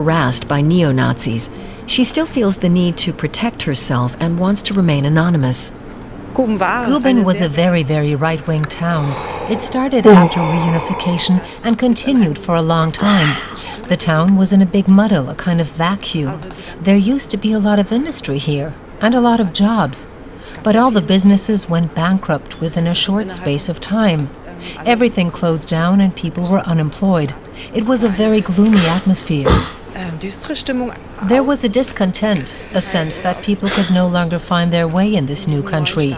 harassed by neo-Nazis, she still feels the need to protect herself and wants to remain anonymous. Guben was a very, very right-wing town. It started after reunification and continued for a long time. The town was in a big muddle, a kind of vacuum. There used to be a lot of industry here, and a lot of jobs. But all the businesses went bankrupt within a short space of time. Everything closed down and people were unemployed. It was a very gloomy atmosphere. There was a discontent, a sense that people could no longer find their way in this new country.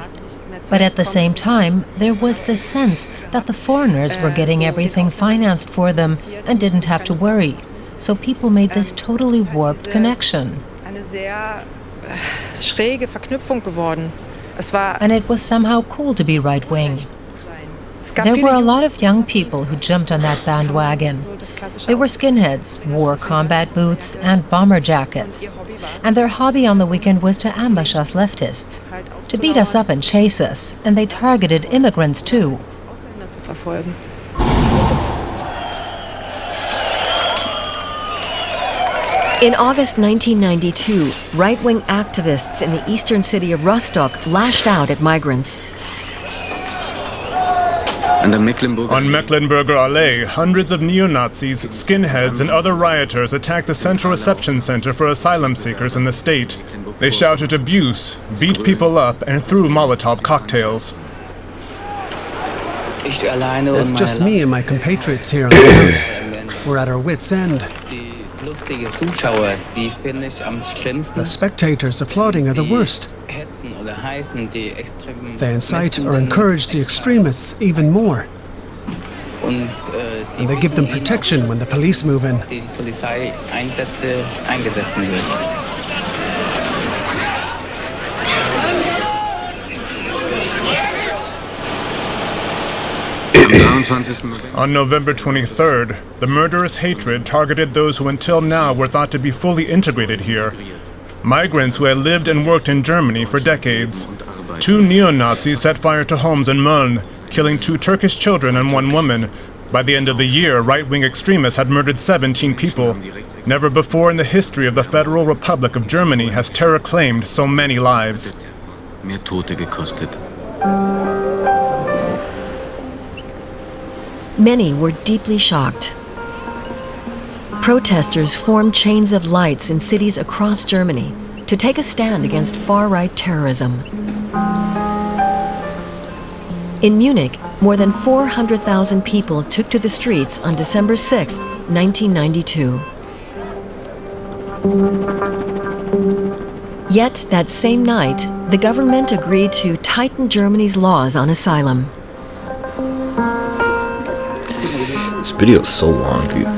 But at the same time, there was the sense that the foreigners were getting everything financed for them and didn't have to worry. So people made this totally warped connection. And it was somehow cool to be right-wing. There were a lot of young people who jumped on that bandwagon. They were skinheads, wore combat boots and bomber jackets. And their hobby on the weekend was to ambush us leftists, to beat us up and chase us, and they targeted immigrants too. In August 1992, right-wing activists in the eastern city of Rostock lashed out at migrants. On Mecklenburger Allee, hundreds of neo-Nazis, skinheads, and other rioters attacked the central reception center for asylum seekers in the state. They shouted abuse, beat people up, and threw Molotov cocktails. It's just me and my compatriots here on the house. We're at our wits' end. The spectators applauding are the worst. They incite or encourage the extremists even more. And they give them protection when the police move in. On November 23rd, the murderous hatred targeted those who until now were thought to be fully integrated here. Migrants who had lived and worked in Germany for decades. 2 neo-Nazis set fire to homes in Mölln, killing 2 Turkish children and 1 woman. By the end of the year, right-wing extremists had murdered 17 people. Never before in the history of the Federal Republic of Germany has terror claimed so many lives. Many were deeply shocked. Protesters formed chains of lights in cities across Germany to take a stand against far-right terrorism. In Munich, more than 400,000 people took to the streets on December 6, 1992. Yet, that same night, the government agreed to tighten Germany's laws on asylum. This video is so long, dude.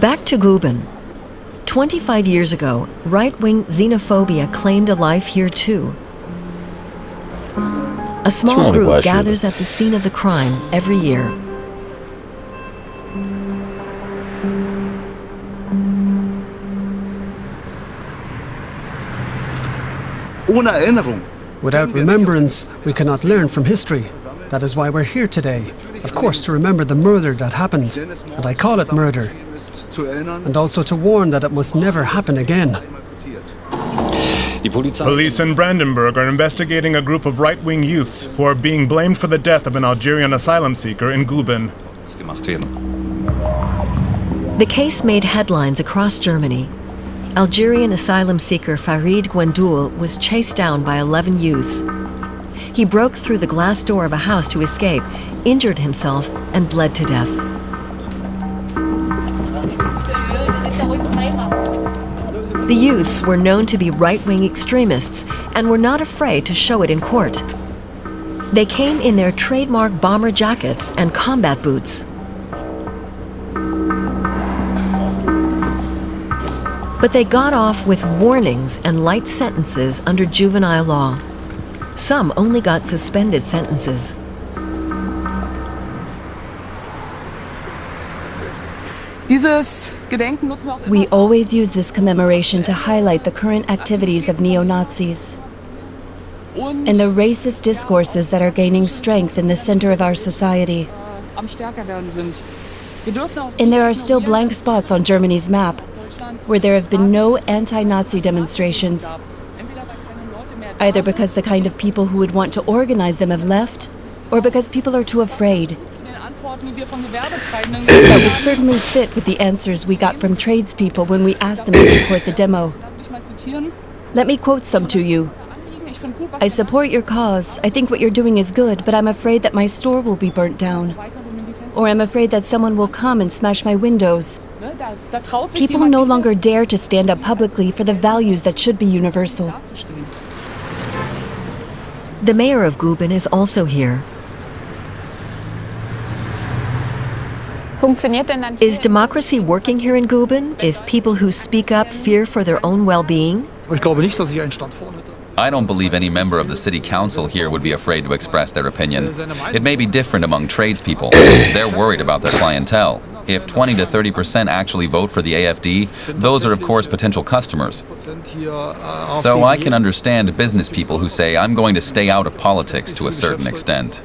Back to Guben. 25 years ago, right-wing xenophobia claimed a life here too. A small group gathers at the scene of the crime every year. Without remembrance, we cannot learn from history. That is why we're here today. Of course, to remember the murder that happened, and I call it murder. And also to warn that it must never happen again. Police in Brandenburg are investigating a group of right-wing youths who are being blamed for the death of an Algerian asylum seeker in Guben. The case made headlines across Germany. Algerian asylum seeker Farid Gwendoul was chased down by 11 youths. He broke through the glass door of a house to escape, injured himself, and bled to death. The youths were known to be right-wing extremists and were not afraid to show it in court. They came in their trademark bomber jackets and combat boots. But they got off with warnings and light sentences under juvenile law. Some only got suspended sentences. We always use this commemoration to highlight the current activities of neo-Nazis and the racist discourses that are gaining strength in the center of our society. And there are still blank spots on Germany's map. where there have been no anti-Nazi demonstrations, either because the kind of people who would want to organize them have left, or because people are too afraid. That would certainly fit with the answers we got from tradespeople when we asked them to support the demo. Let me quote some to you. I support your cause. I think what you're doing is good, but I'm afraid that my store will be burnt down. Or I'm afraid that someone will come and smash my windows. People no longer dare to stand up publicly for the values that should be universal. The mayor of Guben is also here. Is democracy working here in Guben if people who speak up fear for their own well-being? I don't believe any member of the city council here would be afraid to express their opinion. It may be different among tradespeople. They're worried about their clientele. If 20 to 30% actually vote for the AFD, those are of course potential customers. So I can understand business people who say, I'm going to stay out of politics to a certain extent.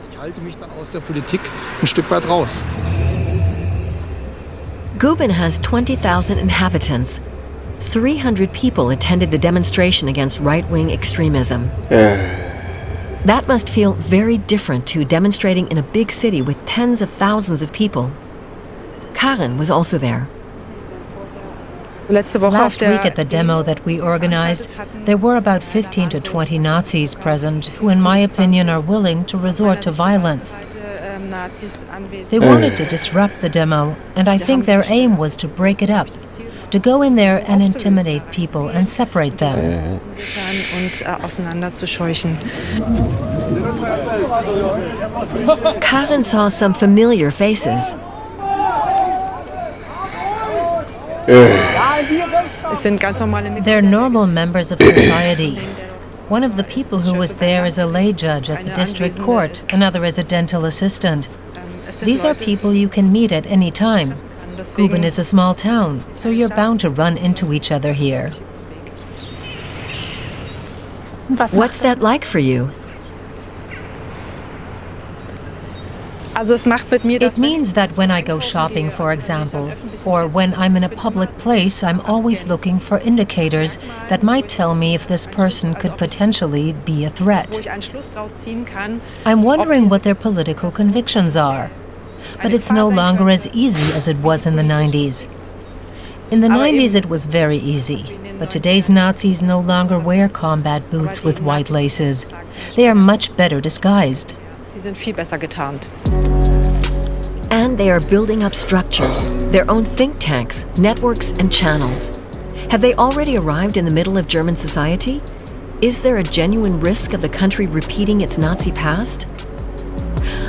Guben has 20,000 inhabitants. 300 people attended the demonstration against right-wing extremism. That must feel very different to demonstrating in a big city with tens of thousands of people. Karen was also there. Last week at the demo that we organized, there were about 15 to 20 Nazis present who, in my opinion, are willing to resort to violence. They wanted to disrupt the demo, and I think their aim was to break it up, to go in there and intimidate people and separate them. Karen saw some familiar faces. They're normal members of society. One of the people who was there is a lay judge at the district court, another is a dental assistant. These are people you can meet at any time. Guben is a small town, so you're bound to run into each other here. What's that like for you? It means that when I go shopping, for example, or when I'm in a public place, I'm always looking for indicators that might tell me if this person could potentially be a threat. I'm wondering what their political convictions are. But it's no longer as easy as it was in the 90s. In the 90s it was very easy, but today's Nazis no longer wear combat boots with white laces. They are much better disguised. And they are building up structures, their own think tanks, networks, and channels. Have they already arrived in the middle of German society? Is there a genuine risk of the country repeating its Nazi past?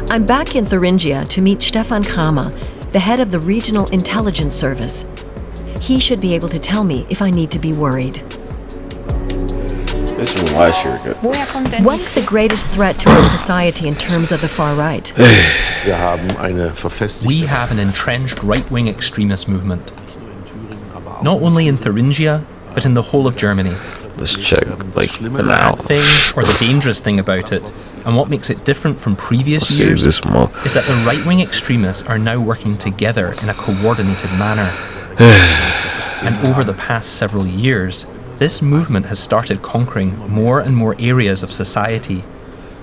I'm back in Thuringia to meet Stefan Kramer, the head of the Regional Intelligence Service. He should be able to tell me if I need to be worried. This from last year. What is the greatest threat to our society in terms of the far right? We have an entrenched right-wing extremist movement, not only in Thuringia, but in the whole of Germany. Let's check, like, The bad thing, or the dangerous thing about it, and what makes it different from previous years, is that the right-wing extremists are now working together in a coordinated manner. And over the past several years, this movement has started conquering more and more areas of society,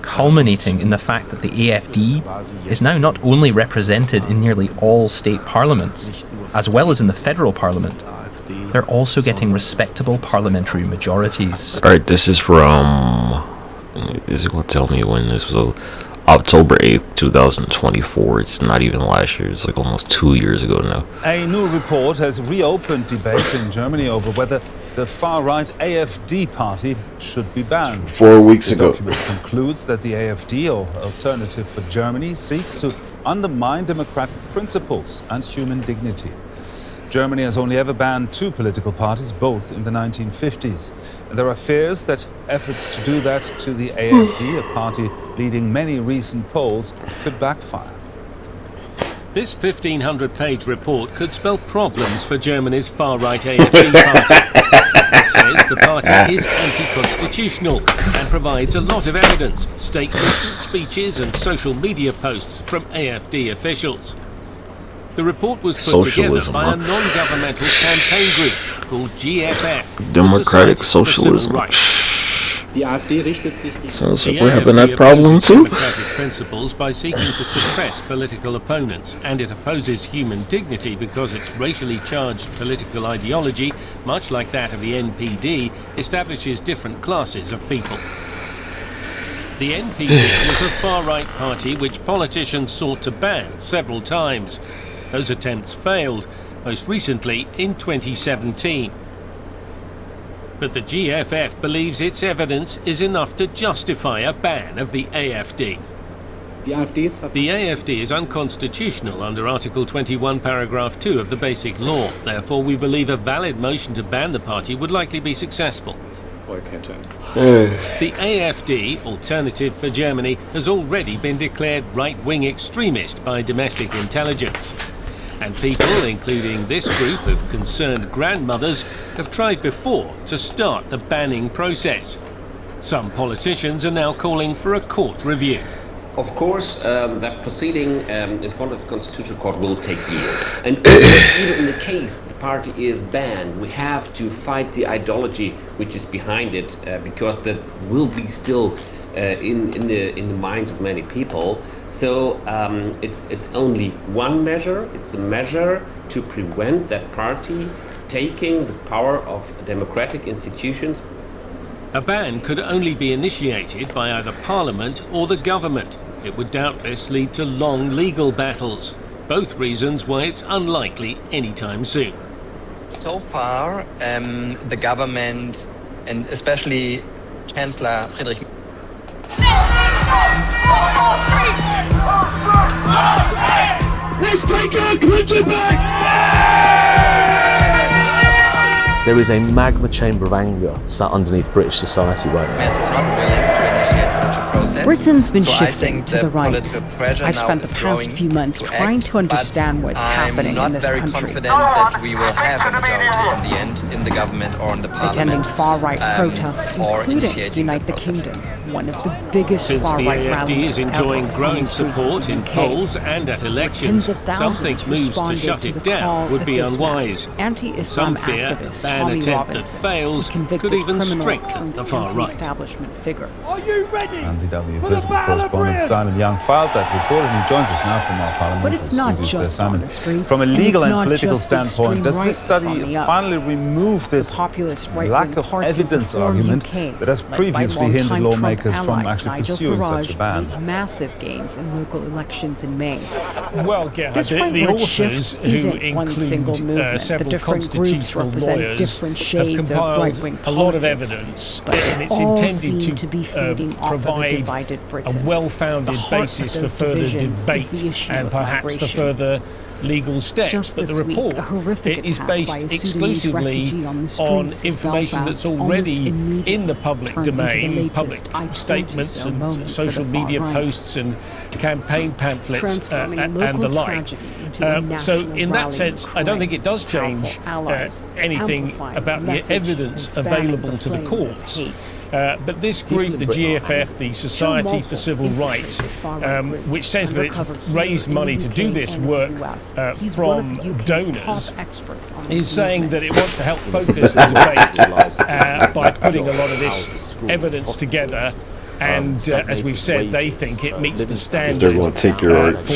culminating in the fact that the AFD is now not only represented in nearly all state parliaments, as well as in the federal parliament, they're also getting respectable parliamentary majorities. Alright, this is from... Is it going to tell me when this was? October 8th, 2024. It's not even last year. It's like almost 2 years ago now. A new report has reopened debate in Germany over whether the far-right AFD party should be banned. 4 weeks ago. The document concludes that the AFD, or Alternative for Germany, seeks to undermine democratic principles and human dignity. Germany has only ever banned two political parties, both in the 1950s. And there are fears that efforts to do that to the AFD, a party leading many recent polls, could backfire. This 1,500-page report could spell problems for Germany's far-right AFD party. It says the party is anti-constitutional and provides a lot of evidence, statements, speeches and social media posts from AFD officials. The report was put together by a non-governmental campaign group called GFF, Democratic the Society for Civil Socialism. Rights. Sounds The like we're having AFD that problem opposes too. democratic principles by seeking to suppress political opponents, and it opposes human dignity because its racially charged political ideology, much like that of the NPD, establishes different classes of people. The NPD was a far-right party which politicians sought to ban several times. Those attempts failed, most recently in 2017. But the GFF believes its evidence is enough to justify a ban of the AFD. The AFD is unconstitutional under Article 21, Paragraph 2 of the Basic Law. Therefore, we believe a valid motion to ban the party would likely be successful. The AFD, Alternative for Germany, has already been declared right-wing extremist by domestic intelligence. And people, including this group of concerned grandmothers, have tried before to start the banning process. Some politicians are now calling for a court review. Of course, that proceeding in front of the Constitutional Court will take years. And even in the case the party is banned, we have to fight the ideology which is behind it, because that will be still in the minds of many people. So it's only one measure. It's a measure to prevent that party taking the power of democratic institutions. A ban could only be initiated by either Parliament or the government. It would doubtless lead to long legal battles. Both reasons why it's unlikely anytime soon. So far, the government, and especially Chancellor Friedrich Let's take our country back! There is a magma chamber of anger sat underneath British society right now. is not willing to initiate such a process. Britain's been So I shifting think to the right. political pressure I've now spent the is past growing few months to trying act, to understand but what's happening I'm in not this very country. confident that we will have a majority in the end in the government or in the Attending parliament. far-right protests, or including initiating Unite the that process. Kingdom, one of the biggest Since the far-right AFD rallies is enjoying ever growing on the streets of support the in UK. polls and at elections, Tens of some thousands think moves to responded shut to it the down call would of be this unwise. man, anti-Islam Some fear a activist ban Tommy attempt that Robinson, fails a convicted could even criminal strengthen turned the far right. anti-establishment figure. Are you ready? And DW For the political Battle of correspondent Britain. Simon Young filed that report, and he joins us now from our parliamentary But it's not studios there. just on Simon, the streets, from a and legal it's and not political just the standpoint, extreme does right this that's on study the up. finally remove this Populist lack right-wing of party evidence Reform argument UK, that has led by previously hindered longtime lawmakers Trump from ally actually Nigel pursuing such a Farage ban? made massive gains in local elections in May. Well, Gerhard, This the right-wing authors, shift who isn't one single include movement. The several different groups constitutional represent lawyers, different have shades of compiled right-wing a lot of politics, evidence, but and it's all intended seem to be feeding off of a provide divided a Britain. well-founded The heart basis of for those further divisions is debate the issue and of perhaps for migration. further legal steps. Just But the this week, report a horrific is attack by a based Sudanese exclusively refugee on the streets on of information Belfast that's almost already immediately in the public turned into the domain, latest public "I told you statements so" and moment for social the far media right. posts and campaign pamphlets Transforming and local the like. tragedy into a So national in that rallying sense, I don't cry. think it does change Powerful allies, anything amplifying about the message evidence and fanning available to the flames of courts. hate. But this group, the GFF, the Society for Civil Rights, which says that it's raised money to do this work from donors, is saying that it wants to help focus the debate by putting a lot of this evidence together. And as we've said, they think it meets the standard They're going to take your art. for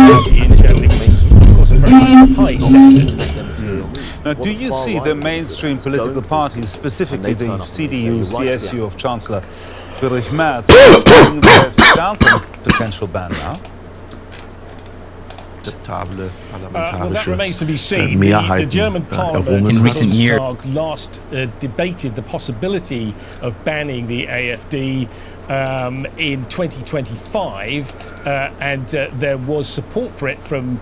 party in Germany, which is, of course, a very high standard. Now, do you see the mainstream political parties, specifically the CDU, CSU of Chancellor Friedrich Merz, taking their stance on a potential ban now? Well, that remains to be seen. The German Parliament in recent years last debated the possibility of banning the AfD in 2025, and there was support for it from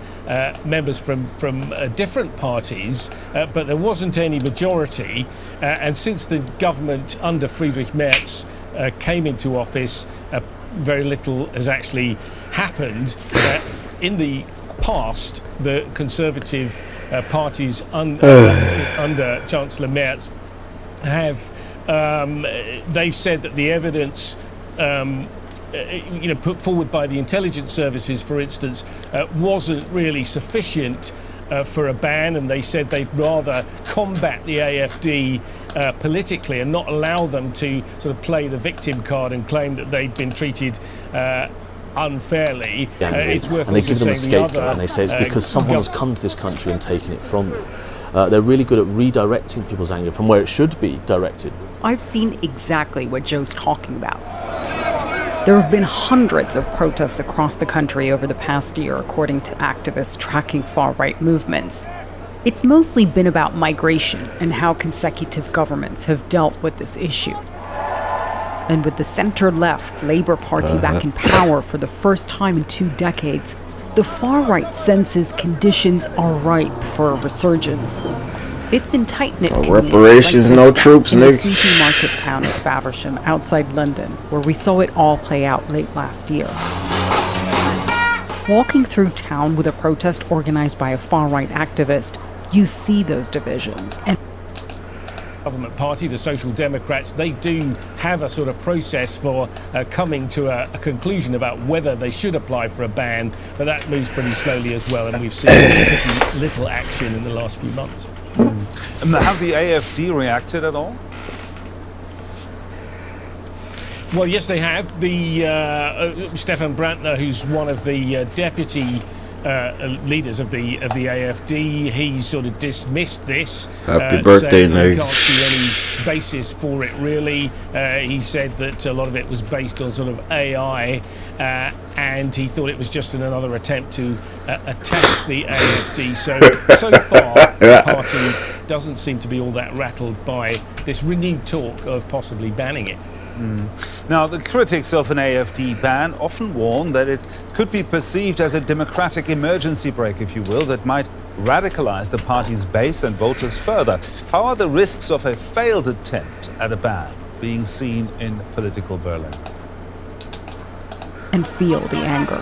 members from different parties, but there wasn't any majority. And since the government under Friedrich Merz came into office, very little has actually happened. In the past, the Conservative parties under Chancellor Merz have they've said that the evidence put forward by the intelligence services, for instance, wasn't really sufficient, for a ban, and they said they'd rather combat the AFD politically and not allow them to sort of play the victim card and claim that they'd been treated unfairly. It's worth and they give them a saying scapegoat, and they say it's because someone has come to this country and taken it from them. They're really good at redirecting people's anger from where it should be directed. I've seen exactly what Joe's talking about. There have been hundreds of protests across the country over the past year, according to activists tracking far-right movements. It's mostly been about migration and how consecutive governments have dealt with this issue. And with the center-left Labour Party back in power for the first time in 2 decades, the far-right senses conditions are ripe for a resurgence. It's in tight-knit communities reparations, like no this troops, in the nigga. sleepy market town of Faversham outside London, where we saw it all play out late last year. Walking through town with a protest organized by a far-right activist, you see those divisions. And government party, the Social Democrats, they do have a sort of process for coming to a conclusion about whether they should apply for a ban, but that moves pretty slowly as well, and we've seen pretty little action in the last few months. Have the AFD reacted at all? Well, yes, they have. The Stefan Brandner, who's one of the deputy leaders of the AFD, he sort of dismissed this. Happy birthday, saying he Nate. can't see any basis for it, really. He said that a lot of it was based on sort of AI, and he thought it was just another attempt to attack the AFD. So far, the party doesn't seem to be all that rattled by this renewed talk of possibly banning it. Now, the critics of an AFD ban often warn that it could be perceived as a democratic emergency brake, if you will, that might radicalize the party's base and voters further. How are the risks of a failed attempt at a ban being seen in political Berlin? and feel the anger.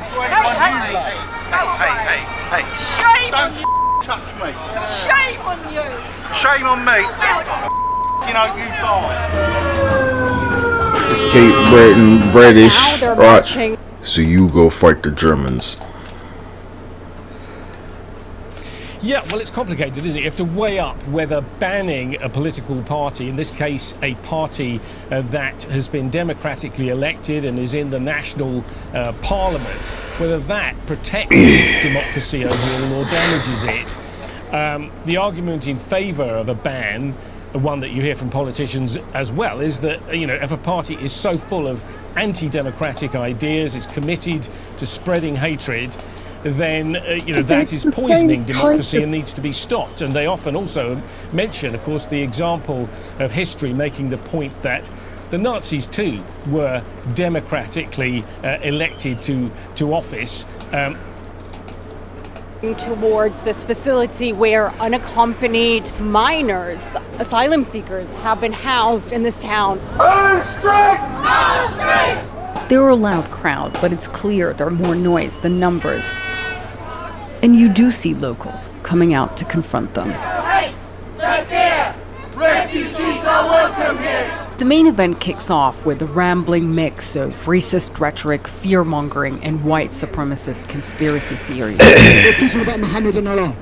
Hey! Shame on you! Touch me! Shame on you! Shame on me! You know, you Kate Britain, British. Now they're Watch. marching. So you go fight the Germans. Yeah, well, it's complicated, isn't it? You have to weigh up whether banning a political party, in this case a party that has been democratically elected and is in the national parliament, whether that protects democracy overall or damages it. The argument in favour of a ban, one that you hear from politicians as well, is that, you know, if a party is so full of anti-democratic ideas, is committed to spreading hatred, then you know, that is poisoning democracy and needs to be stopped. And they often also mention, of course, the example of history making the point that the Nazis too were democratically elected to office. Towards this facility where unaccompanied minors, asylum seekers, have been housed in this town. They're a loud crowd, but it's clear they're more noise than numbers. And you do see locals coming out to confront them. No fear! Refugees are welcome here! The main event kicks off with a rambling mix of racist rhetoric, fear-mongering, and white supremacist conspiracy theories. We're teaching about Muhammad and Allah.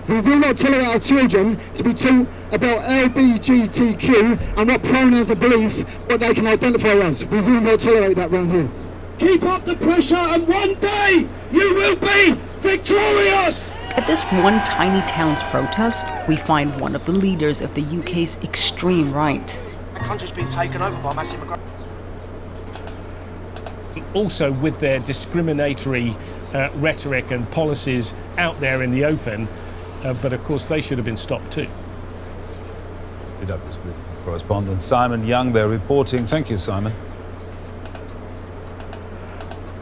We will not tolerate our children to be taught about LGBTQ and what pronouns of belief, what they can identify as. We will not tolerate that round here. Keep up the pressure and one day you will be victorious! At this one tiny town's protest, we find one of the leaders of the UK's extreme right. The country's been taken over by mass immigration. Also, with their discriminatory rhetoric and policies out there in the open, but of course they should have been stopped too. PW's political correspondent Simon Young there reporting. Thank you, Simon.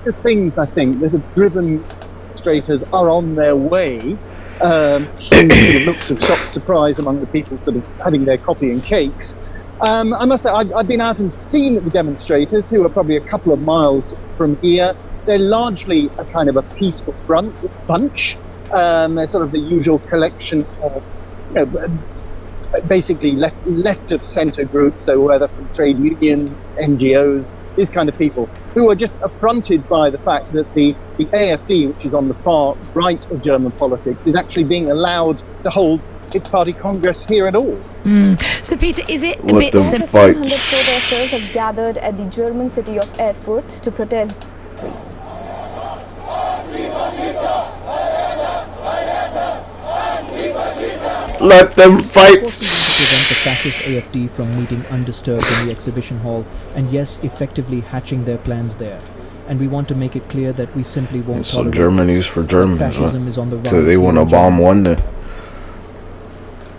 The things I think that have driven demonstrators are on their way. Huge sort of looks of shocked surprise among the people sort of having their coffee and cakes. I must say, I've been out and seen the demonstrators, who are probably a couple of miles from here. They're largely a kind of a peaceful bunch. They're sort of the usual collection of, you know, basically left of centre groups, so whether from trade unions, NGOs, these kind of people, who are just affronted by the fact that the AfD, which is on the far right of German politics, is actually being allowed to hold its party congress here at all. So, Peter, is it a Let bit them simple? fight. 100 protesters have gathered at the German city of Erfurt to protest. Let them fight. Prevent the fascist AfD from meeting undisturbed in the exhibition hall and yes, effectively hatching their plans there. And we want to make it clear that we simply won't So tolerate Germany's this. for Germans, Fascism is on the so rise they here want to in bomb Germany. London.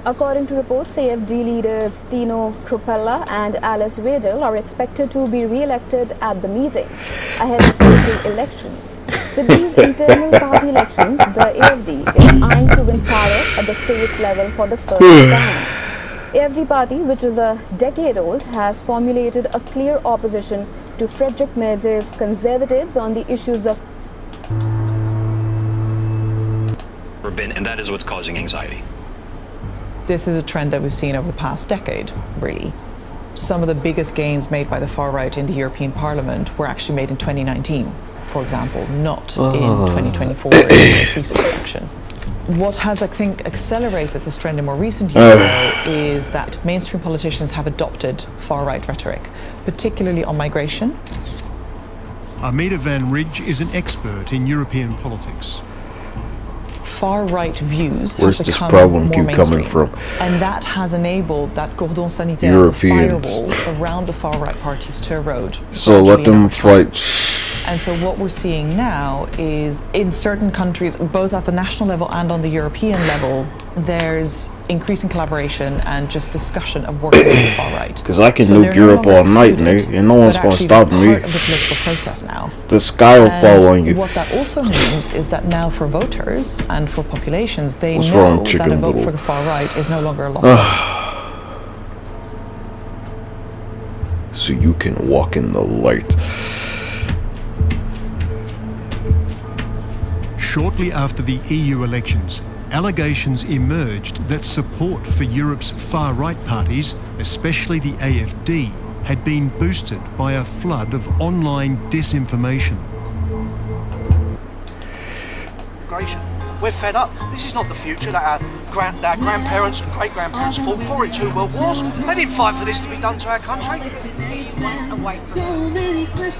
According to reports, AfD leaders Tino Kruppella and Alice Weidel are expected to be re-elected at the meeting ahead of local elections. With these internal party elections, the AfD is eyeing to win power at the state level for the first time. AfD party, which is a decade old, has formulated a clear opposition to Friedrich Merz's conservatives on the issues of and that is what's causing anxiety. This is a trend that we've seen over the past decade, really. Some of the biggest gains made by the far right in the European Parliament were actually made in 2019, for example, not in 2024 in the most recent election. What has, I think, accelerated this trend in more recent years, though, is that mainstream politicians have adopted far-right rhetoric, particularly on migration. Armida van Ridge is an expert in European politics. Far-right views Where's have this become problem more keep mainstream, coming from? and that has enabled that cordon sanitaire, the Europeans. firewall around the far-right parties to erode. So let them fight. And so what we're seeing now is in certain countries, both at the national level and on the European level, there's increasing collaboration and just discussion of working with the far right. Because I can So nuke they're no Europe longer all night, excluded, nigga, and no one's but gonna actually stop they're me. part of the political process now. The sky will fall on you. What that also means is that now for voters and for populations, they What's know wrong, that a chicken vote little? for the far right is no longer a lost vote. So you can walk in the light. Shortly after the EU elections, allegations emerged that support for Europe's far-right parties, especially the AfD, had been boosted by a flood of online disinformation. We're fed up. This is not the future that our grandparents and great-grandparents fought for in 2 world wars. They didn't fight for this to be done to our country.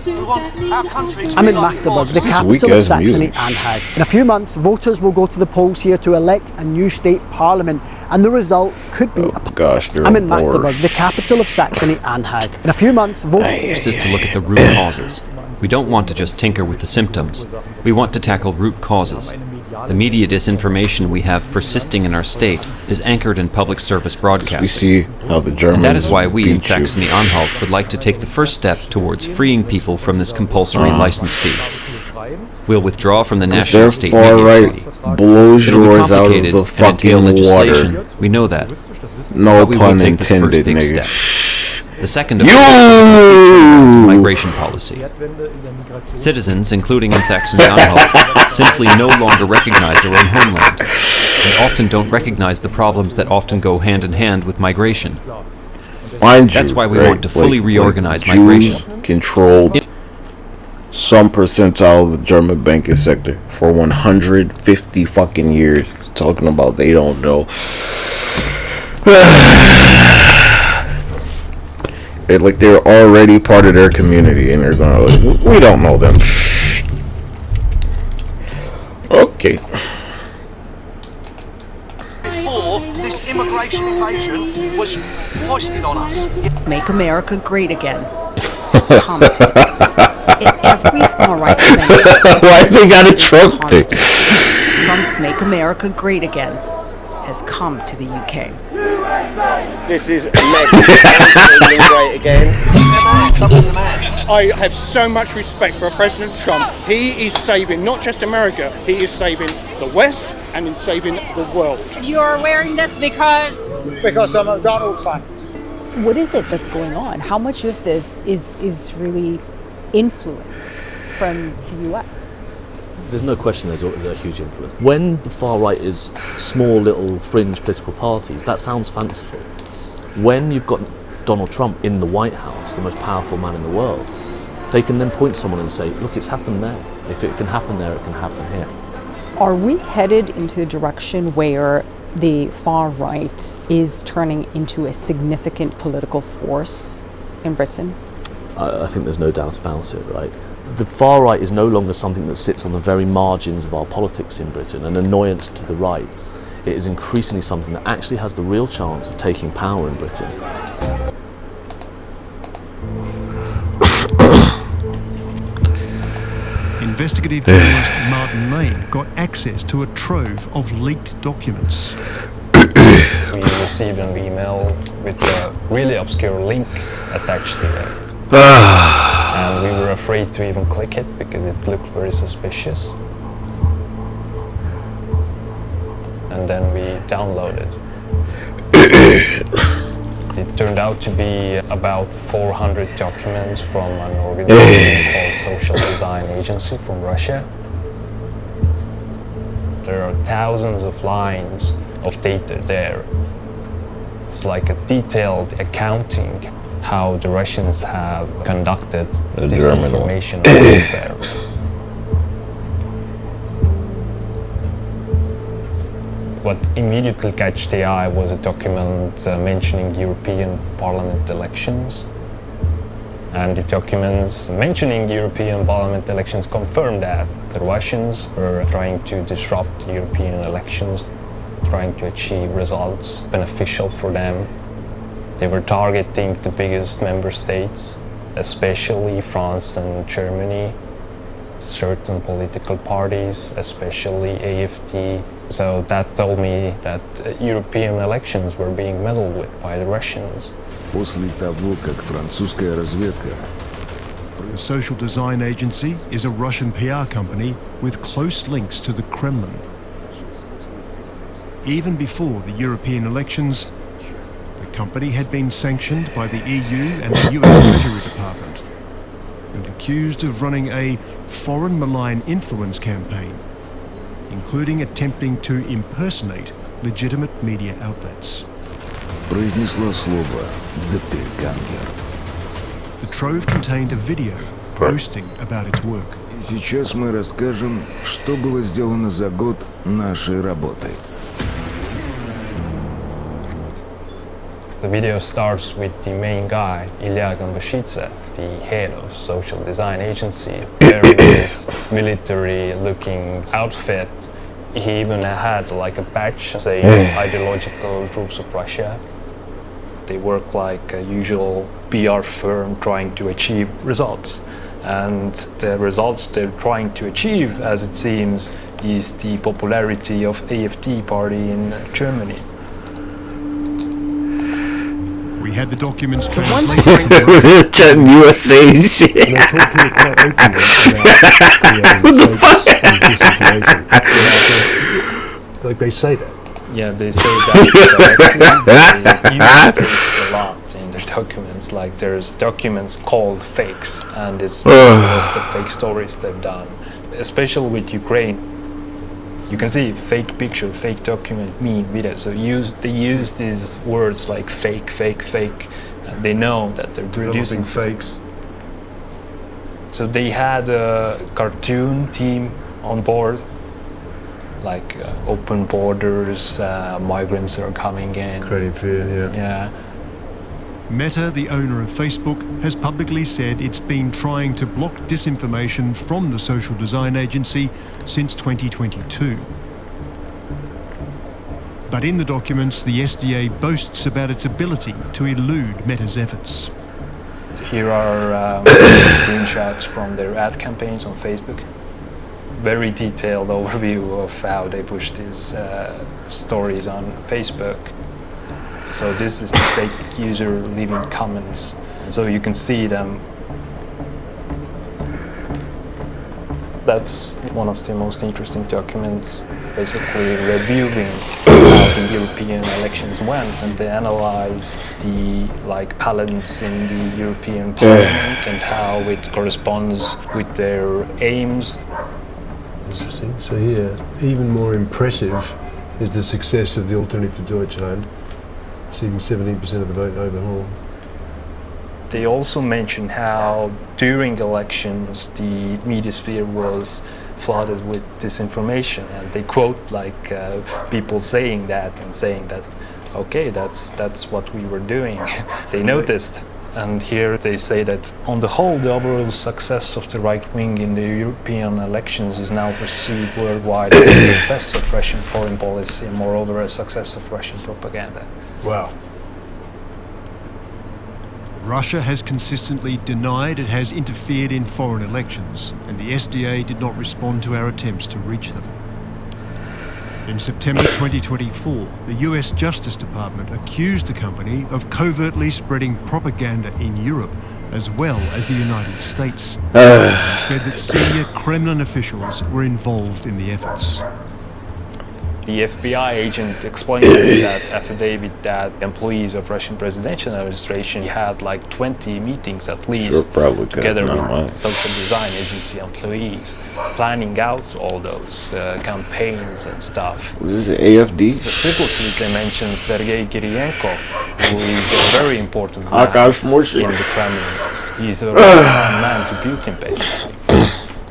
We want our country to I'm be in like Magdeburg, yours. the capital of Saxony-Anhalt. In a few months, voters will go to the polls here to elect a new state parliament, and the result could be I'm in Magdeburg, the capital of Saxony-Anhalt. In a few months, voters is to look at the root causes. We don't want to just tinker with the symptoms. We want to tackle root causes. The media disinformation we have persisting in our state is anchored in public service broadcasting. We see how the Germans And that is why we in beat you. Saxony-Anhalt would like to take the first step towards freeing people from this compulsory license fee. We'll withdraw from the Because National their State far Media right Treaty. blows It'll be yours out of complicated the and entail fucking legislation. water. We know that. No But we will pun take this first intended, big nigga. step. The second of which is migration policy. Citizens, including in Saxony-Anhalt, simply no longer recognize their own homeland, and often don't recognize the problems that often go hand in hand with migration. That's why we want to fully reorganize migration. Jews controlled some percentile of the German banking sector for 150 fucking years. Talking about they don't know. Like they're already part of their community and they're gonna like, we don't know them. Okay. Before this immigration invasion was foisted on us. Make America great again. Has come to in every far-right event. Why they got a Trump thing? Trump's Make America Great Again has come to the UK. This is England great again. I have so much respect for President Trump. He is saving not just America, he is saving the West and he's saving the world. You're wearing this Because I'm a Donald fan. What is it that's going on? How much of this is really influence from the US? There's no question there's a huge influence. When the far right is small little fringe political parties, that sounds fanciful. When you've got Donald Trump in the White House, the most powerful man in the world, they can then point someone and say, look, it's happened there. If it can happen there, it can happen here. Are we headed into a direction where the far right is turning into a significant political force in Britain? I think there's no doubt about it, right? The far right is no longer something that sits on the very margins of our politics in Britain, an annoyance to the right. It is increasingly something that actually has the real chance of taking power in Britain. Investigative journalist Martin Lane got access to a trove of leaked documents. We received an email with a really obscure link attached to it. And we were afraid to even click it because it looked very suspicious. And then we downloaded. It turned out to be about 400 documents from an organization called Social Design Agency from Russia. There are thousands of lines of data there. It's like a detailed accounting how the Russians have conducted disinformation warfare. What immediately caught the eye was a document mentioning European Parliament elections. And the documents mentioning European Parliament elections confirmed that the Russians were trying to disrupt European elections, trying to achieve results beneficial for them. They were targeting the biggest member states, especially France and Germany, certain political parties, especially AfD. So that told me that European elections were being meddled with by the Russians. После того, как французская разведка. The Social Design Agency is a Russian PR company with close links to the Kremlin. Even before the European elections, the company had been sanctioned by the EU and the US Treasury Department and accused of running a foreign malign influence campaign, including attempting to impersonate legitimate media outlets. Произнесла слово «доппельгангер». The trove contained a video boasting about its work. И сейчас мы расскажем, что было сделано за год нашей работы. The video starts with the main guy, Ilya Gambashidze, the head of Social Design Agency, wearing his military-looking outfit. He even had like a badge saying ideological groups of Russia. They work like a usual PR firm trying to achieve results. And the results they're trying to achieve, as it seems, is the popularity of AfD party in Germany. We had the documents translated. USA shit. What the fuck? Like they say that. Yeah, they say that. They use a lot in their documents. Like there's documents called fakes, and it's just the fake stories they've done, especially with Ukraine. You can see fake picture, fake document, meme, video. So they use these words like fake, fake, fake. And they know that they're producing fakes. So they had a cartoon team on board, like open borders, migrants are coming in. Creating fear, Yeah. Meta, the owner of Facebook, has publicly said it's been trying to block disinformation from the Social Design Agency since 2022. But in the documents, the SDA boasts about its ability to elude Meta's efforts. Here are screenshots from their ad campaigns on Facebook. Very detailed overview of how they push these stories on Facebook. So this is the fake user leaving comments. And so you can see them. That's one of the most interesting documents, basically reviewing how the European elections went, and they analyze the balance in the European Parliament and how it corresponds with their aims. Interesting. So here, even more impressive is the success of the Alternative for Deutschland, receiving 17% of the vote overall. They also mentioned how during elections the media sphere was flooded with disinformation, and they quote people saying that and saying that, okay, that's what we were doing. They noticed. And here they say that on the whole, the overall success of the right wing in the European elections is now perceived worldwide as a success of Russian foreign policy and moreover a success of Russian propaganda. Wow. Russia has consistently denied it has interfered in foreign elections, and the SDA did not respond to our attempts to reach them. In September 2024, the US Justice Department accused the company of covertly spreading propaganda in Europe as well as the United States. They said that senior Kremlin officials were involved in the efforts. The FBI agent explained in that affidavit that employees of Russian presidential administration had like 20 meetings at least together with social design agency employees, planning out all those campaigns and stuff. Was this AFD? Specifically, they mentioned Sergei Kiriyenko, who is a very important man in the Kremlin. He's a right-hand man to Putin, basically.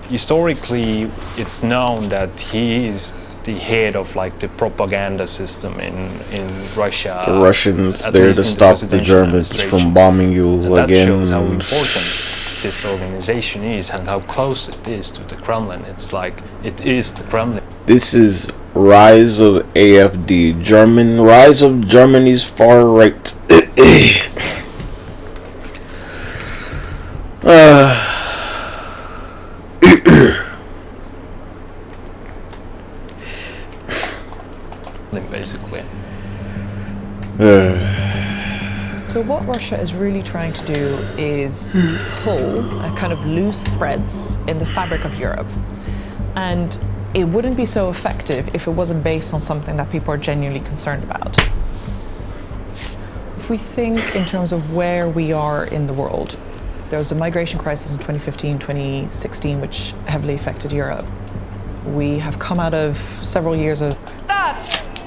Historically, it's known that he is the head of the propaganda system in Russia. The Russians there to stop the Germans from bombing you and again. That shows how important this organization is and how close it is to the Kremlin. It's like it is the Kremlin. This is rise of AFD, rise of Germany's far right. Basically. So what Russia is really trying to do is pull kind of loose threads in the fabric of Europe. And it wouldn't be so effective if it wasn't based on something that people are genuinely concerned about. If we think in terms of where we are in the world, there was a migration crisis in 2015, 2016, which heavily affected Europe. We have come out of several years of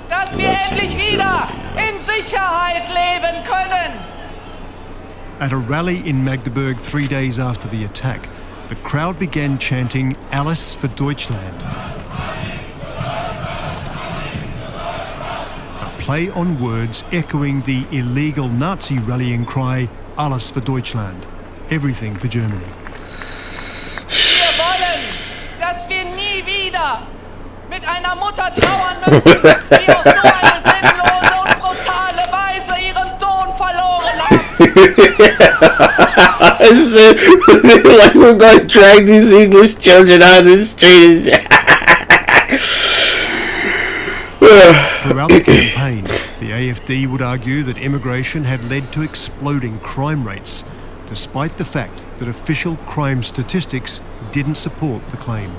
dass wir endlich wieder in Sicherheit leben können. At a rally in Magdeburg 3 days after the attack, the crowd began chanting "Alles für Deutschland." A play on words echoing the illegal Nazi rallying cry "Alles für Deutschland," everything for Germany. Wir wollen, dass wir nie wieder mit einer Mutter trauern müssen, die auf so eine sinnlose und brutale Weise ihren Sohn verloren hat. Like we're going to drag these English children out of the street. Throughout the campaign, the AFD would argue that immigration had led to exploding crime rates, despite the fact that official crime statistics didn't support the claim.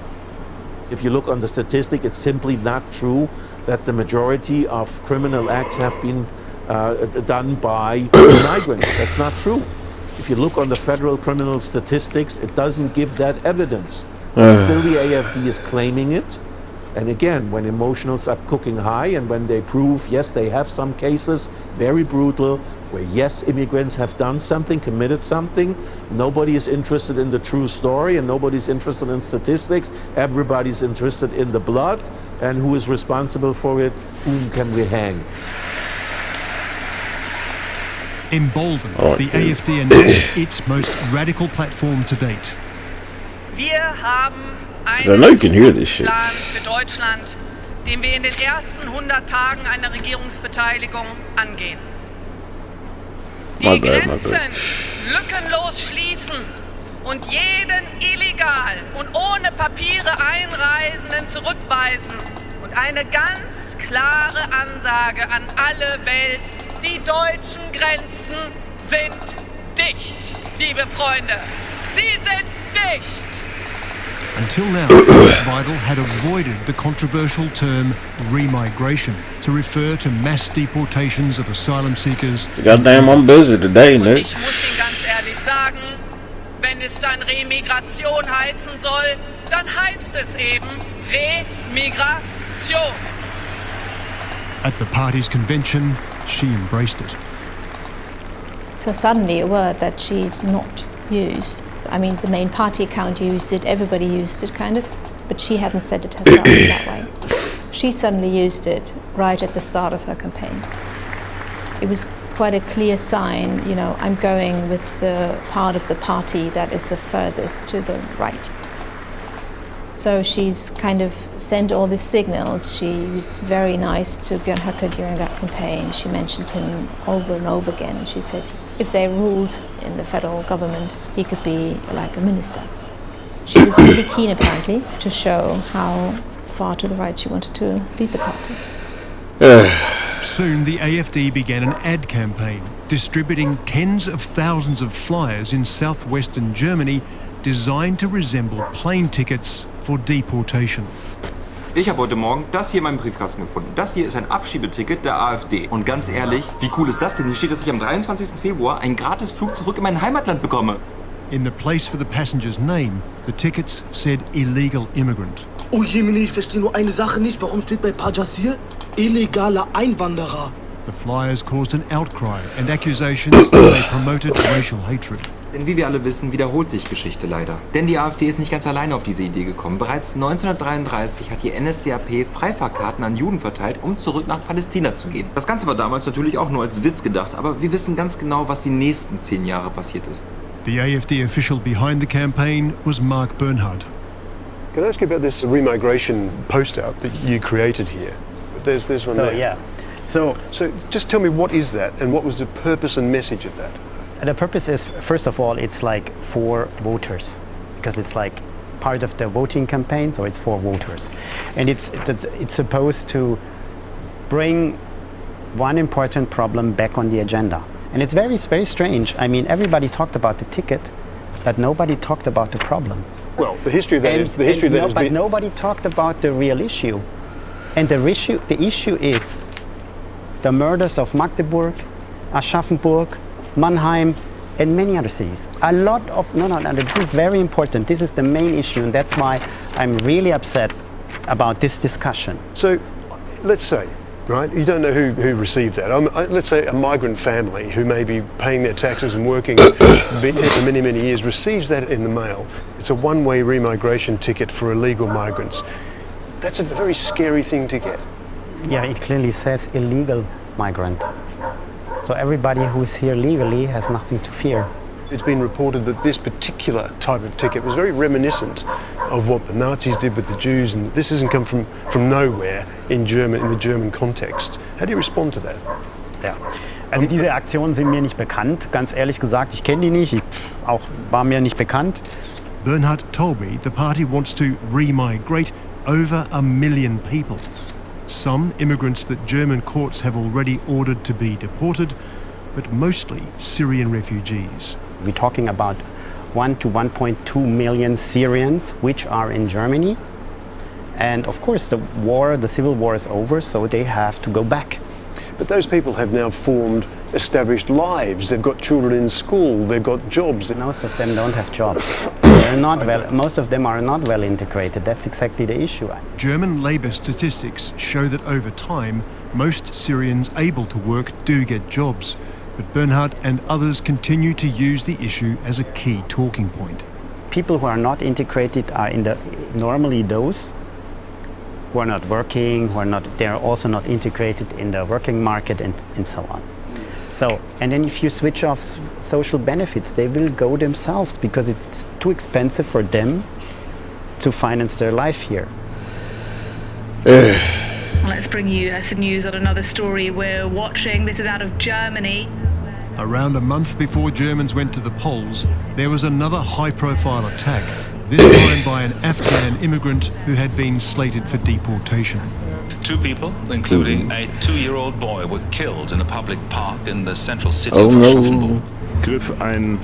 If you look on the statistic, it's simply not true that the majority of criminal acts have been done by migrants. That's not true. If you look on the federal criminal statistics, it doesn't give that evidence. Still, the AFD is claiming it. And again, when emotionals are cooking high and when they prove, yes, they have some cases, very brutal, where yes, immigrants have done something, committed something, nobody is interested in the true story and nobody's interested in statistics. Everybody's interested in the blood and who is responsible for it, whom can we hang. Emboldened, the AFD announced its most radical platform to date. Wir haben I know you can hear this shit. Plan für Deutschland, den wir in den ersten 100 Tagen einer Regierungsbeteiligung angehen. Die Grenzen lückenlos schließen und jeden illegal und ohne Papiere Einreisenden zurückweisen. Und eine ganz klare Ansage an alle Welt, die deutschen Grenzen sind dicht, liebe Freunde. Sie sind dicht. Until now, Weidel had avoided the controversial term remigration to refer to mass deportations of asylum seekers. So goddamn, I'm busy today, Nick. Ich muss Ihnen ganz ehrlich sagen, wenn es dann Remigration heißen soll, dann heißt es eben Remigration. At the party's convention, she embraced it. So suddenly a word that she's not used. I mean, the main party account used it, everybody used it kind of, but she hadn't said it herself in that way. She suddenly used it right at the start of her campaign. It was quite a clear sign, you know, I'm going with the part of the party that is the furthest to the right. So she's kind of sent all these signals. She was very nice to Björn Höcke during that campaign. She mentioned him over and over again. She said if they ruled in the federal government, he could be like a minister. She was really keen, apparently, to show how far to the right she wanted to lead the party. Soon the AfD began an ad campaign, distributing tens of thousands of flyers in southwestern Germany designed to resemble plane tickets for deportation. Ich habe heute Morgen das hier in meinem Briefkasten gefunden. Das hier ist ein Abschiebeticket der AfD. Und ganz ehrlich, wie cool ist das denn? Hier steht, dass ich am 23. Februar einen Gratisflug zurück in mein Heimatland bekomme. In the place for the passenger's name, the tickets said illegal immigrant. Oh Jemini, ich verstehe nur eine Sache nicht. Warum steht bei Pajassir illegaler Einwanderer? The flyers caused an outcry and accusations that they promoted racial hatred. Denn wie wir alle wissen, wiederholt sich Geschichte leider. Denn die AfD ist nicht ganz alleine auf diese Idee gekommen. Bereits 1933 hat die NSDAP Freifahrkarten an Juden verteilt, um zurück nach Palästina zu gehen. Das Ganze war damals natürlich auch nur als Witz gedacht, aber wir wissen ganz genau, was die nächsten 10 Jahre passiert ist. The AfD official behind the campaign was Mark Bernhard. Can I ask you about this remigration poster that you created here? There's one there. Yeah. So just tell me, what is that and what was the purpose and message of that? The purpose is, first of all, it's like for voters, because it's like part of the voting campaign, so it's for voters. And it's supposed to bring one important problem back on the agenda. And it's very, very strange. I mean, everybody talked about the ticket, but nobody talked about the problem. Well, the history of that is... But nobody talked about the real issue. And the issue is the murders of Magdeburg, Aschaffenburg, Mannheim, and many other cities. A lot of, this is very important. This is the main issue, and that's why I'm really upset about this discussion. So, let's say, right, you don't know who received that. Let's say a migrant family who may be paying their taxes and working been here for many, many years receives that in the mail. It's a one-way remigration ticket for illegal migrants. That's a very scary thing to get. Yeah, it clearly says illegal migrant. So everybody who's here legally has nothing to fear. It's been reported that this particular type of ticket was very reminiscent of what the Nazis did with the Jews, and this hasn't come from nowhere in the German context. How do you respond to that? Ja, also diese Aktionen sind mir nicht bekannt, ganz ehrlich gesagt. Ich kenne die nicht, war mir nicht bekannt. Bernhard told me the party wants to remigrate over 1 million people. Some immigrants that German courts have already ordered to be deported, but mostly Syrian refugees. We're talking about 1 to 1.2 million Syrians which are in Germany. And of course the civil war is over, so they have to go back. But those people have now formed established lives. They've got children in school, they've got jobs. Most of them don't have jobs. Most of them are not well integrated. That's exactly the issue. German labour statistics show that over time, most Syrians able to work do get jobs. But Bernhard and others continue to use the issue as a key talking point. People who are not integrated are normally those who are not working, they're also not integrated in the working market and so on. So, and then if you switch off social benefits, they will go themselves because it's too expensive for them to finance their life here. Let's bring you some news on another story we're watching. This is out of Germany. Around a month before Germans went to the polls, there was another high-profile attack, this time by an Afghan immigrant who had been slated for deportation. 2 people, including a 2-year-old boy, were killed in a public park in the central city of Aschaffenburg. Griff ein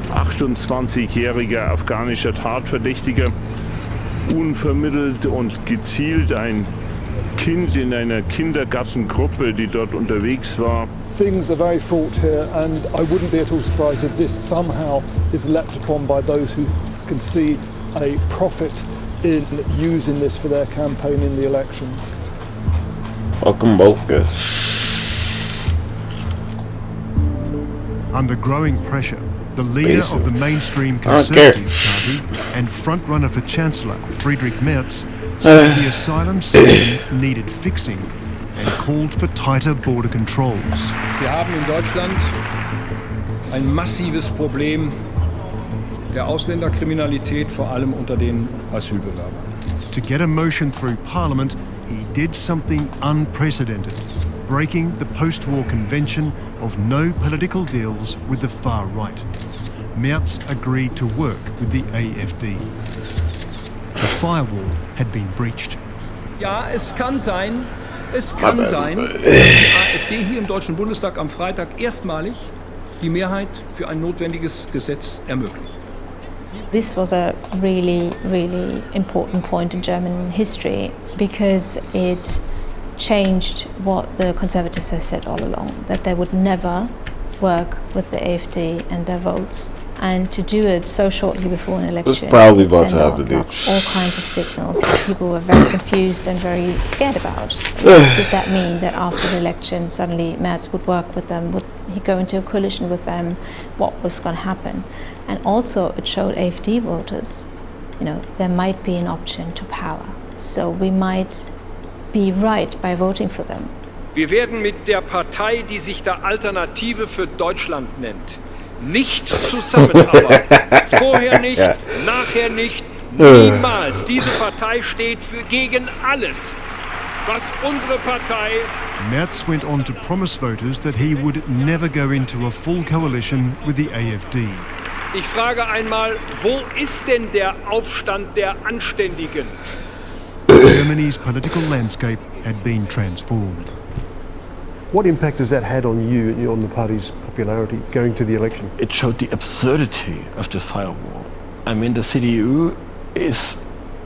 28-jähriger afghanischer Tatverdächtiger unvermittelt und gezielt ein Kind in einer Kindergartengruppe, die dort unterwegs war. Things are very fraught here, and I wouldn't be at all surprised if this somehow is leapt upon by those who can see a profit in using this for their campaign in the elections. Welcome, Boca. Under growing pressure, the leader of the mainstream I don't Conservative Party and frontrunner for Chancellor, Friedrich Merz, said the asylum system needed fixing and called for tighter border controls. Wir haben in Deutschland ein massives Problem der Ausländerkriminalität, vor allem unter den Asylbewerbern. To get a motion through Parliament, he did something unprecedented, breaking the post-war convention of no political deals with the far right. Merz agreed to work with the AfD. The firewall had been breached. Ja, es kann sein, dass die AfD hier im Deutschen Bundestag am Freitag erstmalig die Mehrheit für ein notwendiges Gesetz ermöglicht. This was a really, really important point in German history because it changed what the Conservatives have said all along, that they would never work with the AfD and their votes. And to do it so shortly before an election, probably about sent to out happen, dude. all kinds of signals that people were very confused and very scared about. Did that mean that after the election, suddenly Merz would work with them? Would he go into a coalition with them? What was going to happen? And also, it showed AfD voters, there might be an option to power. So we might be right by voting for them. Wir werden mit der Partei, die sich da Alternative für Deutschland nennt, nicht zusammenarbeiten. Vorher nicht, nachher nicht, niemals. Diese Partei steht gegen alles, was unsere Partei... Merz went on to promise voters that he would never go into a full coalition with the AfD. Ich frage einmal, wo ist denn der Aufstand der Anständigen? Germany's political landscape had been transformed. What impact has that had on you and on the party's popularity going to the election? It showed the absurdity of this firewall. I mean, the CDU is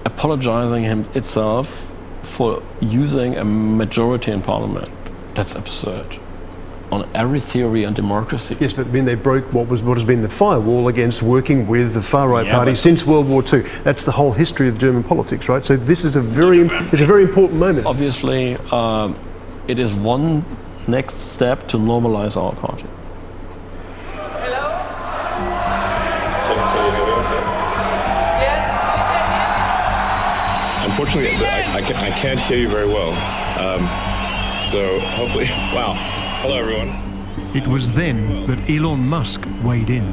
apologizing itself for using a majority in parliament. That's absurd. On every theory on democracy. Yes, but they broke what has been the firewall against working with the far-right party since World War II. That's the whole history of German politics, right? So this is a very important moment. Obviously, it is one next step to normalize our party. Hello? Can you hear me okay? Yes, we can hear you. Unfortunately, I can't hear you very well. So hopefully, wow. Hello, everyone. It was then that Elon Musk weighed in.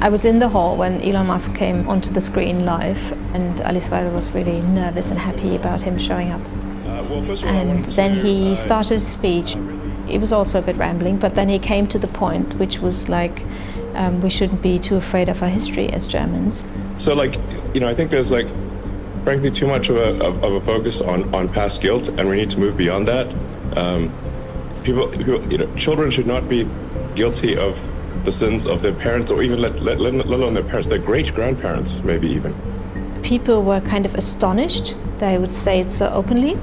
I was in the hall when Elon Musk came onto the screen live, and Alice Weiser was really nervous and happy about him showing up. And then he started his speech. It was also a bit rambling, but then he came to the point, which was like, we shouldn't be too afraid of our history as Germans. So, I think there's frankly, too much of a focus on past guilt, and we need to move beyond that. Children should not be guilty of the sins of their parents, or even let alone their parents, their great-grandparents, maybe even. People were kind of astonished. They would say it so openly,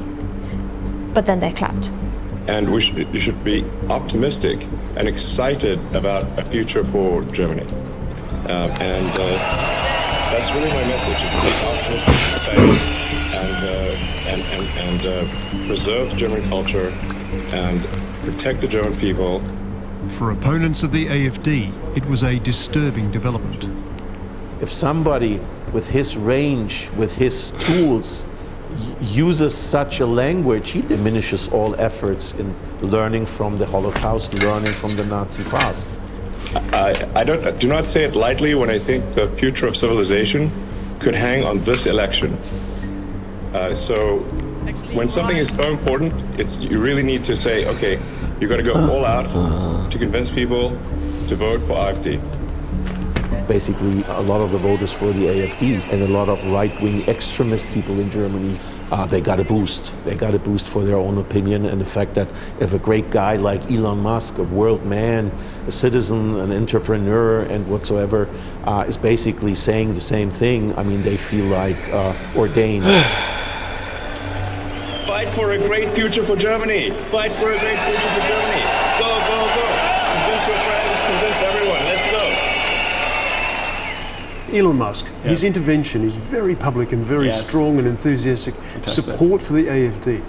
but then they clapped. And you should be optimistic and excited about a future for Germany. And that's really my message: is to be optimistic, excited, and preserve German culture and protect the German people. For opponents of the AfD, it was a disturbing development. If somebody with his range, with his tools, uses such a language, he diminishes all efforts in learning from the Holocaust, learning from the Nazi past. I do not say it lightly when I think the future of civilization could hang on this election. So when something is so important, you really need to say, okay, you're going to go all out to convince people to vote for AfD. Basically, a lot of the voters for the AfD and a lot of right-wing extremist people in Germany, they got a boost. They got a boost for their own opinion, and the fact that if a great guy like Elon Musk, a world man, a citizen, an entrepreneur, and whatsoever, is basically saying the same thing, I mean, they feel like ordained. Fight for a great future for Germany. Fight for a great future for Germany. Go, go, go. Convince your friends, convince everyone. Let's go. Elon Musk, his intervention is very public and very strong and enthusiastic support for the AfD.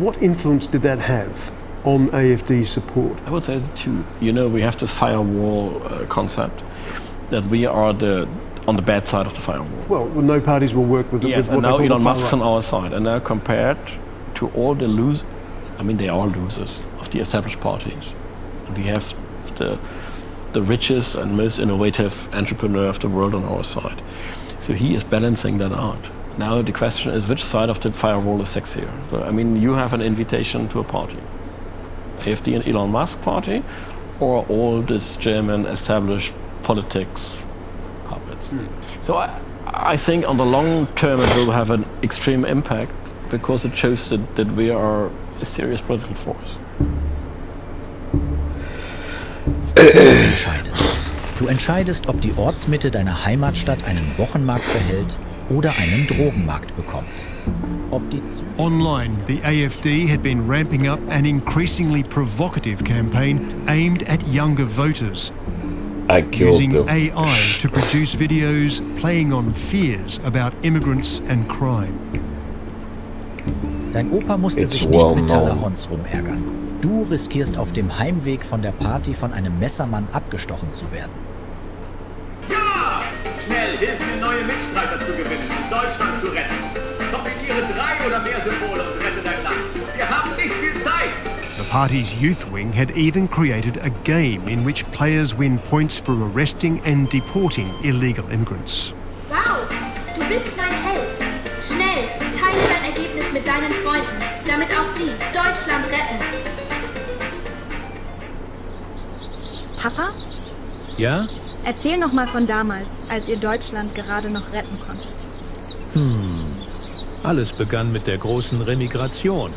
What influence did that have on AFD support? I would say two. You know, we have this firewall concept that we are on the bad side of the firewall. Well, no parties will work with, yes, with what and now they call Elon the Musk's far on right. our side, and now compared to all the they are losers of the established parties. And we have the richest and most innovative entrepreneur of the world on our side. So he is balancing that out. Now the question is, which side of the firewall is sexier? So, I mean, you have an invitation to a party. AFD and Elon Musk party, or all this German established politics puppets. So I think on the long term it will have an extreme impact because it shows that we are a serious political force. Du entscheidest. Du entscheidest, ob die Ortsmitte deiner Heimatstadt einen Wochenmarkt behält oder einen Drogenmarkt bekommt. Online, the AFD had been ramping up an increasingly provocative campaign aimed at younger voters. Using AI to produce videos playing on fears about immigrants and crime. Dein Opa musste sich nicht mit Talahons rumärgern. Du riskierst auf dem Heimweg von der Party von einem Messermann abgestochen zu werden. Ja! Schnell, hilf mir, neue Mitstreiter zu gewinnen und Deutschland zu retten. Kombiniere 3 oder mehr Symbole und rette dein Land. Wir haben nicht viel Zeit. The party's youth wing had even created a game in which players win points for arresting and deporting illegal immigrants. Wow, du bist mein Held. Schnell, teile dein Ergebnis mit deinen Freunden, damit auch sie Deutschland retten. Papa? Ja? Erzähl noch mal von damals, als ihr Deutschland gerade noch retten konntet. Alles begann mit der großen Remigration.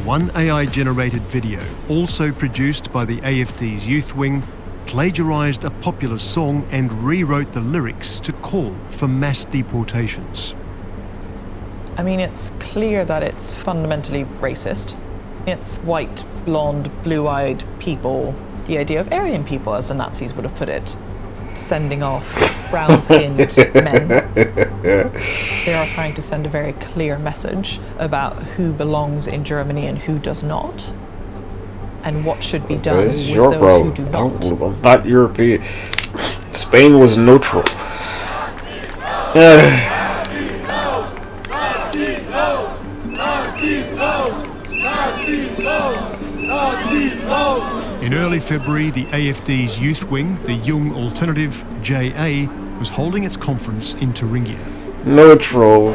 One AI-generated video, also produced by the AFD's youth wing, plagiarized a popular song and rewrote the lyrics to call for mass deportations. I mean, it's clear that it's fundamentally racist. It's white, blonde, blue-eyed people, the idea of Aryan people, as the Nazis would have put it, sending off brown-skinned men. They are trying to send a very clear message about who belongs in Germany and who does not, and what should be done with those who do not. I'm not European. Spain was neutral. In early February, the AFD's youth wing, the Young Alternative, JA, was holding its conference in Thuringia. Neutral.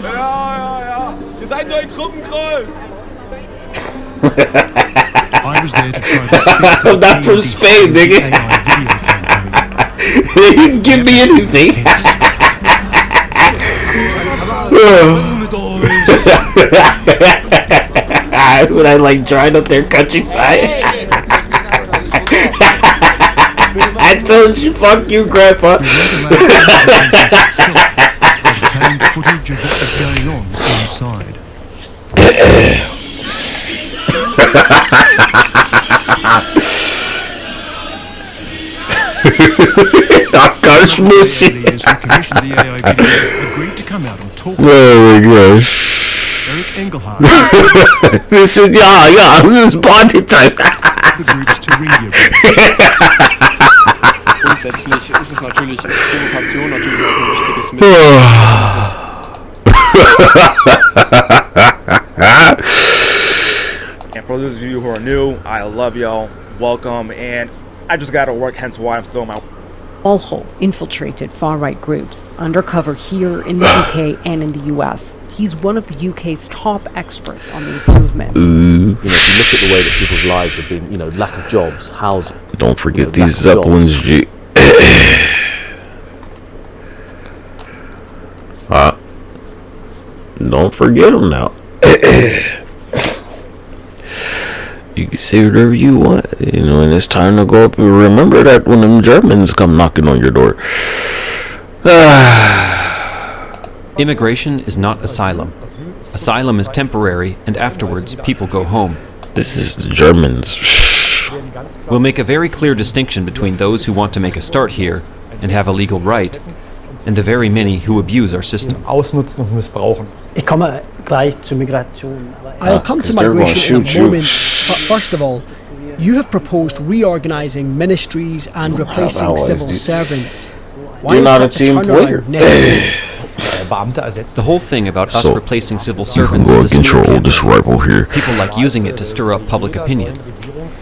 Ja. Ihr seid nur in Gruppengröß. I was there to try to speak to I'm not from Spain, nigga. He didn't give me anything. When I like dried up their countryside. I told you, fuck you, Grandpa. Obtained footage of what was going on inside. Leaders who commissioned the AI video agreed to come out and talk. Oh my gosh. Eric Engelhardt. This is this is party time. The group's Thuringia. Grundsätzlich ist es natürlich Provokation natürlich auch ein wichtiges Mittel. And for those of you who are new, I love y'all. Welcome, and I just got to work, hence why I'm still in my. Alho infiltrated far-right groups undercover here in the UK and in the US. He's one of the UK's top experts on these movements. You know, if you look at the way that people's lives have been, you know, lack of jobs, housing. Don't forget these Zeppelins, G. Don't forget them now. You can say whatever you want, you know, and it's time to go up and remember that when them Germans come knocking on your door. Immigration is not asylum. Asylum is temporary, and afterwards, people go home. This is the Germans. We'll make a very clear distinction between those who want to make a start here and have a legal right, and the very many who abuse our system. Ausnutzen und missbrauchen. Ich komme gleich zur Migration. I'll come to migration in a moment, but first of all, you have proposed reorganising ministries and replacing civil servants. Why is such a turnaround necessary? The whole thing about us replacing civil servants is a smear campaign. People like using it to stir up public opinion.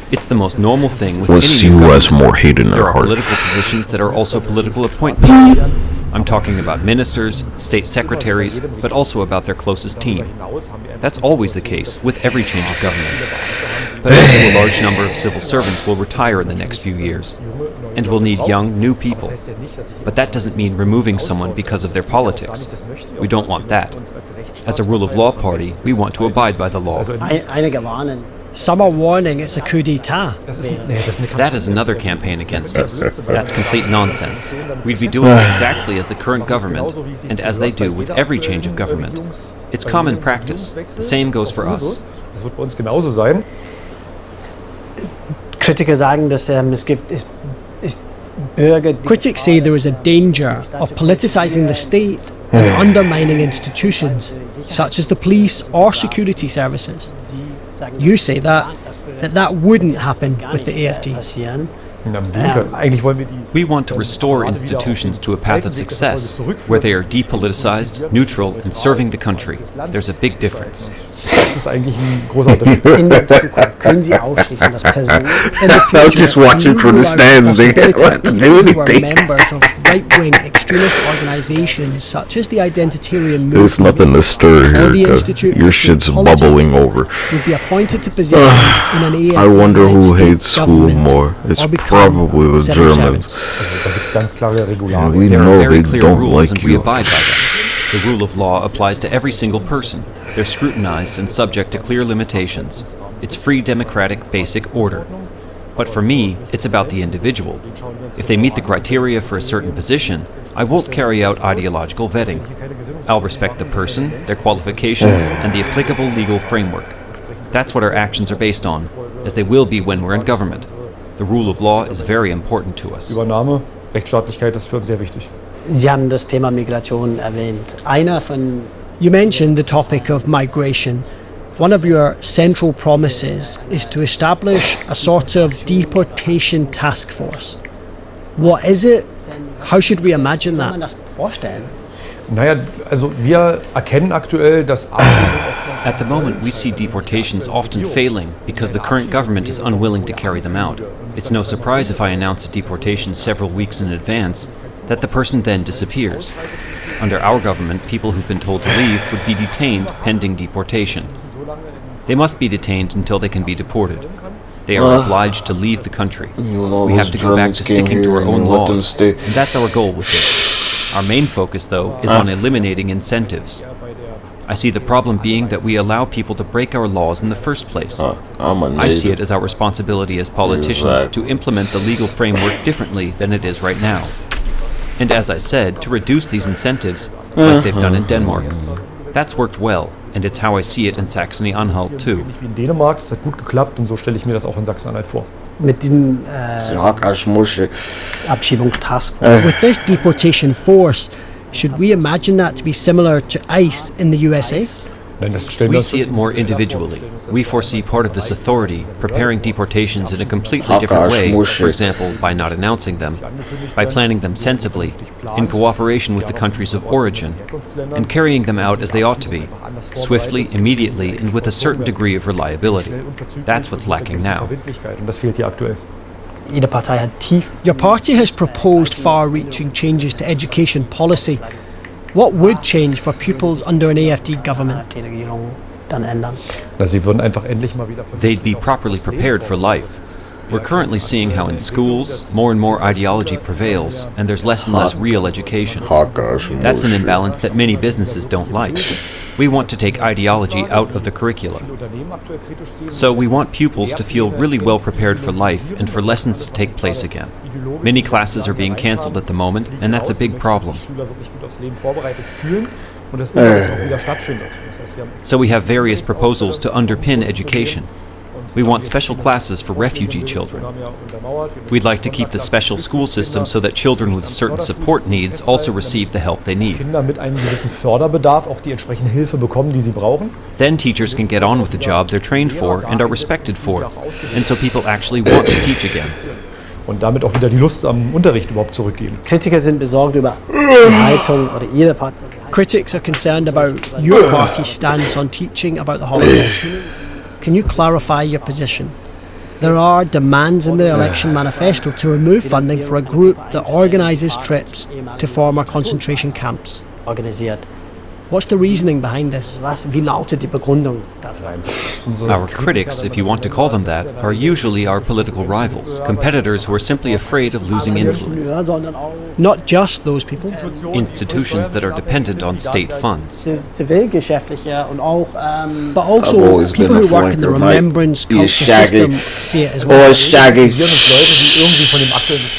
It's the most normal thing with Let's see who has more hate in there their are heart. political positions that are also political appointments. I'm talking about ministers, state secretaries, but also about their closest team. That's always the case with every change of government. But also a large number of civil servants will retire in the next few years, and we'll need young, new people. But that doesn't mean removing someone because of their politics. We don't want that. As a rule of law party, we want to abide by the law. Einige warnen. Some are warning it's a coup d'etat. That is another campaign against us. That's complete nonsense. We'd be doing exactly as the current government, and as they do with every change of government. It's common practice. The same goes for us. Das wird bei uns genauso sein. Kritiker sagen, dass Critics say there is a danger of politicising the state and undermining institutions, such as the police or security services. You say that wouldn't happen with the AFD. We want to restore institutions to a path of success, where they are depoliticized, neutral, and serving the country. There's a big difference. Das ist eigentlich ein großer Unterschied. In der Zukunft können Sie ausschließen, dass Personen I'm just watching from the stands. They can't do anything. Members of right-wing extremist organisations such as the Identitarian There's Movement nothing to stir or the here. Institute Your for shit's State Politics bubbling over. would be appointed to positions in an AFD I wonder who state hates who government more. It's or become probably the civil Germans. servants. Yeah, we There are know very they clear don't rules like and we you. abide by them. The rule of law applies to every single person. They're scrutinized and subject to clear limitations. It's free democratic basic order. But for me, it's about the individual. If they meet the criteria for a certain position, I won't carry out ideological vetting. I'll respect the person, their qualifications, and the applicable legal framework. That's what our actions are based on, as they will be when we're in government. The rule of law is very important to us. Übernahme, Rechtsstaatlichkeit ist für uns sehr wichtig. Sie haben das Thema Migration erwähnt. You mentioned the topic of migration. One of your central promises is to establish a sort of deportation task force. What is it? How should we imagine Kann man that? das vorstellen? Naja, also wir erkennen aktuell, dass At the moment, we see deportations often failing because the current government is unwilling to carry them out. It's no surprise if I announce a deportation several weeks in advance that the person then disappears. Under our government, people who've been told to leave would be detained pending deportation. They must be detained until they can be deported. They are obliged to leave the country. We have to go back to sticking to our own laws, and that's our goal with this. Our main focus, though, is on eliminating incentives. I see the problem being that we allow people to break our laws in the first place. I see it as our responsibility as politicians to implement the legal framework differently than it is right now. And as I said, to reduce these incentives, like they've done in Denmark. That's worked well, and it's how I see it in Saxony-Anhalt too. wie in Dänemark, das hat gut geklappt und so stelle ich mir das auch in Sachsen-Anhalt vor. Mit den Abschiebungstaskforce. With this deportation force, should we imagine that to be similar to ICE in the USA? Nein, das stellen We wir see it more individually. We foresee part of this authority preparing deportations in a completely different way, for example, by not announcing them, by planning them sensibly, in cooperation with the countries of origin, and carrying them out as they ought to be, swiftly, immediately, and with a certain degree of reliability. That's what's lacking now. Und das fehlt hier aktuell. Jede Partei hat tief. Your party has proposed far-reaching changes to education policy. What would change for pupils under an AFD government? Die Regierung dann ändern. Na, sie würden einfach endlich mal wieder They'd be properly prepared for life. We're currently seeing how in schools, more and more ideology prevails, and there's less and less real education. That's an imbalance that many businesses don't like. We want to take ideology out of the curricula. So we want pupils to feel really well prepared for life and for lessons to take place again. Many classes are being cancelled at the moment, and that's a big problem. So we have various proposals to underpin education. We want special classes for refugee children. We'd like to keep the special school system so that children with certain support needs also receive the help they need. Kinder mit einem gewissen Förderbedarf auch die entsprechende Hilfe bekommen, die sie brauchen. Then teachers can get on with the job they're trained for and are respected for, and so people actually want to teach again. Und damit auch wieder die Lust am Unterricht überhaupt zurückgeben. Kritiker sind besorgt über die Haltung oder ihre Partei. Critics are concerned about your party's stance on teaching about the Holocaust. Can you clarify your position? There are demands in the election manifesto to remove funding for a group that organises trips to former concentration camps. Organisiert. What's the reasoning behind this? Wie lautet die Begründung dafür? Our critics, if you want to call them that, are usually our political rivals, competitors who are simply afraid of losing influence. Not just those people. Institutions that are dependent on state funds. Zivilgeschäftliche und auch but also people who work in the remembrance culture system see it as well.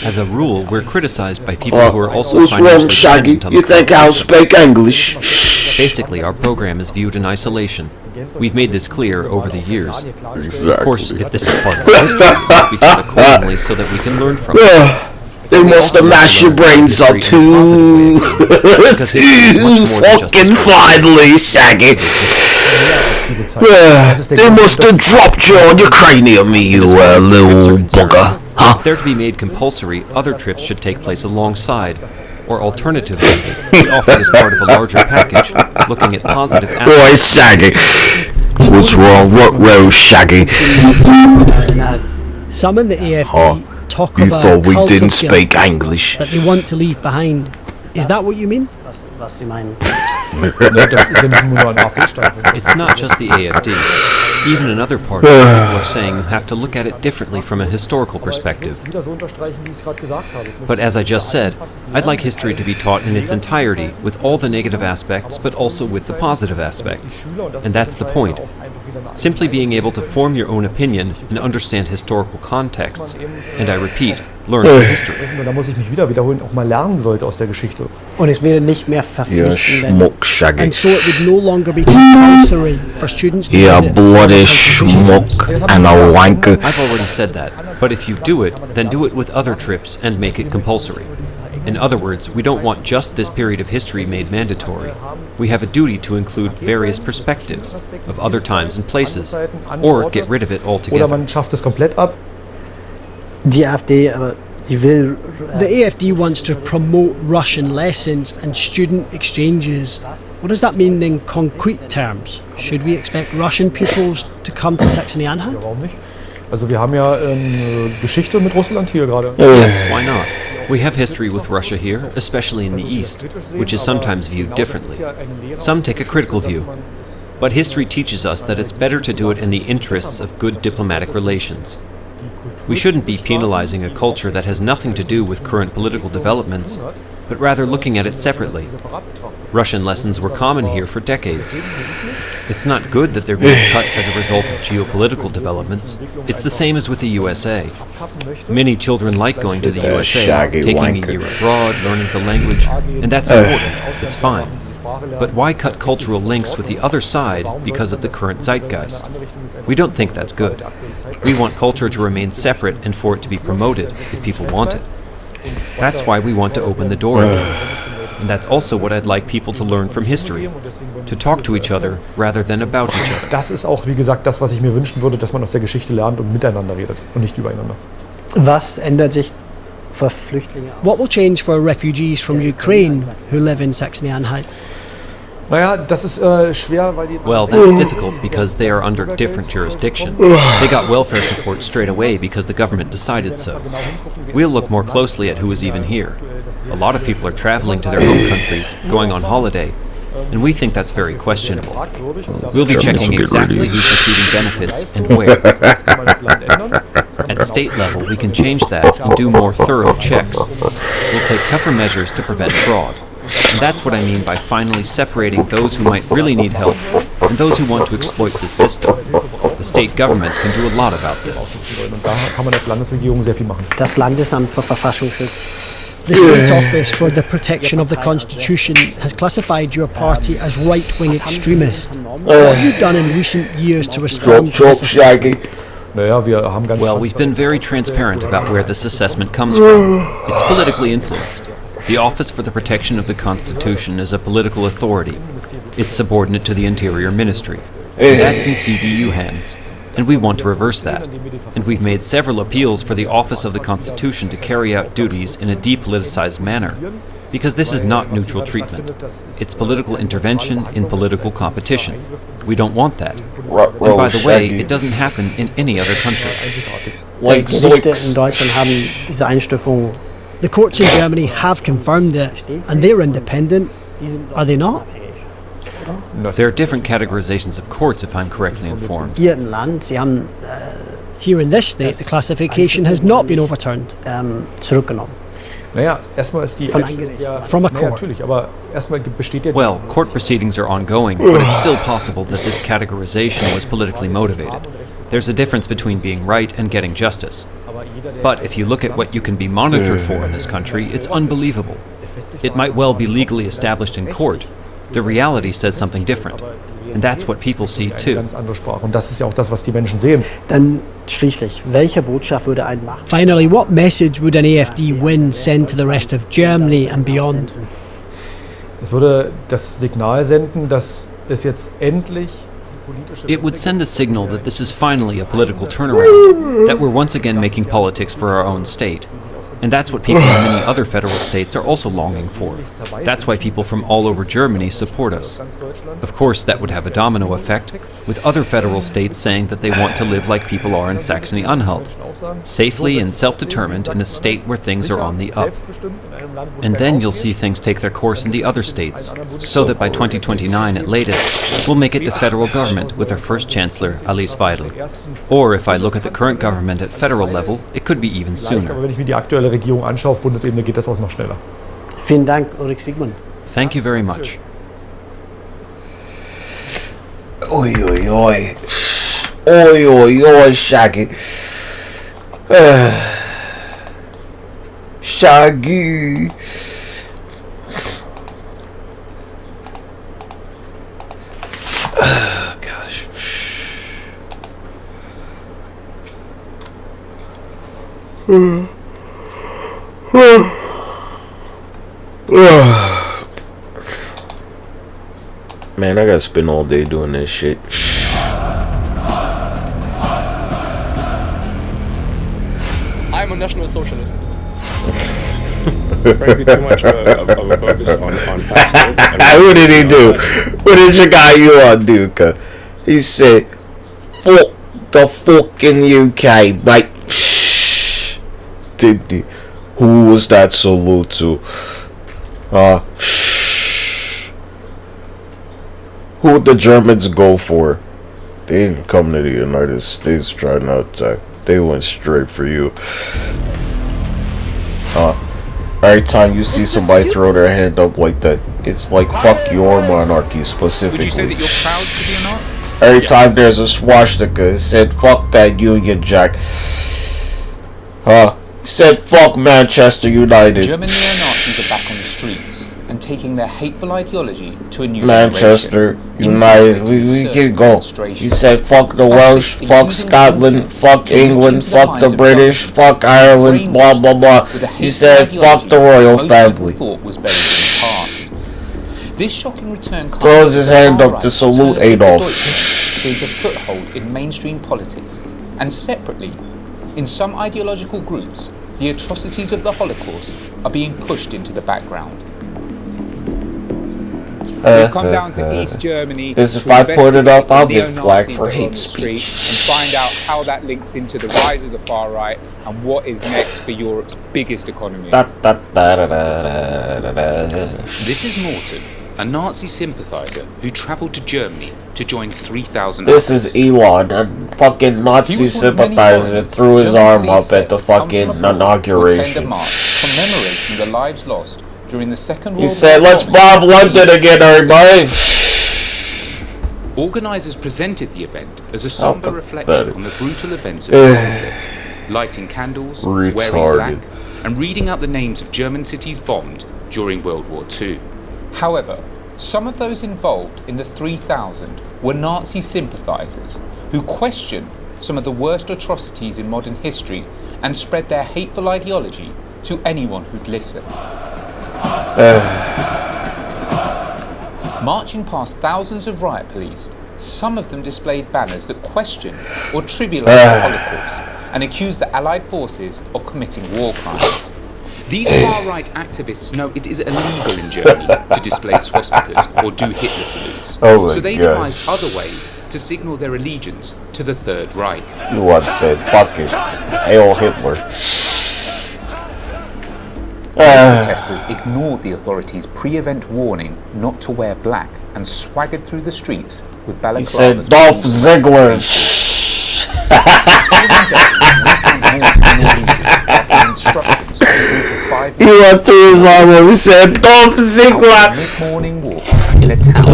As a rule, we're criticized by people who are also what's wrong, financially Shaggy? dependent on You the think culture I'll system. speak English? Basically, our program is viewed in isolation. We've made this clear over the years. Exactly. Of course, if this is part of the history, we speak out accordingly so that we can learn from it. They must have mashed your brains up too fucking finely, Shaggy. They must have dropped you on your cranium, you little bugger. If they're to be made compulsory, other trips should take place alongside. Or alternatively, we offer it as part of a larger package, looking at positive aspects. Boy, Shaggy. What's wrong? What row, Shaggy? Some in the AFD talk You of a thought we cult didn't of guilt speak English. that they want to leave behind. Is that what you mean? was sie meinen. It's not just the AFD. Even in other parties, people are saying you have to look at it differently from a historical perspective. But as I just said, I'd like history to be taught in its entirety, with all the negative aspects, but also with the positive aspects. And that's the point. Simply being able to form your own opinion and understand historical contexts, and I repeat, learn from history. Da muss ich mich wieder wiederholen, auch mal lernen sollte aus der Geschichte. Und es wäre nicht mehr verpflichtend. Schmuck, Shaggy. And so it would no longer be compulsory for students to Yeah, visit bloody schmuck and a wanker. I've already said that, but if you do it, then do it with other trips and make it compulsory. In other words, we don't want just this period of history made mandatory. We have a duty to include various perspectives of other times and places, or get rid of it Oder altogether. man schafft es komplett ab. Die AfD, aber die will. The AFD wants to promote Russian lessons and student exchanges. What does that mean in concrete terms? Should we expect Russian pupils to come to Saxony-Anhalt? Warum nicht? Also wir haben ja Geschichte mit Russland hier gerade. Yes, why not? We have history with Russia here, especially in the East, which is sometimes viewed differently. Some take a critical view. But history teaches us that it's better to do it in the interests of good diplomatic relations. We shouldn't be penalizing a culture that has nothing to do with current political developments, but rather looking at it separately. Russian lessons were common here for decades. It's not good that they're being cut as a result of geopolitical developments. It's the same as with the USA. Many children like going to the USA, shaggy taking wanker. a year abroad, learning the language, and that's important. It's fine. But why cut cultural links with the other side because of the current zeitgeist? We don't think that's good. We want culture to remain separate and for it to be promoted if people want it. That's why we want to open the door again. And that's also what I'd like people to learn from history. To talk to each other rather than about each other. Das ist auch, wie gesagt, das, was ich mir wünschen würde, dass man aus der Geschichte lernt und miteinander redet und nicht übereinander. Was ändert sich für Flüchtlinge? What will change for refugees from Ukraine who live in Saxony-Anhalt? Naja, das ist schwer, weil die... Well, that's difficult because they are under different jurisdiction. They got welfare support straight away because the government decided so. We'll look more closely at who is even here. A lot of people are traveling to their home countries, going on holiday, and we think that's very questionable. We'll be checking exactly who's receiving benefits and where. At state level, we can change that and do more thorough checks. We'll take tougher measures to prevent fraud. And that's what I mean by finally separating those who might really need help and those who want to exploit this system. The state government can do a lot about this. Und da kann man als Landesregierung sehr viel machen. Das Landesamt für Verfassungsschutz. The State Office for the Protection of the Constitution has classified your party as right-wing extremist. What have you done in recent years to respond to this assessment? Well, we've been very transparent about where this assessment comes from. It's politically influenced. The Office for the Protection of the Constitution is a political authority. It's subordinate to the Interior Ministry. And that's in CDU hands. And we want to reverse that. And we've made several appeals for the Office of the Constitution to carry out duties in a depoliticized manner. Because this is not neutral treatment. It's political intervention in political competition. We don't want that. And by the way, it doesn't happen in any other country. Gerichte in Deutschland haben diese Einstufung. The courts in Germany have confirmed it, and they're independent, are they not? There are different categorizations of courts, if I'm correctly informed. Hier im Land, Sie haben here in this state, the classification has not been overturned. Zurückgenommen. Naja, erstmal ist die from a court. Natürlich, aber erstmal besteht ja. Well, court proceedings are ongoing, but it's still possible that this categorization was politically motivated. There's a difference between being right and getting justice. But if you look at what you can be monitored for in this country, it's unbelievable. It might well be legally established in court. The reality says something different. And that's what people see too. Und das ist ja auch das, was die Menschen sehen. Dann schließlich, welche Botschaft würde ein machen? Finally, what message would an AfD win send to the rest of Germany and beyond? Es würde das Signal senden, dass es jetzt endlich It would send the signal that this is finally a political turnaround, that we're once again making politics for our own state. And that's what people in many other federal states are also longing for. That's why people from all over Germany support us. Of course, that would have a domino effect, with other federal states saying that they want to live like people are in Saxony-Anhalt, safely and self-determined in a state where things are on the up. And then you'll see things take their course in the other states, so that by 2029 at latest, we'll make it to federal government with our first chancellor, Alice Weidel. Or if I look at the current government at federal level, it could be even sooner. Regierung anschaue auf Bundesebene, geht das auch noch schneller. Vielen Dank, Ulrich Sigmund. Thank you very much. Oi, oi, oi. Oi, oi, oi, Shaggy. Shaggy. Gosh. Man, I gotta spend all day doing this shit. I'm a national socialist. Frankly, too much of a focus on passport. What did he do? What did your guy you on do? He said, "Fuck the fucking UK, mate." Did he? Who was that salute to? Who'd the Germans go for? They didn't come to the United States trying to attack. They went straight for you. Every time you see somebody throw their hand up like that, it's like fuck your monarchy specifically. Would you say that you're proud to be a Nazi? Every time there's a swastika, it said fuck that Union Jack. Said fuck Manchester United. German neo-Nazis are back on the streets and taking their hateful ideology to a new Manchester United, we can go. He said fuck the Welsh, fuck Scotland, fuck England, fuck the British, fuck Ireland, blah blah blah. He said fuck the royal family. This shocking return throws his hand up to salute Adolf. Gains a foothold in mainstream politics, and separately, in some ideological groups, the atrocities of the Holocaust are being pushed into the background. We've come down to East Germany if I put it up, I'll get flagged for hate speech. And find out how that links into the rise of the far right and what is next for Europe's biggest economy. This is Morton, a Nazi sympathiser who travelled to Germany to join 3,000 This is Elon, a fucking Nazi sympathizer that threw his arm up at the fucking inauguration. Commemorating the lives lost during the Second World War. He said, "Let's bomb London again, everybody." Organisers presented the event as a sombre reflection on the brutal events of the conflict, lighting candles, wearing black, and reading out the names of German cities bombed during World War II. However, some of those involved in the 3,000 were Nazi sympathisers who questioned some of the worst atrocities in modern history and spread their hateful ideology to anyone who'd listen. Marching past thousands of riot police, some of them displayed banners that questioned or trivialised the Holocaust and accused the Allied forces of committing war crimes. These far-right activists know it is illegal in Germany to display swastikas or do Hitler salutes, so they devised other ways to signal their allegiance to the Third Reich. You once said, fuck it, hail Hitler. Protesters ignored the authorities' pre-event warning not to wear black and swaggered through the streets with balaclavas. He said, Dolph Ziggler. He went through his arm and he said, Dolph Ziggler. Mid-morning walk in a town.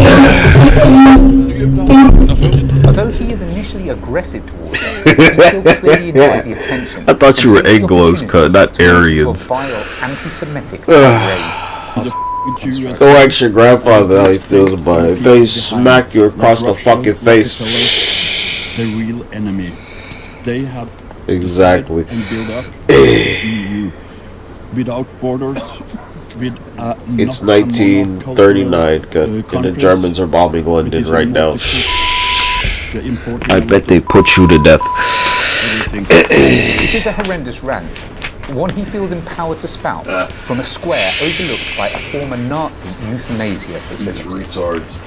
Although he is initially aggressive towards us, he still clearly enjoys the attention. I thought you were Anglos cut, not Aryans. Anti-Semitic tirade. Go ask your grandfather how he feels about it. They smack you across the fucking face. The real enemy. They have exactly and build up the EU without borders. With it's 1939, and the Germans are bombing London right now. I bet they put you to death. It is a horrendous rant, one he feels empowered to spout from a square overlooked by a former Nazi euthanasia facility.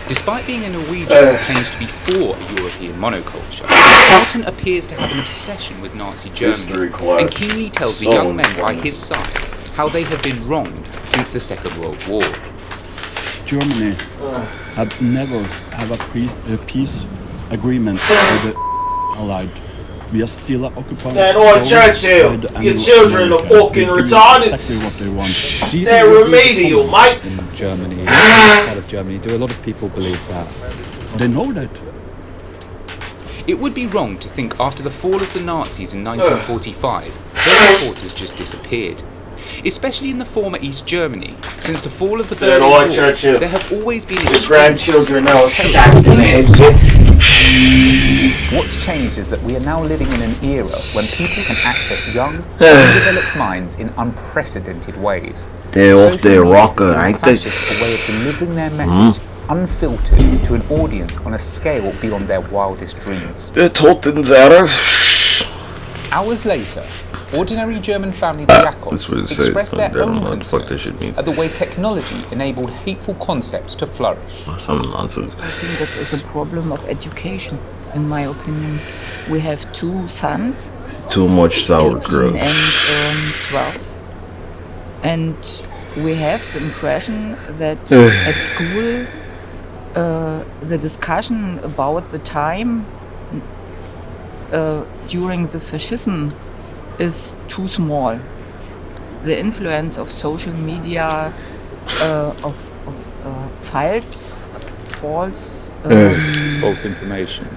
Despite being a Norwegian who claims to be for a European monoculture, Martin appears to have an obsession with Nazi Germany and keenly tells the young men by his side how they have been wronged since the Second World War. Germany have never have a peace agreement with the Allied. We are still occupied. That old Churchill, your children are fucking retarded. Exactly what they want. They're remedial, Mike. In Germany, in this part of Germany, do a lot of people believe that? They know that. It would be wrong to think after the fall of the Nazis in 1945, their supporters just disappeared. Especially in the former East Germany, since the fall of the Berlin Wall, there have always been grandchildren now shot in the head. What's changed is that we are now living in an era when people can access young, undeveloped minds in unprecedented ways. They're off their rocker, ain't they? A way of delivering their message unfiltered to an audience on a scale beyond their wildest dreams. They're Totenzader. Hours later, ordinary German family Jacobs expressed their own concerns at the way technology enabled hateful concepts to flourish. Some nonsense. I think that is a problem of education, in my opinion. We have two sons. It's too much sauerkraut. 18 and 12. And we have the impression that at school the discussion about the time during the fascism is too small. The influence of social media, of false information.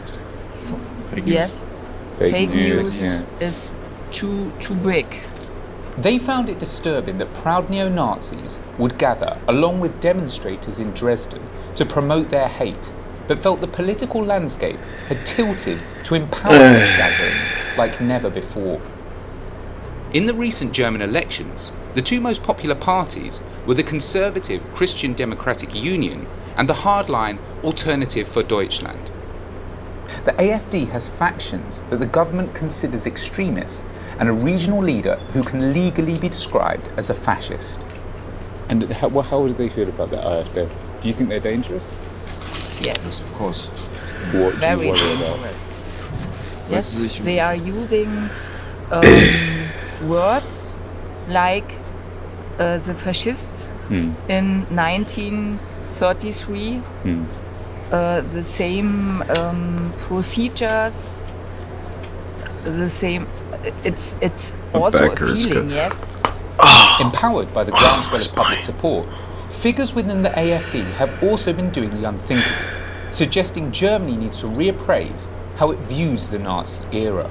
Fake news is too big. They found it disturbing that proud neo-Nazis would gather along with demonstrators in Dresden to promote their hate, but felt the political landscape had tilted to empower such gatherings like never before. In the recent German elections, the two most popular parties were the conservative Christian Democratic Union and the hardline Alternative for Deutschland. The AfD has factions that the government considers extremists and a regional leader who can legally be described as a fascist. And how do they feel about the AfD? Do you think they're dangerous? Yes. Of course. What do you worry about? Yes, they are using words like the fascists in 1933, the same procedures, the same. It's also a feeling, yes. Empowered by the groundswell of public support, figures within the AfD have also been doing the unthinkable, suggesting Germany needs to reappraise how it views the Nazi era.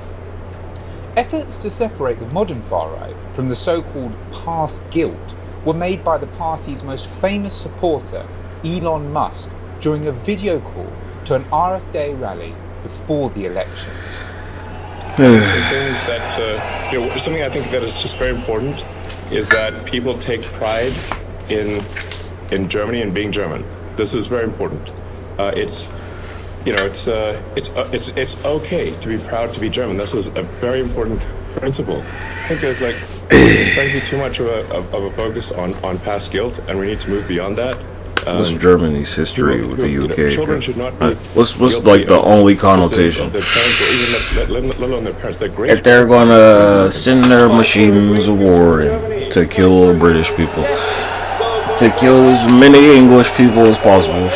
Efforts to separate the modern far-right from the so-called past guilt were made by the party's most famous supporter, Elon Musk, during a video call to an AfD rally before the election. some things that, something I think that is just very important is that people take pride in Germany and being German. This is very important. It's okay to be proud to be German. This is a very important principle. I think there's frankly too much of a focus on past guilt, and we need to move beyond that. What's Germany's history with the UK? Children should not be what's the only connotation? Their parents, or even let alone their parents. They're great. If they're gonna send their machines of war to kill British people, to kill as many English people as possible.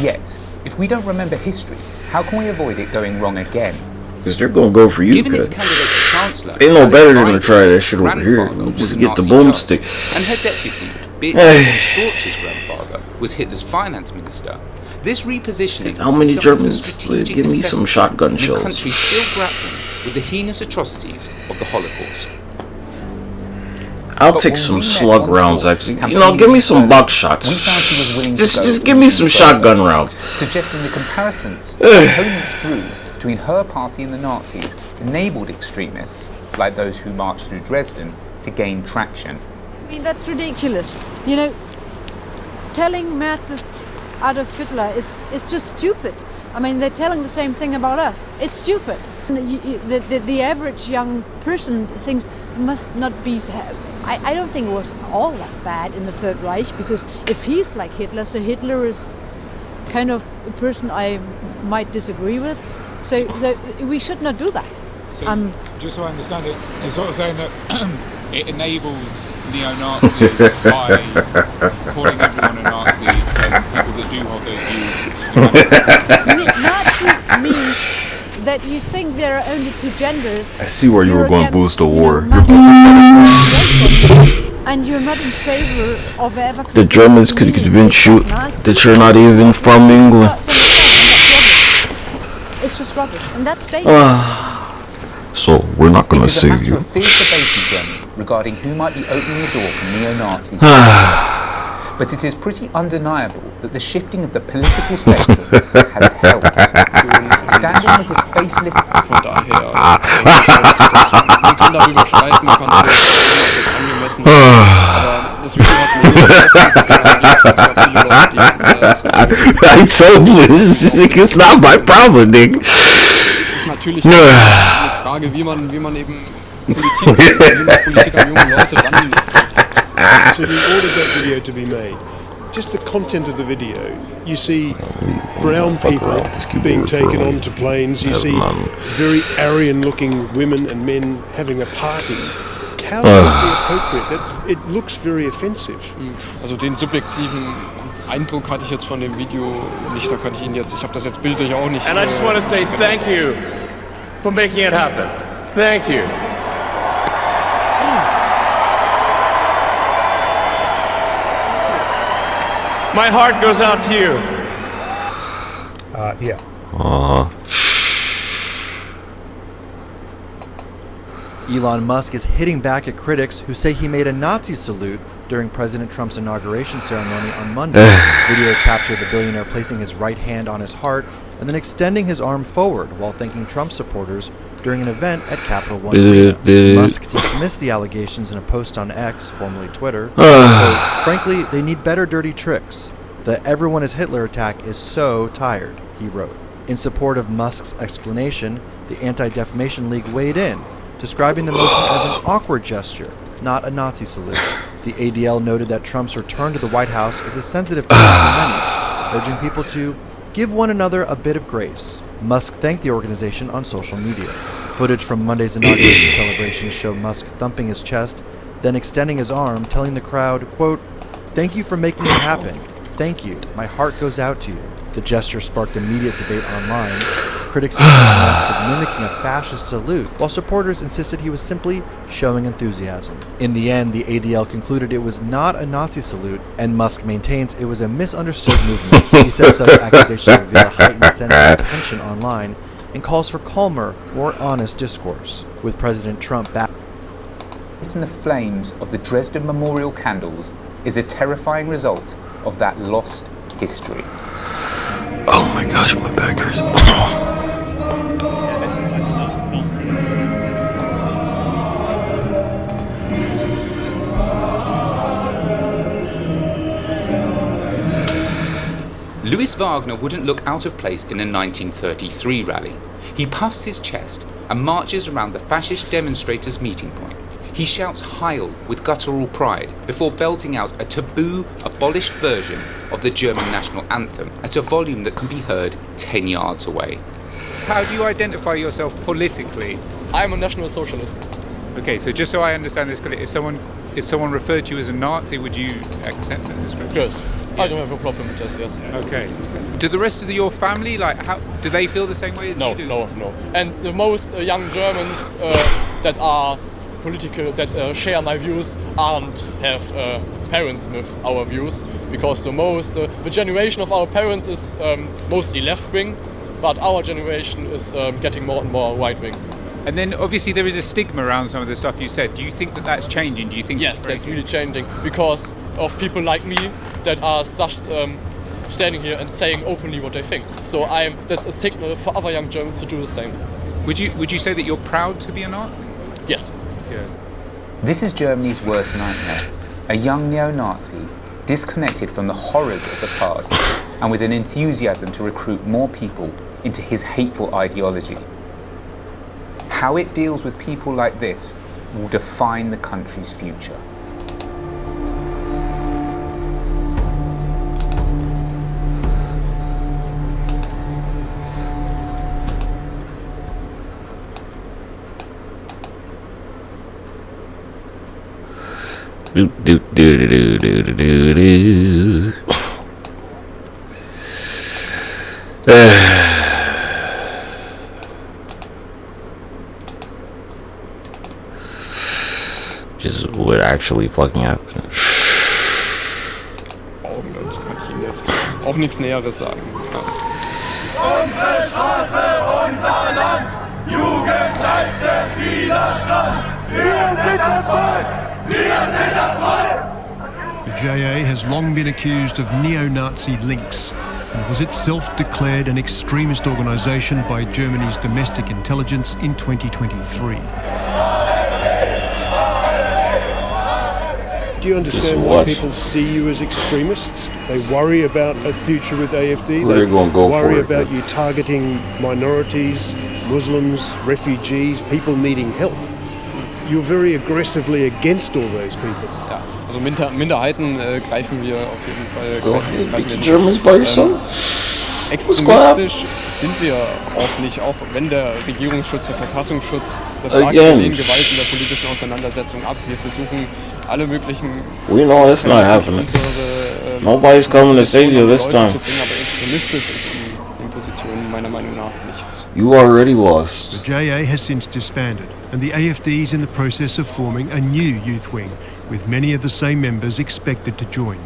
Yet, if we don't remember history, how can we avoid it going wrong again? Because they're gonna go for you, Given its candidate for chancellor, they know better than to try that shit over here. Just get the boomstick. And her deputy, Beatrice von Storch's grandfather, was Hitler's finance minister. This repositioning. How many Germans? Give me some shotgun shells. The country still grappling with the heinous atrocities of the Holocaust. I'll take some slug rounds, actually. Give me some buckshots. Just give me some shotgun rounds. Suggesting the comparisons opponents drew between her party and the Nazis enabled extremists, like those who marched through Dresden, to gain traction. I mean, that's ridiculous. Telling Nazis Adolf Hitler is just stupid. I mean, they're telling the same thing about us. It's stupid. The average young person thinks must not be. I don't think it was all that bad in the Third Reich, because if he's like Hitler, so Hitler is kind of a person I might disagree with. So we should not do that. So, just so I understand it, you're sort of saying that it enables neo-Nazis by calling everyone a Nazi and people that do hold those views. Nazi means that you think there are only two genders. I see where you were going to boost the war. And you're not in favor of ever. The Germans could convince you that you're not even from England. It's just rubbish, and that's dangerous. So we're not going to save you. It is a matter of fierce debate in Germany regarding who might be opening the door for neo-Nazis. But it is pretty undeniable that the shifting of the political spectrum has helped. Standing with his facelift. Von daher, man kann darüber streiten, man kann darüber streiten, ob das angemessen ist, aber das Video hat mir I told you, it's not my problem, Nick. Es ist natürlich eine Frage, wie man eben Politiker, junge Leute ranlegt. So in order for that video to be made, just the content of the video, you see brown people being taken onto planes, you see very Aryan-looking women and men having a party. How can it be appropriate? It looks very offensive. Also den subjektiven Eindruck hatte ich jetzt von dem Video nicht, da kann ich Ihnen jetzt, ich habe das jetzt bildlich auch nicht. And I just want to say thank you for making it happen. Thank you. My heart goes out to you. Yeah. Elon Musk is hitting back at critics who say he made a Nazi salute during President Trump's inauguration ceremony on Monday. Video captured the billionaire placing his right hand on his heart and then extending his arm forward while thanking Trump supporters during an event at Capital One Arena. Musk dismissed the allegations in a post on X, formerly Twitter. Quote, frankly, they need better dirty tricks. The everyone is Hitler attack is so tired, he wrote. In support of Musk's explanation, the Anti-Defamation League weighed in, describing the motion as an awkward gesture, not a Nazi salute. The ADL noted that Trump's return to the White House is a sensitive time for many, urging people to give one another a bit of grace. Musk thanked the organization on social media. Footage from Monday's inauguration celebrations show Musk thumping his chest, then extending his arm, telling the crowd, quote, "Thank you for making it happen. Thank you. My heart goes out to you." The gesture sparked immediate debate online. Critics accused Musk of mimicking a fascist salute, while supporters insisted he was simply showing enthusiasm. In the end, the ADL concluded it was not a Nazi salute, and Musk maintains it was a misunderstood movement. He says such accusations reveal a heightened sense of tension online and calls for calmer, more honest discourse. With President Trump back In the flames of the Dresden Memorial candles is a terrifying result of that lost history. Oh my gosh, my back hurts. Louis Wagner wouldn't look out of place in a 1933 rally. He puffs his chest and marches around the fascist demonstrators' meeting point. He shouts Heil with guttural pride before belting out a taboo, abolished version of the German national anthem at a volume that can be heard 10 yards away. How do you identify yourself politically? I'm a National Socialist. Okay, so just so I understand this clearly, if someone referred to you as a Nazi, would you accept that description? Yes. I don't have a problem with this, yes. Okay. Do the rest of your family, do they feel the same way as you do? No. And the most young Germans that are political, that share my views, aren't have parents with our views, because the generation of our parents is mostly left-wing, but our generation is getting more and more right-wing. And then obviously there is a stigma around some of the stuff you said. Do you think that that's changing? Do you think yes, that's really changing because of people like me that are just standing here and saying openly what they think. So that's a signal for other young Germans to do the same. Would you say that you're proud to be a Nazi? Yes. Yeah. This is Germany's worst nightmare. A young neo-Nazi, disconnected from the horrors of the past and with an enthusiasm to recruit more people into his hateful ideology. How it deals with people like this will define the country's future. Just what actually fucking happened. Dazu kann ich Ihnen jetzt auch nichts Näheres sagen. Unsere Straße, unser Land, Jugend leistet Widerstand. Wir sind das Volk, wir sind das Volk. The JA has long been accused of neo-Nazi links and was itself declared an extremist organisation by Germany's domestic intelligence in 2023. Do you understand why people see you as extremists? They worry about a future with AFD. They worry about you targeting minorities, Muslims, refugees, people needing help. You're very aggressively against all those people. Ja, also Minderheiten greifen wir auf jeden Fall. Germans by yourself? Extremistisch sind wir auch nicht, auch wenn der Regierungsschutz, der Verfassungsschutz, das sagt, wir lehnen Gewalt in der politischen Auseinandersetzung ab. Wir versuchen alle möglichen Nobody's coming to save you this time. Zu bringen, aber extremistisch ist in Positionen meiner Meinung nach nichts. You already lost. The JA has since disbanded, and the AFD is in the process of forming a new youth wing, with many of the same members expected to join.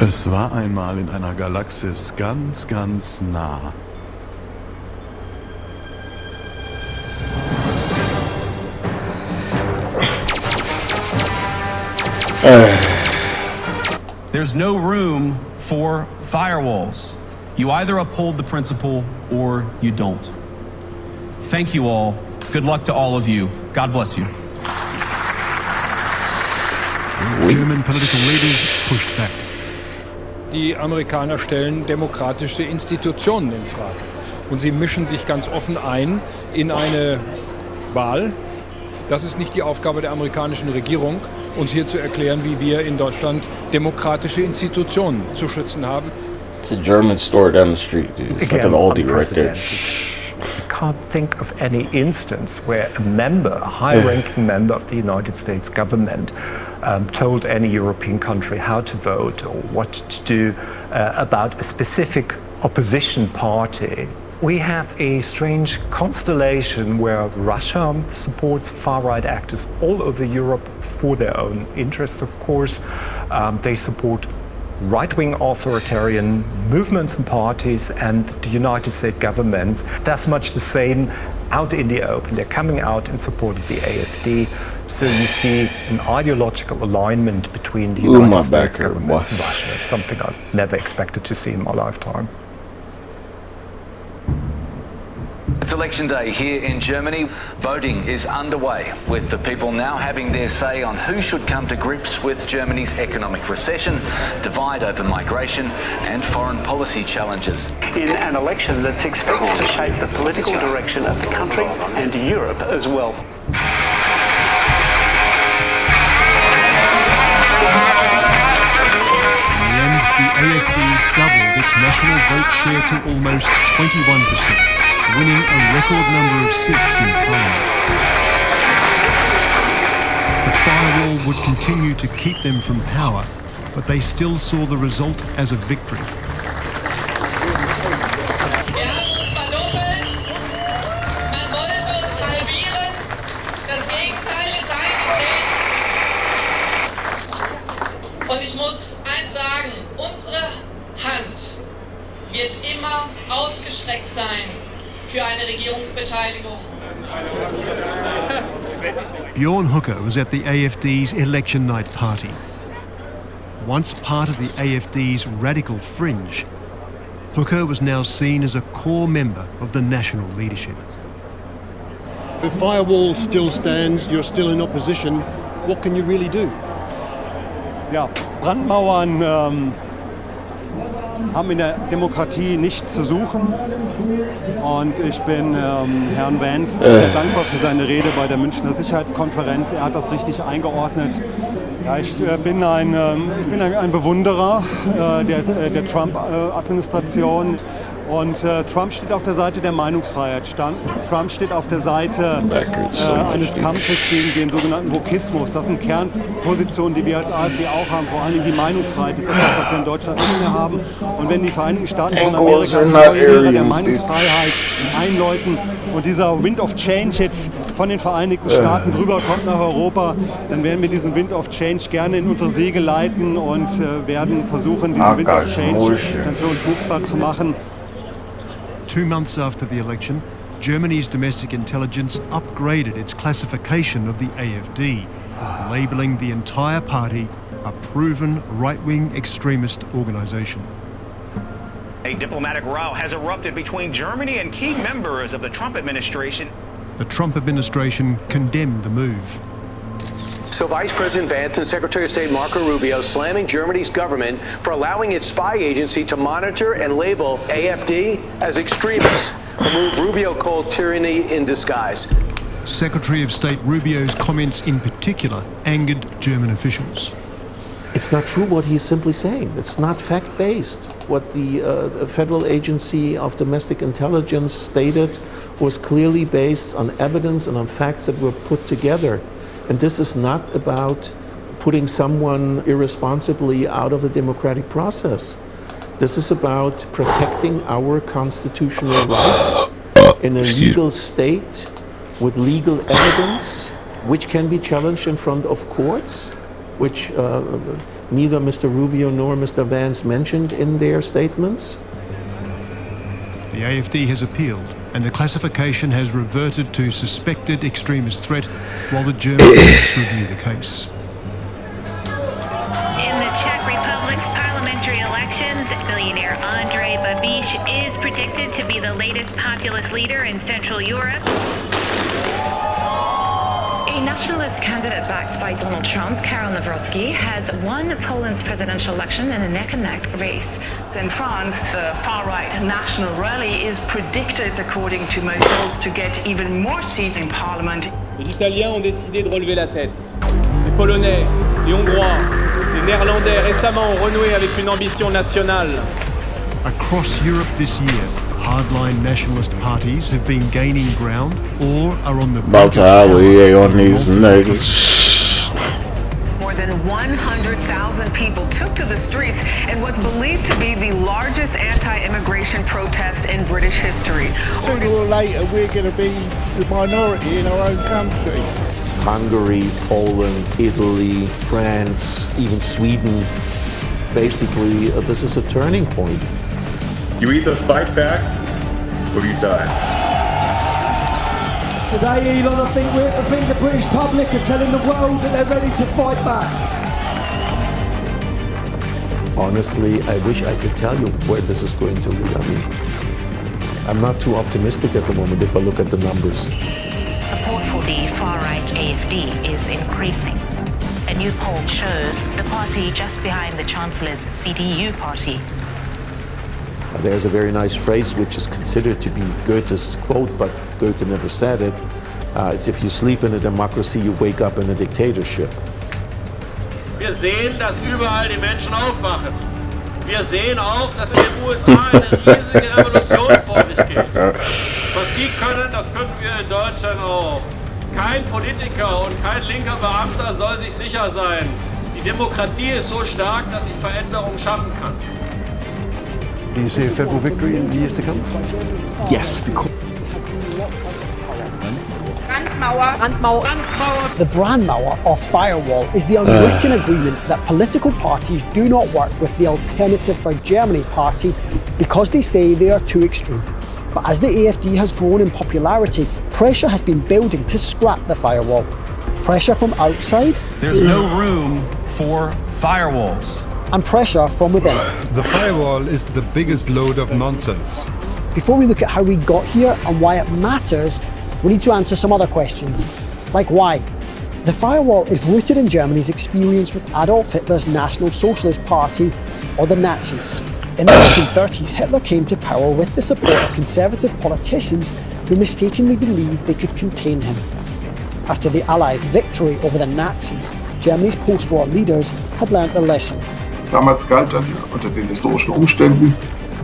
Es war einmal in einer Galaxis ganz, ganz nah. There's no room for firewalls. You either uphold the principle or you don't. Thank you all. Good luck to all of you. God bless you. German political leaders pushed back. Die Amerikaner stellen demokratische Institutionen in Frage. Und sie mischen sich ganz offen ein in eine Wahl. Das ist nicht die Aufgabe der amerikanischen Regierung, uns hier zu erklären, wie wir in Deutschland demokratische Institutionen zu schützen haben. It's a German store down the street, dude. It's like an Aldi right there. I can't think of any instance where a high-ranking member of the United States government told any European country how to vote or what to do about a specific opposition party. We have a strange constellation where Russia supports far-right actors all over Europe for their own interests, of course. They support right-wing authoritarian movements and parties, and the United States government does much the same out in the open. They're coming out in support of the AFD. So you see an ideological alignment between the United States government and Russia, something I've never expected to see in my lifetime. It's election day here in Germany. Voting is underway, with the people now having their say on who should come to grips with Germany's economic recession, divide over migration and foreign policy challenges. In an election that's expected to shape the political direction of the country and Europe as well. The AfD doubled its national vote share to almost 21%, winning a record number of seats in Parliament. The firewall would continue to keep them from power, but they still saw the result as a victory. Und ich muss eins sagen, unsere Hand wird immer ausgestreckt sein für eine Regierungsbeteiligung. Bjorn Hooker was at the AfD's election night party. Once part of the AfD's radical fringe, Hooker was now seen as a core member of the national leadership. The firewall still stands, you're still in opposition. What can you really do? Ja, Brandmauern haben in der Demokratie nichts zu suchen. Und ich bin Herrn Vance sehr dankbar für seine Rede bei der Münchner Sicherheitskonferenz. Er hat das richtig eingeordnet. Ja, ich bin ein Bewunderer der Trump-Administration. Und Trump steht auf der Seite der Meinungsfreiheit. Trump steht auf der Seite eines Kampfes gegen den sogenannten Wokismus. Das sind Kernpositionen, die wir als AfD auch haben. Vor allem die Meinungsfreiheit ist etwas, das wir in Deutschland nicht mehr haben. Und wenn die Vereinigten Staaten von Amerika die neue Ära der Meinungsfreiheit einläuten und dieser Wind of Change jetzt von den Vereinigten Staaten rüberkommt nach Europa, dann werden wir diesen Wind of Change gerne in unsere Segel leiten und werden versuchen, diesen Wind of Change dann für uns nutzbar zu machen. 2 months after the election, Germany's domestic intelligence upgraded its classification of the AfD, labelling the entire party a proven right-wing extremist organisation. A diplomatic row has erupted between Germany and key members of the Trump administration. The Trump administration condemned the move. So Vice President Vance and Secretary of State Marco Rubio slamming Germany's government for allowing its spy agency to monitor and label AfD as extremists, a move Rubio called tyranny in disguise. Secretary of State Rubio's comments in particular angered German officials. It's not true what he's simply saying. It's not fact-based. What the Federal Agency of Domestic Intelligence stated was clearly based on evidence and on facts that were put together. And this is not about putting someone irresponsibly out of a democratic process. This is about protecting our constitutional rights in a legal state with legal evidence, which can be challenged in front of courts, which neither Mr. Rubio nor Mr. Vance mentioned in their statements. The AfD has appealed, and the classification has reverted to suspected extremist threat while the German courts review the case. In the Czech Republic's parliamentary elections, billionaire Andrej Babiš is predicted to be the latest populist leader in Central Europe. A nationalist candidate backed by Donald Trump, Karol Nawrocki, has won Poland's presidential election in a neck-and-neck race. In France, the far-right National Rally is predicted, according to most polls, to get even more seats in parliament. Les Italiens ont décidé de relever la tête. Les Polonais, les Hongrois, les Néerlandais récemment ont renoué avec une ambition nationale. Across Europe this year, hardline nationalist parties have been gaining ground or are on the about to alley on these niggas. More than 100,000 people took to the streets in what's believed to be the largest anti-immigration protest in British history. Sooner or later, we're going to be the minority in our own country. Hungary, Poland, Italy, France, even Sweden. Basically, this is a turning point. You either fight back or you die. Today, Elon, I think the British public are telling the world that they're ready to fight back. Honestly, I wish I could tell you where this is going to lead. I'm not too optimistic at the moment if I look at the numbers. Support for the far-right AFD is increasing. A new poll shows the party just behind the Chancellor's CDU party. There's a very nice phrase which is considered to be Goethe's quote, but Goethe never said it. It's if you sleep in a democracy, you wake up in a dictatorship. Wir sehen, dass überall die Menschen aufwachen. Wir sehen auch, dass in den USA eine riesige Revolution vor sich geht. Was die können, das können wir in Deutschland auch. Kein Politiker und kein linker Beamter soll sich sicher sein. Die Demokratie ist so stark, dass sie Veränderungen schaffen kann. Do you see a federal victory in the years to come? Yes, because the Brandmauer or firewall is the unwritten agreement that political parties do not work with the Alternative for Germany party because they say they are too extreme. But as the AFD has grown in popularity, pressure has been building to scrap the firewall. Pressure from outside. There's no room for firewalls. And pressure from within. The firewall is the biggest load of nonsense. Before we look at how we got here and why it matters, we need to answer some other questions, like why? The firewall is rooted in Germany's experience with Adolf Hitler's National Socialist Party, or the Nazis. In the 1930s, Hitler came to power with the support of conservative politicians who mistakenly believed they could contain him. After the Allies' victory over the Nazis, Germany's post-war leaders had learnt the lesson. Damals galt unter den historischen Umständen.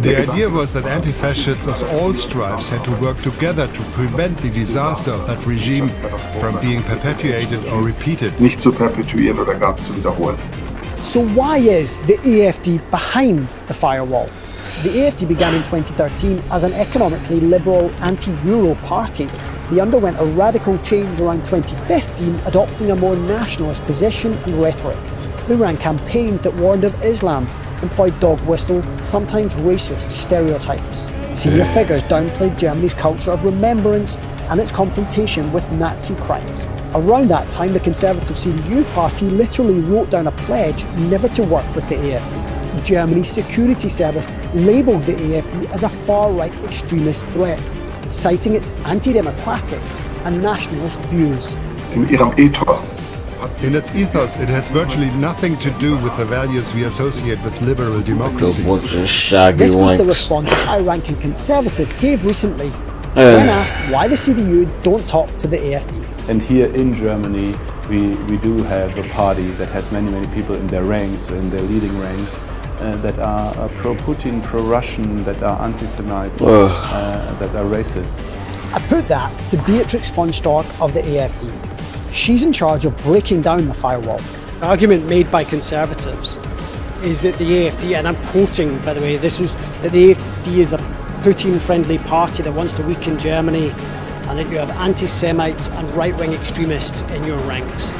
The idea was that anti-fascists of all stripes had to work together to prevent the disaster of that regime from being perpetuated or repeated. Nicht zu perpetuieren oder gar zu wiederholen. So why is the AFD behind the firewall? The AFD began in 2013 as an economically liberal anti-Euro party. They underwent a radical change around 2015, adopting a more nationalist position and rhetoric. They ran campaigns that warned of Islam, employed dog whistle, sometimes racist stereotypes. Senior figures downplayed Germany's culture of remembrance and its confrontation with Nazi crimes. Around that time, the conservative CDU party literally wrote down a pledge never to work with the AFD. Germany's security service labelled the AFD as a far-right extremist threat, citing its anti-democratic and nationalist views. In ihrem Ethos. In its ethos, it has virtually nothing to do with the values we associate with liberal democracy. This was the response a high-ranking conservative gave recently when asked why the CDU don't talk to the AFD. And here in Germany, we do have a party that has many people in their ranks, in their leading ranks, that are pro-Putin, pro-Russian, that are anti-Semites, that are racists. I put that to Beatrix von Storck of the AFD. She's in charge of breaking down the firewall. The argument made by conservatives is that the AFD, and I'm quoting, by the way, this is that the AFD is a Putin-friendly party that wants to weaken Germany, and that you have anti-Semites and right-wing extremists in your ranks.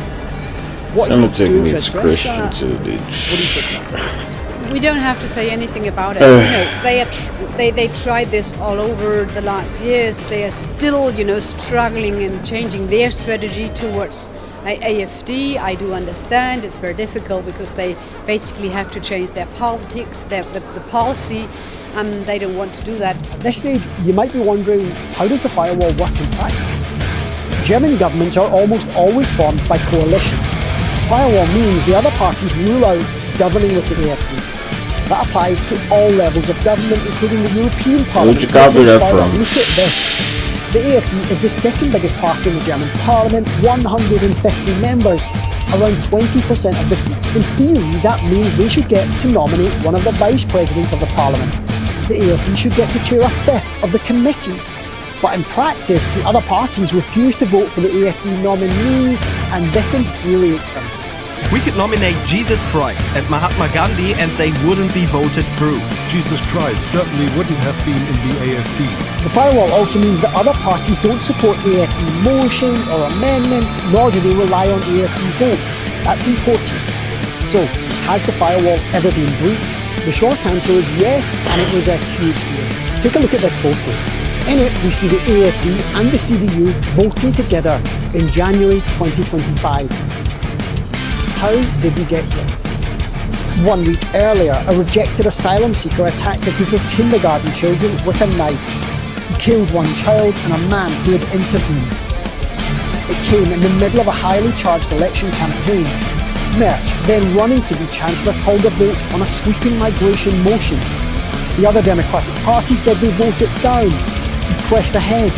What are you doing to address that? What do you say to that? We don't have to say anything about it. They tried this all over the last years. They are still, struggling and changing their strategy towards AFD. I do understand it's very difficult because they basically have to change their politics, the policy. They don't want to do that. At this stage, you might be wondering, how does the firewall work in practice? German governments are almost always formed by coalitions. Firewall means the other parties rule out governing with the AFD. That applies to all levels of government, including the European Parliament. Where'd you copy that from? Look at this. The AFD is the second biggest party in the German Parliament, 150 members, around 20% of the seats. In theory, that means they should get to nominate one of the vice presidents of the Parliament. The AFD should get to chair a fifth of the committees. But in practice, the other parties refuse to vote for the AFD nominees, and this infuriates them. We could nominate Jesus Christ and Mahatma Gandhi and they wouldn't be voted through. Jesus Christ certainly wouldn't have been in the AFD. The firewall also means that other parties don't support AFD motions or amendments, nor do they rely on AFD votes. That's important. So, has the firewall ever been breached? The short answer is yes, and it was a huge deal. Take a look at this photo. In it, we see the AFD and the CDU voting together in January 2025. How did we get here? 1 week earlier, a rejected asylum seeker attacked a group of kindergarten children with a knife. He killed one child and a man who had intervened. It came in the middle of a highly charged election campaign. Merz, then running to be Chancellor, called a vote on a sweeping migration motion. The other Democratic Party said they vote it down. He pressed ahead.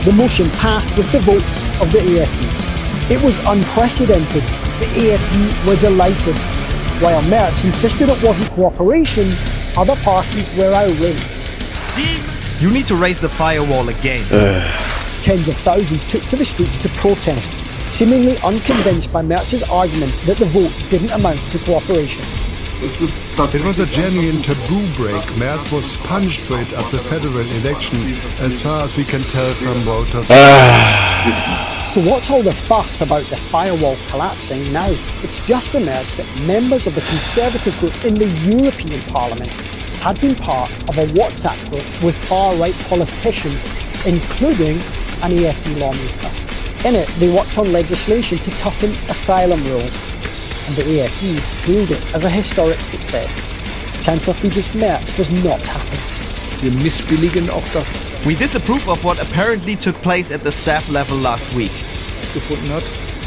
The motion passed with the votes of the AFD. It was unprecedented. The AFD were delighted. While Merz insisted it wasn't cooperation, other parties were irate. You need to raise the firewall again. Tens of thousands took to the streets to protest, seemingly unconvinced by Merz's argument that the vote didn't amount to cooperation. It was a genuine taboo break. Merz was punished for it at the federal election, as far as we can tell from voters. So what's all the fuss about the firewall collapsing now? It's just emerged that members of the Conservative group in the European Parliament had been part of a WhatsApp group with far-right politicians, including an AFD lawmaker. In it, they worked on legislation to toughen asylum rules, and the AFD hailed it as a historic success. Chancellor Friedrich Merz was not happy. We disapprove of what apparently took place at the staff level last week.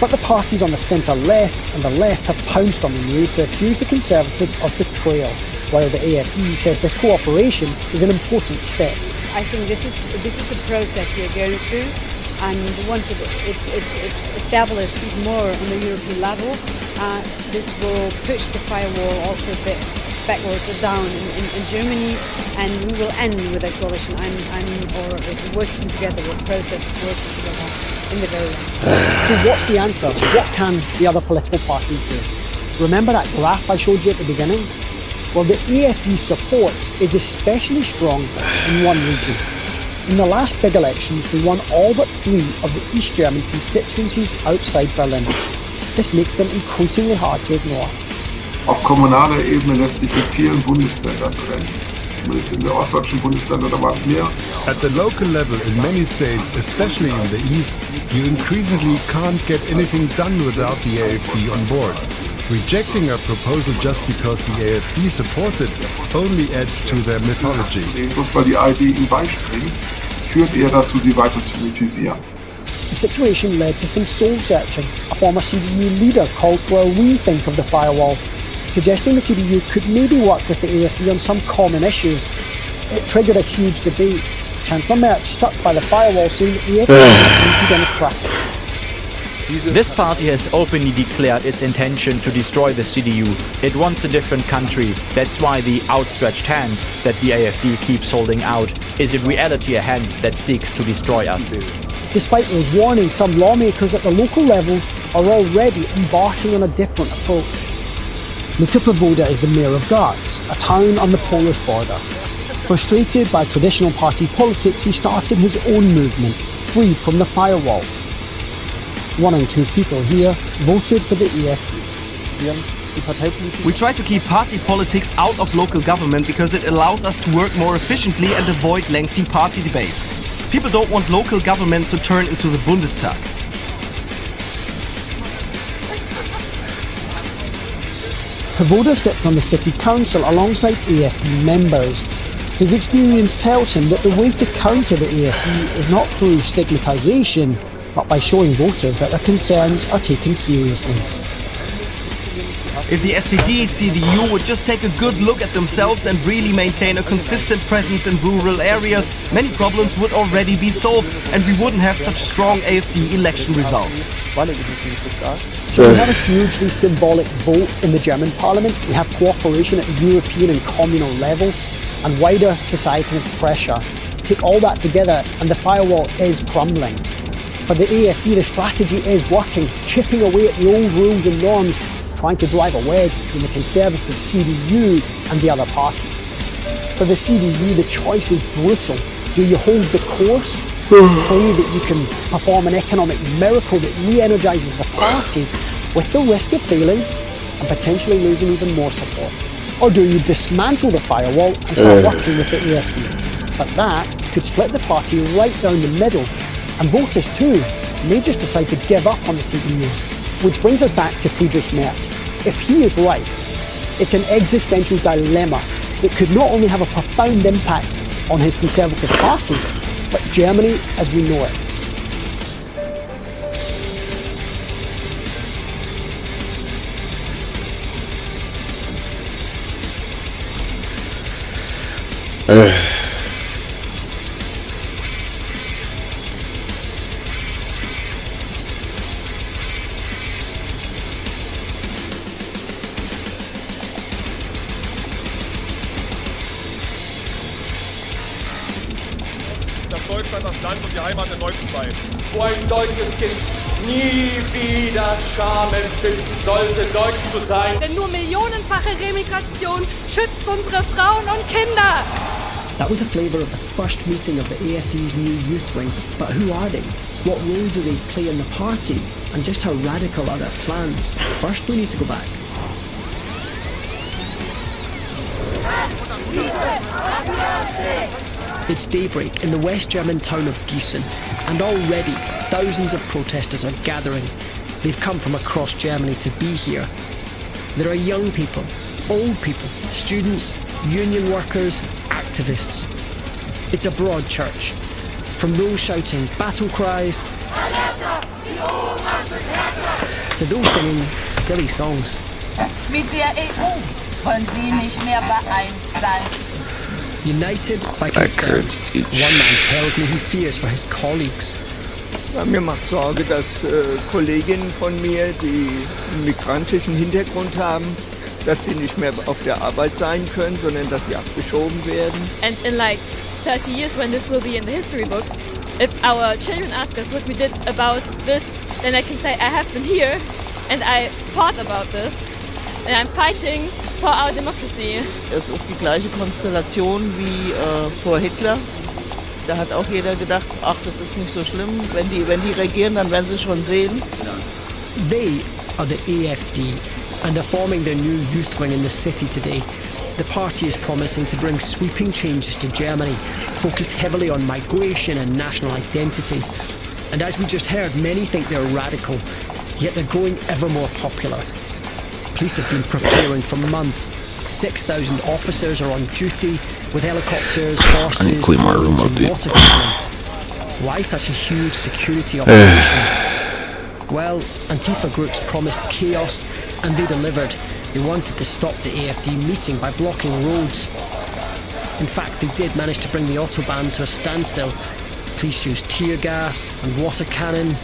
But the parties on the centre-left and the left have pounced on the news to accuse the Conservatives of betrayal, while the AFD says this cooperation is an important step. I think this is a process we're going through, and once it's established even more on the European level, this will push the firewall also a bit backwards or down in Germany, and we will end with a coalition. or working together, a process of working together in the very end. So what's the answer? What can the other political parties do? Remember that graph I showed you at the beginning? Well, the AFD support is especially strong in one region. In the last big elections, they won all but 3 of the East German constituencies outside Berlin. This makes them increasingly hard to ignore. Auf kommunaler Ebene lässt sich in vielen Bundesländern trennen. Zumindest in den ostdeutschen Bundesländern, da waren mehr. At the local level in many states, especially in the east, you increasingly can't get anything done without the AFD on board. Rejecting a proposal just because the AFD supports it only adds to their mythology. Bloß weil die AfD ihnen beispringt, führt eher dazu, sie weiter zu mythisieren. The situation led to some soul-searching. A former CDU leader called for a rethink of the firewall, suggesting the CDU could maybe work with the AFD on some common issues. It triggered a huge debate. Chancellor Merz stuck by the firewall, saying that the AFD was anti-democratic. This party has openly declared its intention to destroy the CDU. It wants a different country. That's why the outstretched hand that the AfD keeps holding out is in reality a hand that seeks to destroy us. Despite those warnings, some lawmakers at the local level are already embarking on a different approach. Luka Pawoda is the mayor of Graz, a town on the Polish border. Frustrated by traditional party politics, he started his own movement, freed from the firewall. 1 in 2 people here voted for the AFD. We try to keep party politics out of local government because it allows us to work more efficiently and avoid lengthy party debates. People don't want local government to turn into the Bundestag. Pawoda sits on the city council alongside AFD members. His experience tells him that the way to counter the AFD is not through stigmatisation, but by showing voters that their concerns are taken seriously. If the SPD CDU would just take a good look at themselves and really maintain a consistent presence in rural areas, many problems would already be solved and we wouldn't have such strong AFD election results. So we have a hugely symbolic vote in the German parliament. We have cooperation at the European and communal level and wider societal pressure. Take all that together and the firewall is crumbling. For the AFD, the strategy is working, chipping away at the old rules and norms, trying to drive a wedge between the Conservative CDU and the other parties. For the CDU, the choice is brutal. Do you hold the course, pray that you can perform an economic miracle that re-energises the party with the risk of failing and potentially losing even more support? Or do you dismantle the firewall and start working with the AFD? But that could split the party right down the middle, and voters too may just decide to give up on the CDU. Which brings us back to Friedrich Merz. If he is right, it's an existential dilemma that could not only have a profound impact on his Conservative Party, but Germany as we know it. Deutschland das Land und die Heimat der Deutschen bleibt. Wo ein deutsches Kind nie wieder Scham empfinden sollte, deutsch zu sein. Denn nur millionenfache Remigration schützt unsere Frauen und Kinder. That was a flavour of the first meeting of the AFD's new youth wing. But who are they? What role do they play in the party? And just how radical are their plans? First we need to go back. It's daybreak in the West German town of Gießen, and already thousands of protesters are gathering. They've come from across Germany to be here. There are young people, old people, students, union workers, activists. It's a broad church. From those shouting battle cries to those singing silly songs. Mit der EU wollen Sie nicht mehr vereint sein. United by concern. One man tells me he fears for his colleagues. Ja, mir macht Sorge, dass Kolleginnen von mir, die einen migrantischen Hintergrund haben, dass sie nicht mehr auf der Arbeit sein können, sondern dass sie abgeschoben werden. And in like 30 years when this will be in the history books, if our children ask us what we did about this, then I can say I have been here and I fought about this and I'm fighting for our democracy. Es ist die gleiche Konstellation wie vor Hitler. Da hat auch jeder gedacht, ach, das ist nicht so schlimm. Wenn die regieren, dann werden sie schon sehen. They are the AFD and are forming their new youth wing in the city today. The party is promising to bring sweeping changes to Germany, focused heavily on migration and national identity. And as we just heard, many think they're radical, yet they're growing ever more popular. Police have been preparing for months. 6,000 officers are on duty with helicopters, horses, drones and water cannon. Why such a huge security operation? Well, Antifa groups promised chaos and they delivered. They wanted to stop the AFD meeting by blocking roads. In fact, they did manage to bring the Autobahn to a standstill. Police used tear gas and water cannon.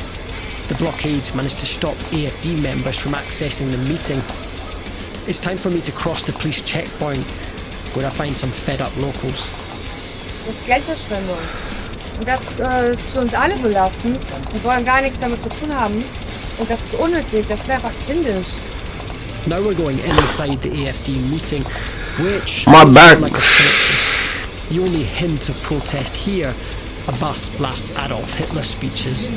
The blockades managed to stop AFD members from accessing the meeting. It's time for me to cross the police checkpoint, where I find some fed-up locals. Das ist Geldverschwendung. Und das ist für uns alle belastend. Wir wollen gar nichts damit zu tun haben. Und das ist unnötig, das ist einfach kindisch. Now we're going inside the AFD meeting, which My back. Like the only hint of protest here, a bus blasts Adolf Hitler speeches.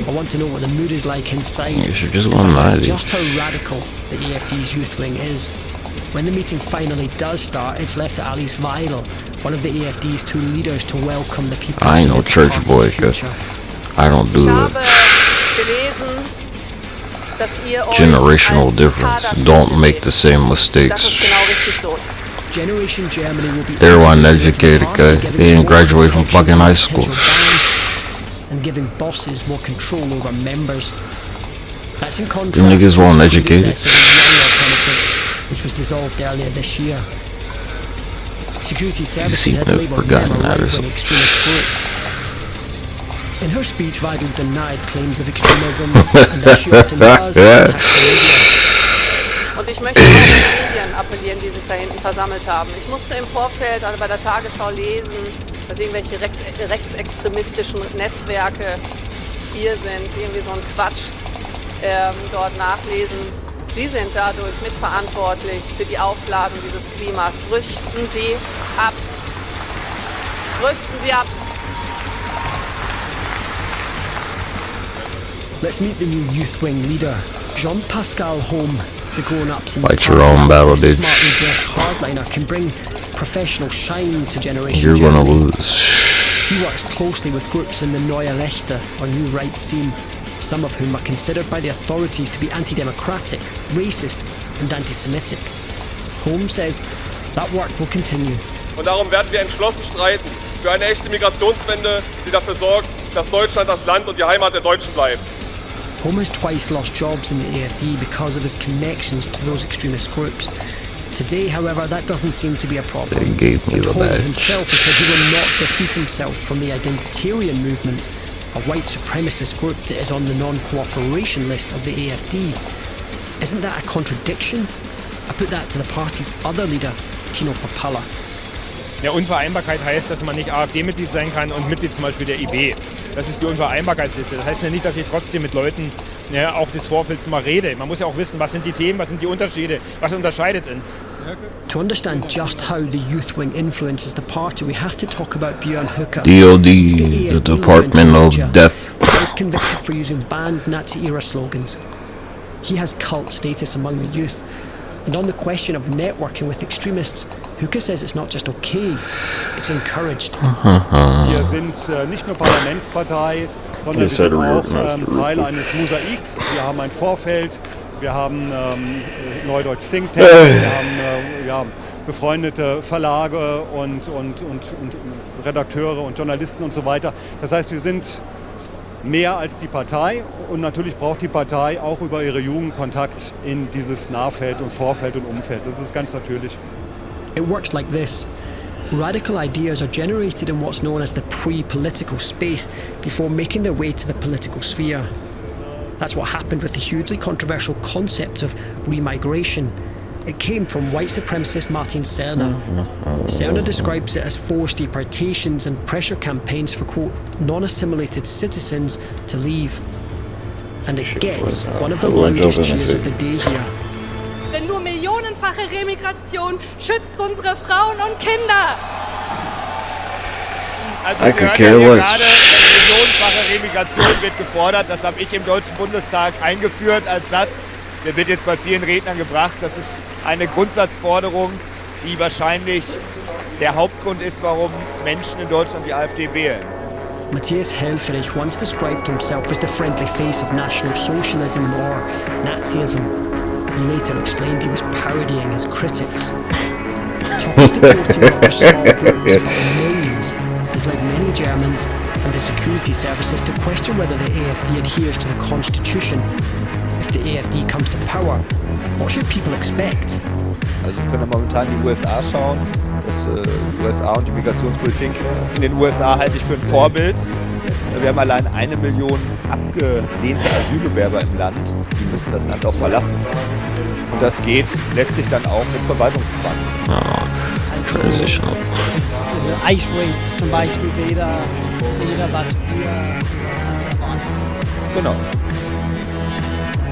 I want to know what the mood is like inside. Just how radical the AFD's youth wing is. When the meeting finally does start, it's left to Alice Weidel, one of the AFD's two leaders, to welcome the people. I ain't no church boy, cause I don't do it. Generational difference. Don't make the same mistakes. Generation Germany will be They're uneducated, guy. They didn't graduate from fucking high school. And giving bosses more control over members. That's in contrast Them niggas to weren't the educated. which was dissolved earlier this year. Security You services seem had to have labelled forgotten them a that or right-wing something. extremist group. In her speech, Weidel denied claims of extremism and as she often does, Und ich möchte auch an die Medien appellieren, die sich da hinten versammelt haben. Ich musste im Vorfeld, also bei der Tagesschau lesen, dass irgendwelche rechtsextremistischen Netzwerke hier sind, irgendwie so ein Quatsch dort nachlesen. Sie sind dadurch mitverantwortlich für die Aufladung dieses Klimas. Rüsten Sie ab. Rüsten Sie ab. Let's meet the new youth wing leader, Jean-Pascal Home. The grown-ups in the Fight your own battle, this bitch. smartly dressed hardliner can bring professional shine to Generation You're gonna Germany. lose. He works closely with groups in the Neue Rechte, or New Right scene, some of whom are considered by the authorities to be anti-democratic, racist and anti-Semitic. Home says that work will continue, Und darum werden wir entschlossen streiten für eine echte Migrationswende, die dafür sorgt, dass Deutschland das Land und die Heimat der Deutschen bleibt. Home has twice lost jobs in the AFD because of his connections to those extremist groups. Today, however, that doesn't seem to be a problem. They gave me the Home badge. himself has said he will not distance himself from the identitarian movement, a white supremacist group that is on the non-cooperation list of the AFD. Isn't that a contradiction? I put that to the party's other leader, Tino Papala. Ja, Unvereinbarkeit heißt, dass man nicht AfD-Mitglied sein kann und Mitglied zum Beispiel der IB. Das ist die Unvereinbarkeitsliste. Das heißt ja nicht, dass ich trotzdem mit Leuten auch des Vorfelds mal rede. Man muss ja auch wissen, was sind die Themen, was sind die Unterschiede, was unterscheidet uns. To understand just how the youth wing influences the party, we have to talk about Björn Höcke. DOD, the Department of Death. He was convicted for using banned Nazi-era slogans. He has cult status among the youth. And on the question of networking with extremists, Höcke says it's not just okay, it's encouraged. Wir sind nicht nur Parlamentspartei, sondern wir sind auch Teil eines Mosaiks. Wir haben ein Vorfeld, wir haben Neudeutsch Think Tanks, wir haben befreundete Verlage und Redakteure und Journalisten und so weiter. Das heißt, wir sind mehr als die Partei und natürlich braucht die Partei auch über ihre Jugend Kontakt in dieses Nahfeld und Vorfeld und Umfeld. Das ist ganz natürlich. It works like this. Radical ideas are generated in what's known as the pre-political space before making their way to the political sphere. That's what happened with the hugely controversial concept of remigration. It came from white supremacist Martin Sellner. Sellner describes it as forced deportations and pressure campaigns for, quote, non-assimilated citizens to leave. And it gets one of the loudest cheers of the day here. Denn nur millionenfache Remigration schützt unsere Frauen und Kinder. Also wir hören ja hier gerade, millionenfache Remigration wird gefordert. Das habe ich im Deutschen Bundestag eingeführt als Satz. Der wird jetzt bei vielen Rednern gebracht. Das ist eine Grundsatzforderung, die wahrscheinlich der Hauptgrund ist, warum Menschen in Deutschland die AfD wählen. Matthias Helfrich once described himself as the friendly face of National Socialism or Nazism. He later explained he was parodying his critics. Top of deporting not just small groups, but millions, he's led many Germans and the security services to question whether the AfD adheres to the Constitution. If the AfD comes to power, what should people expect? Also wir können momentan in die USA schauen. Das USA und die Migrationspolitik in den USA halte ich für ein Vorbild. Wir haben allein 1 Million abgelehnte Asylbewerber im Land. Die müssen das Land auch verlassen. Und das geht letztlich dann auch mit Verwaltungszwang. Das Ice Raids zum Beispiel weder was wir waren. Genau.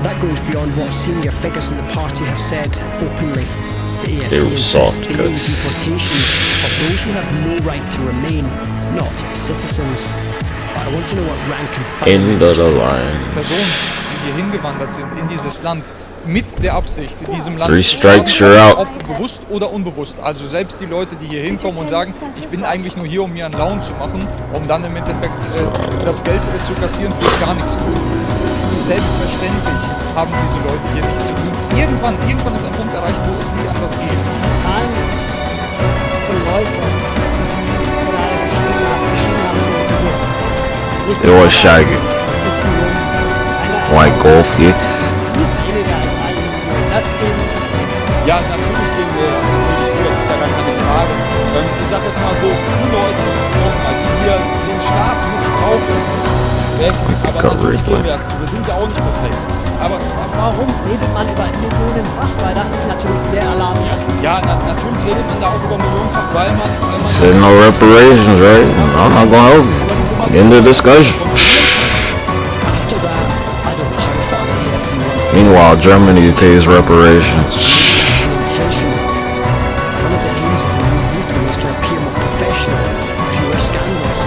That goes beyond what senior figures in the party have said openly. The AfD insists the deportation of those who have no right to remain, not citizens. But I want to know what rank and file Personen, die hier hingewandert sind in dieses Land, mit der Absicht, in diesem Land 3 strikes, you're out. ob bewusst oder unbewusst. Also selbst die Leute, die hier hinkommen und sagen, ich bin eigentlich nur hier, um mir einen Laune zu machen, um dann im Endeffekt das Geld zu kassieren fürs gar nichts tun. Selbstverständlich haben diese Leute hier nichts zu tun. Irgendwann ist ein Punkt erreicht, wo es nicht anders geht. Die Zahlen von Leuten, die sie gerade beschrieben haben, so diese It was shaggy. sitzen White Golf, yes. Ja, natürlich gehen wir das natürlich zu, das ist ja gar keine Frage. Ich sag jetzt mal so, die Leute, nochmal, die hier den Staat missbrauchen, weg, aber natürlich gehen wir das zu, wir sind ja auch nicht perfekt. Aber warum redet man über millionenfach? Weil das ist natürlich sehr alarmierend. Ja, natürlich redet man da auch über millionenfach, weil man Said no reparations, right? I'm not gonna help you. End the discussion. Meanwhile, Germany pays reparations. One of the aims of the new youth wing is to appear more professional, fewer scandals.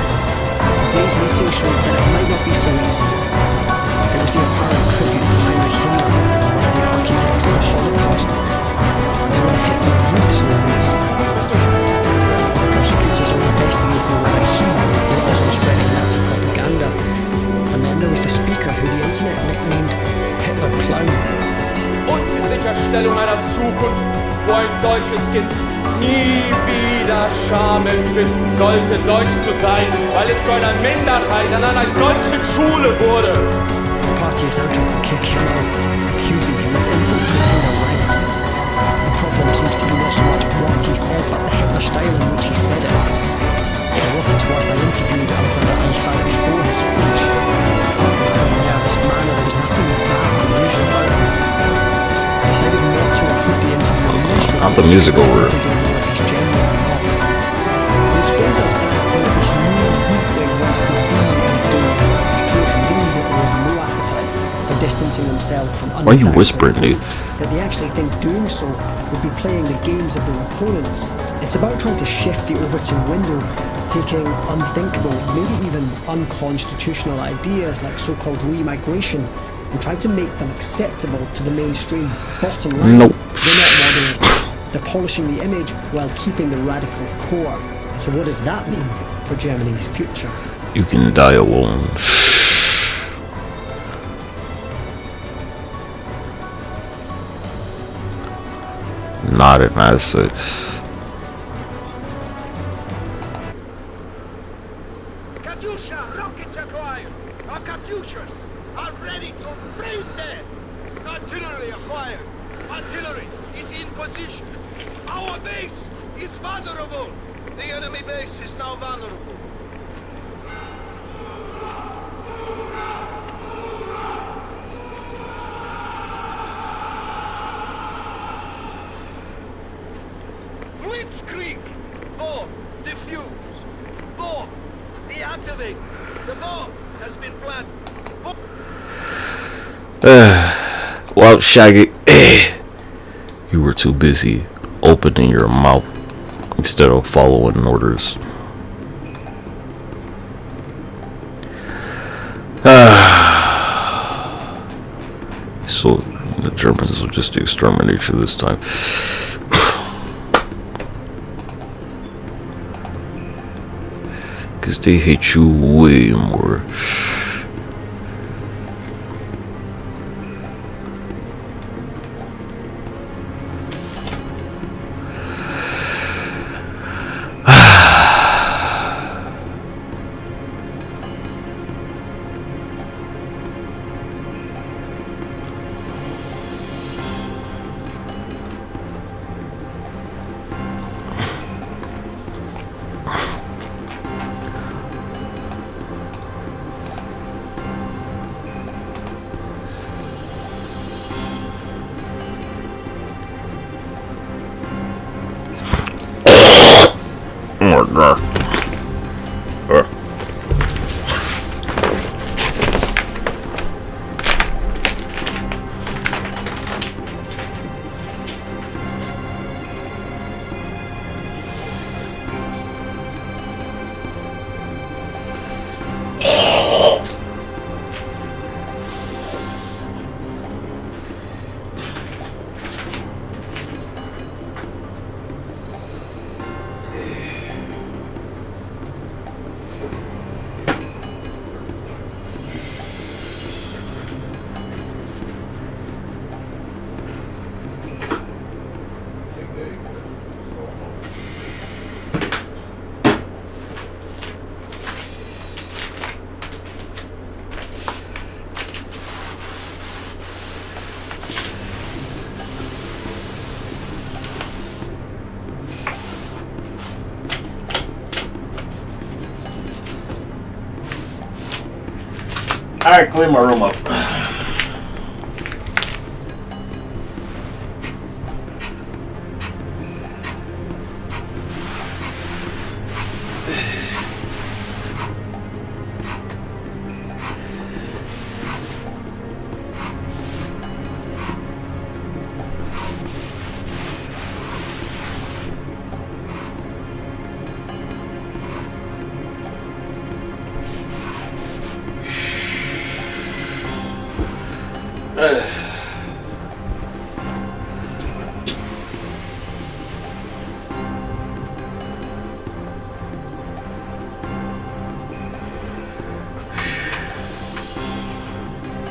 Today's meeting showed that it might not be so easy. It was the apparent tribute to Heinrich Himmler, one of the architects of the Holocaust. They were the Hitler Youth slogans. Prosecutors are investigating whether he was also spreading Nazi propaganda. And then there was the speaker who the internet nicknamed Hitler Clown. Und die Sicherstellung einer Zukunft, wo ein deutsches Kind nie wieder Scham empfinden sollte, deutsch zu sein, weil es zu einer Minderheit an einer deutschen Schule wurde. The party is now trying to kick him out, accusing him of infiltrating the ranks. The problem seems to be not so much what he said, but the Hitler style in which he said it. For what it's worth, I interviewed Alexander Eichwald before his speech. Apart from the nervous manner, there was nothing that unusual about him. I decided not to include the interview in this report. Not the music over it. I don't know if he's genuine or not. Which brings us back to what this new weakling wants to be and do, to create a move that there is no appetite for distancing themselves from Why are you whispering, dude? that they actually think doing so would be playing the games of their opponents. It's about trying to shift the Overton window, taking unthinkable, maybe even unconstitutional ideas like so-called re-migration and trying to make them acceptable to the mainstream. Bottom line, nope. They're not moderating. They're polishing the image while keeping the radical core. So what does that mean for Germany's future? You can die alone. Not an asset. Katyusha, rockets acquired. Our Katyushas are ready to brain dead. Artillery acquired. Artillery is in position. Our base is vulnerable. The enemy base is now vulnerable. Blitzkrieg! Bomb defused. Bomb deactivated. The bomb has been planted. Well, Shaggy, you were too busy opening your mouth instead of following orders. So the Germans will just exterminate you this time. Because they hate you way more. Alright, clean my room up.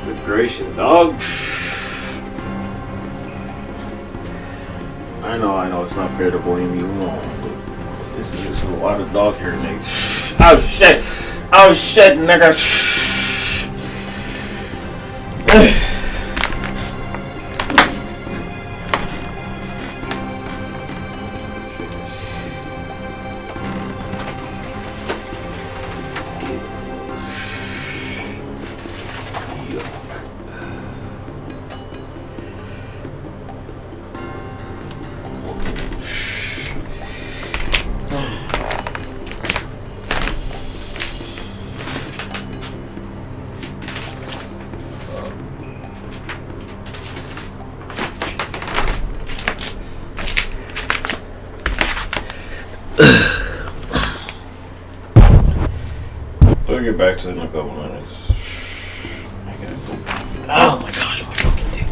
Good gracious, dog. I know, it's not fair to blame you all, but this is just a lot of dog hair, nigga. Oh shit, nigga. We'll get back to it in a couple minutes. I gotta go. Oh my gosh, my fucking dick.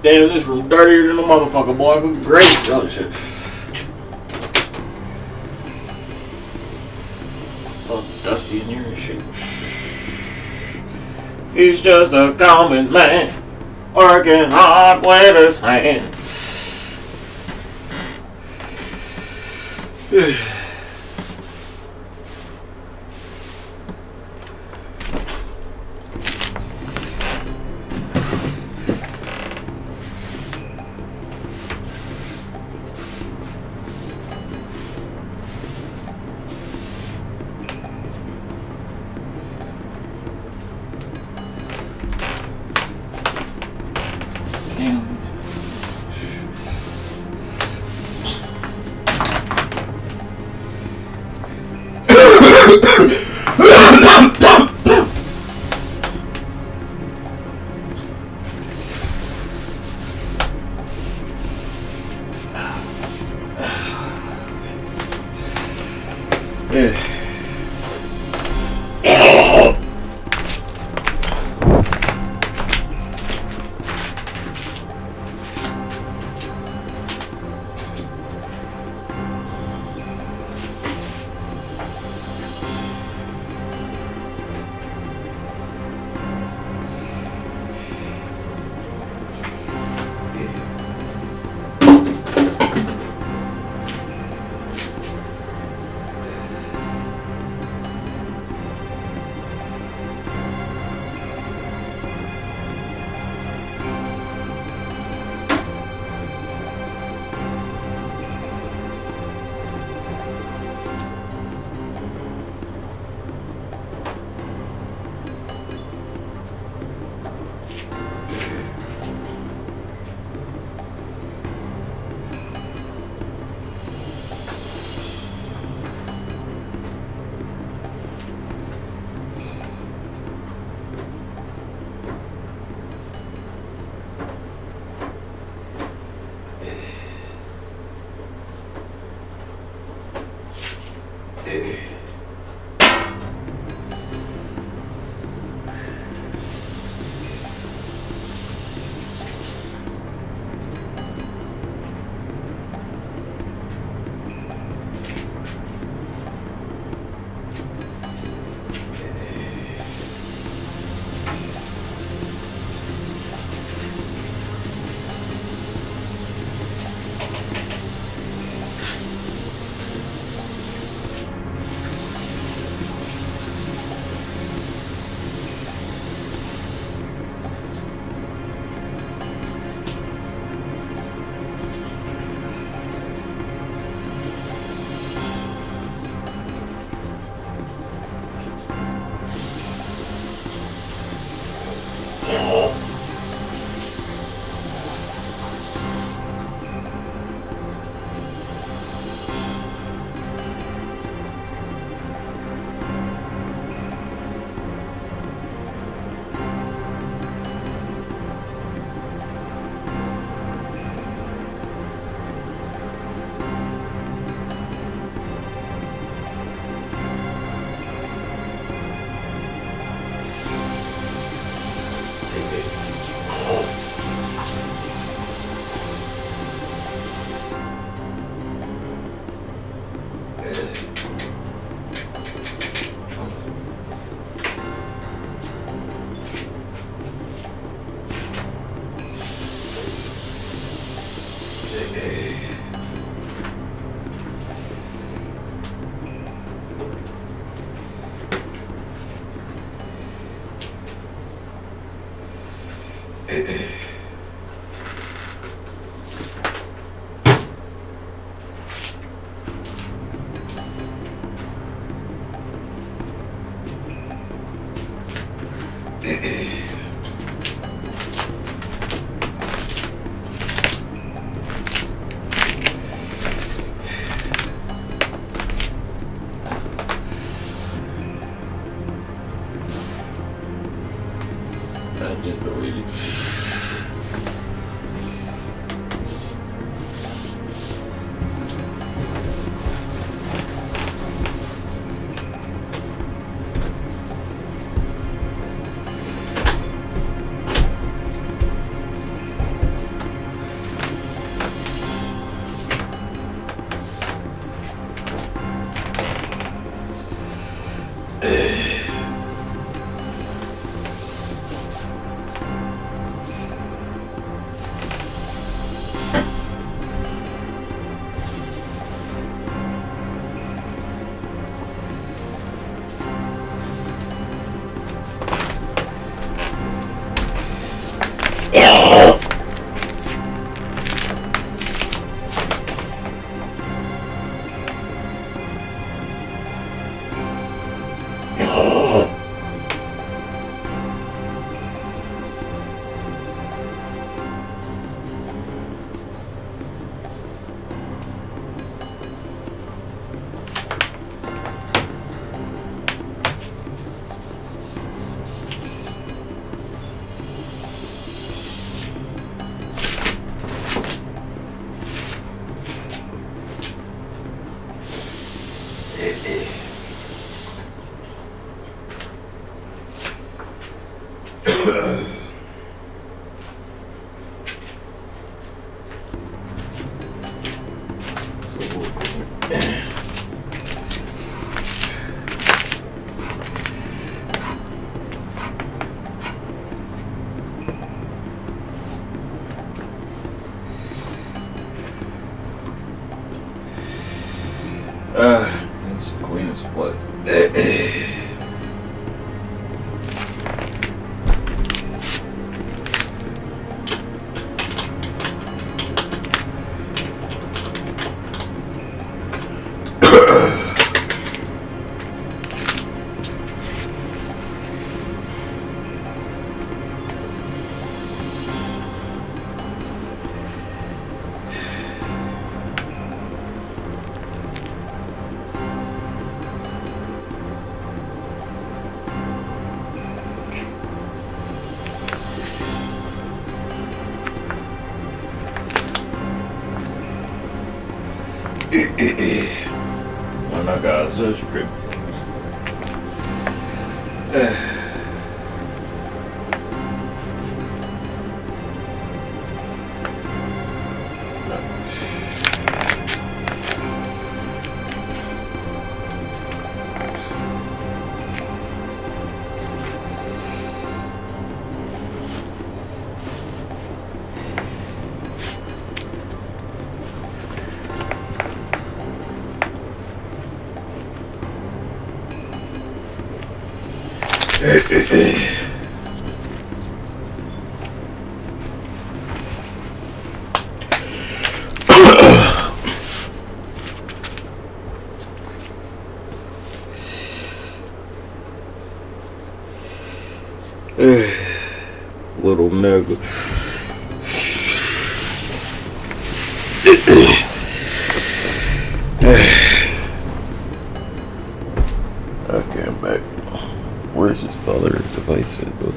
Damn, this room dirtier than a motherfucker, boy. Great. Oh, shit. So dusty in here and shit. He's just a common man, working hard with his hands. Just deleted. It's clean as what? Ona casa strip. Little nigga. Okay, I'm back. Where's this other device at, though?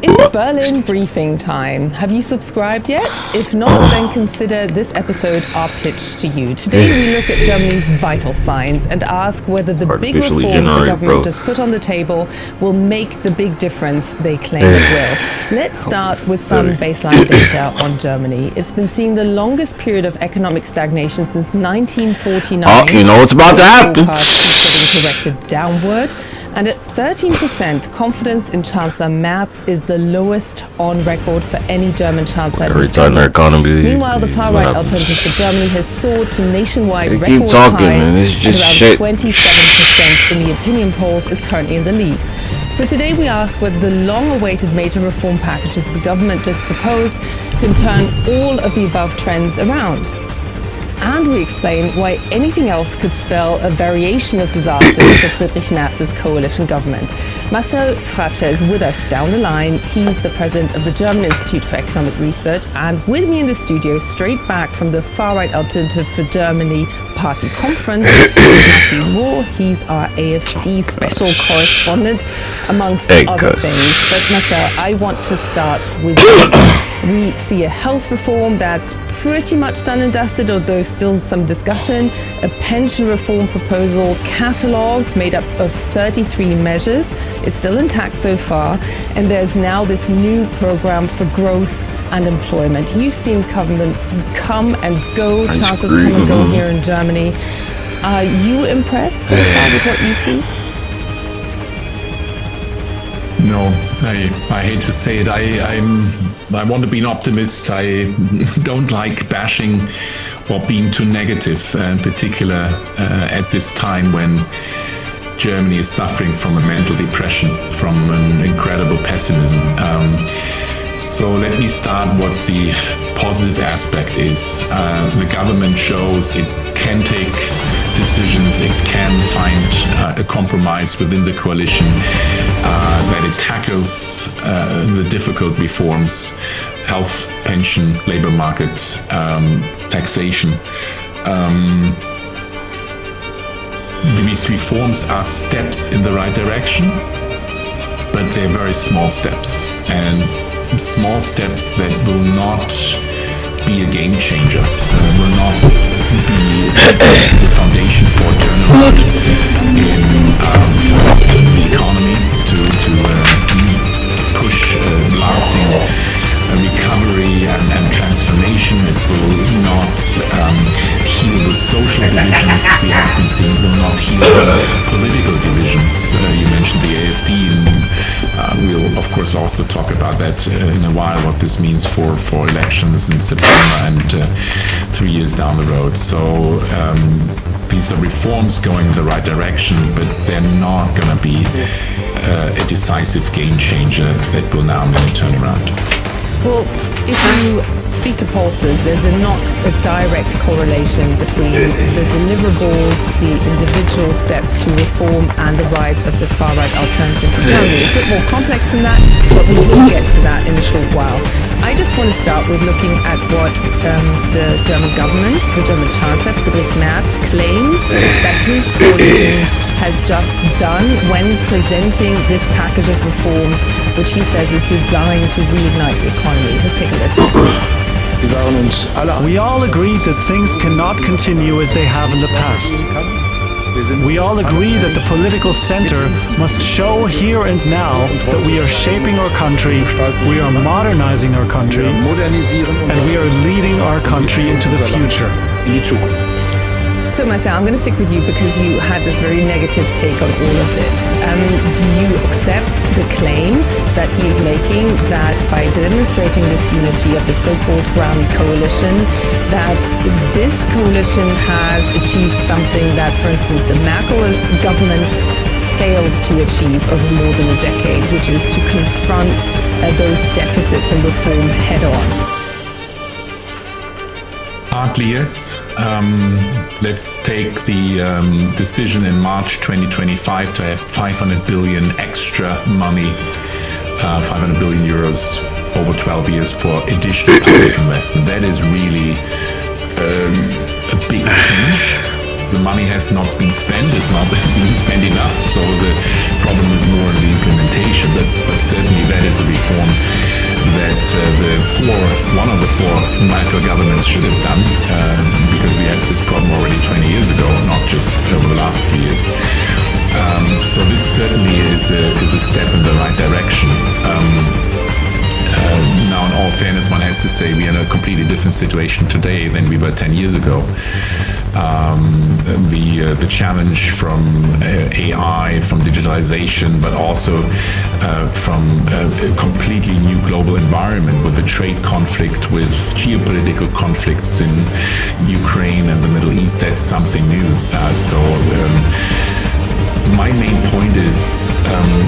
It's a Berlin briefing time. Have you subscribed yet? If not, then consider this episode our pitch to you. Today we look at Germany's vital signs and ask whether the big reforms the government has put on the table will make the big difference they claim it will. Let's start with some baseline data on Germany. It's been seeing the longest period of economic stagnation since 1949. Oh, you know what's about to happen. Corrected downward. And at 13%, confidence in Chancellor Merz is the lowest on record for any German chancellor. Meanwhile, the far-right alternative for Germany has soared to nationwide record highs, and around 27% in the opinion polls is currently in the lead. So today we ask whether the long-awaited major reform packages the government just proposed can turn all of the above trends around. And we explain why anything else could spell a variation of disasters for Friedrich Merz's coalition government. Marcel Fratscher is with us down the line. He's the president of the German Institute for Economic Research. And with me in the studio, straight back from the Far-Right Alternative for Germany Party Conference, is Matthew Moore. He's our AfD special correspondent, amongst other things. But Marcel, I want to start with you. We see a health reform that's pretty much done and dusted, although still some discussion. A pension reform proposal catalogue made up of 33 measures. It's still intact so far. And there's now this new program for growth and employment. You've seen governments come and go, chancellors come and go here in Germany. Are you impressed so far with what you see? No, I hate to say it. I want to be an optimist. I don't like bashing or being too negative, in particular at this time when Germany is suffering from a mental depression, from an incredible pessimism. So let me start what the positive aspect is. The government shows it can take decisions, it can find a compromise within the coalition, that it tackles the difficult reforms, health, pension, labor market, taxation. These reforms are steps in the right direction, but they're very small steps, and small steps that will not be a game changer, will not be the foundation for turnaround in first the economy to push lasting recovery and transformation. It will not heal the social divisions we have been seeing, will not heal the political divisions. You mentioned the AfD, and we'll of course also talk about that in a while, what this means for elections in September and 3 years down the road. So these are reforms going in the right directions, but they're not going to be a decisive game changer that will now and then turn around. Well, if you speak to pollsters, there's not a direct correlation between the deliverables, the individual steps to reform, and the rise of the far-right alternative for Germany. It's a bit more complex than that, but we will get to that in a short while. I just want to start with looking at what the German government, the German Chancellor Friedrich Merz, claims that his coalition has just done when presenting this package of reforms, which he says is designed to reignite the economy. Let's take a listen. We all agreed that things cannot continue as they have in the past. We all agree that the political center must show here and now that we are shaping our country, we are modernizing our country, and we are leading our country into the future. So Marcel, I'm going to stick with you because you had this very negative take on all of this. Do you accept the claim that he is making that by demonstrating this unity of the so-called Grand Coalition, that this coalition has achieved something that, for instance, the Merkel government failed to achieve over more than a decade, which is to confront those deficits and reform head-on? Partly yes. Let's take the decision in March 2025 to have 500 billion extra money, 500 billion euros over 12 years for additional public investment. That is really a big change. the money has not been spent, it's not being spent enough, so the problem is more in the implementation. But certainly that is a reform that one of the four micro governments should have done, because we had this problem already 20 years ago, not just over the last few years. So this certainly is a step in the right direction. Now, in all fairness, one has to say we are in a completely different situation today than we were 10 years ago. The challenge from AI, from digitalization, but also from a completely new global environment with the trade conflict, with geopolitical conflicts in Ukraine and the Middle East, that's something new. My main point is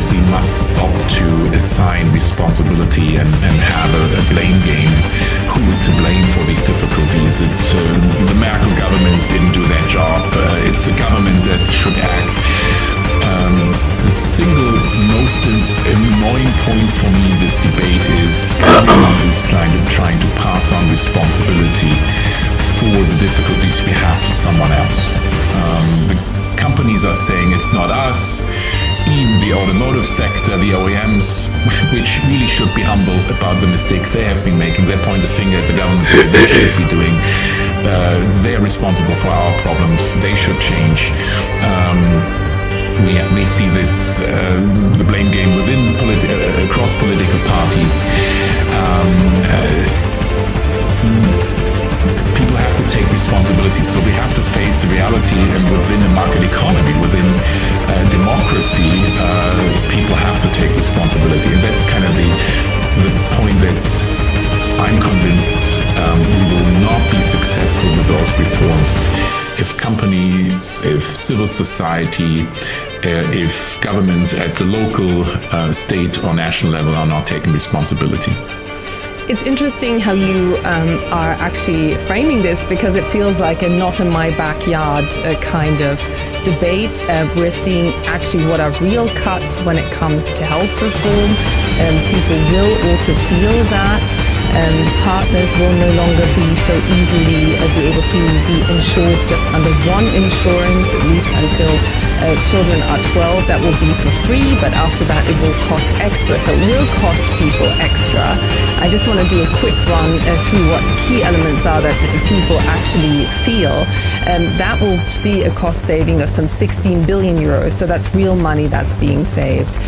we must stop to assign responsibility and have a blame game. Who is to blame for these difficulties? The Merkel governments didn't do their job. It's the government that should act. The single most annoying point for me in this debate is everyone is trying to pass on responsibility for the difficulties we have to someone else. The companies are saying it's not us. Even the automotive sector, the OEMs, which really should be humble about the mistakes they have been making. They point the finger at the government, so they should be doing. They're responsible for our problems. They should change. We see this, the blame game within across political parties. People have to take responsibility, so we have to face the reality, and within a market economy, within democracy, people have to take responsibility, and that's kind of the point that I'm convinced we will not be successful with those reforms if companies, if civil society, if governments at the local, state or national level are not taking responsibility. It's interesting how you are actually framing this, because it feels like a not in my backyard kind of debate. We're seeing actually what are real cuts when it comes to health reform. People will also feel that. Partners will no longer be so easily be able to be insured just under one insurance, at least until children are 12. That will be for free, but after that it will cost extra. So it will cost people extra. I just want to do a quick run through what the key elements are that people actually feel. That will see a cost saving of some 16 billion euros. So that's real money that's being saved.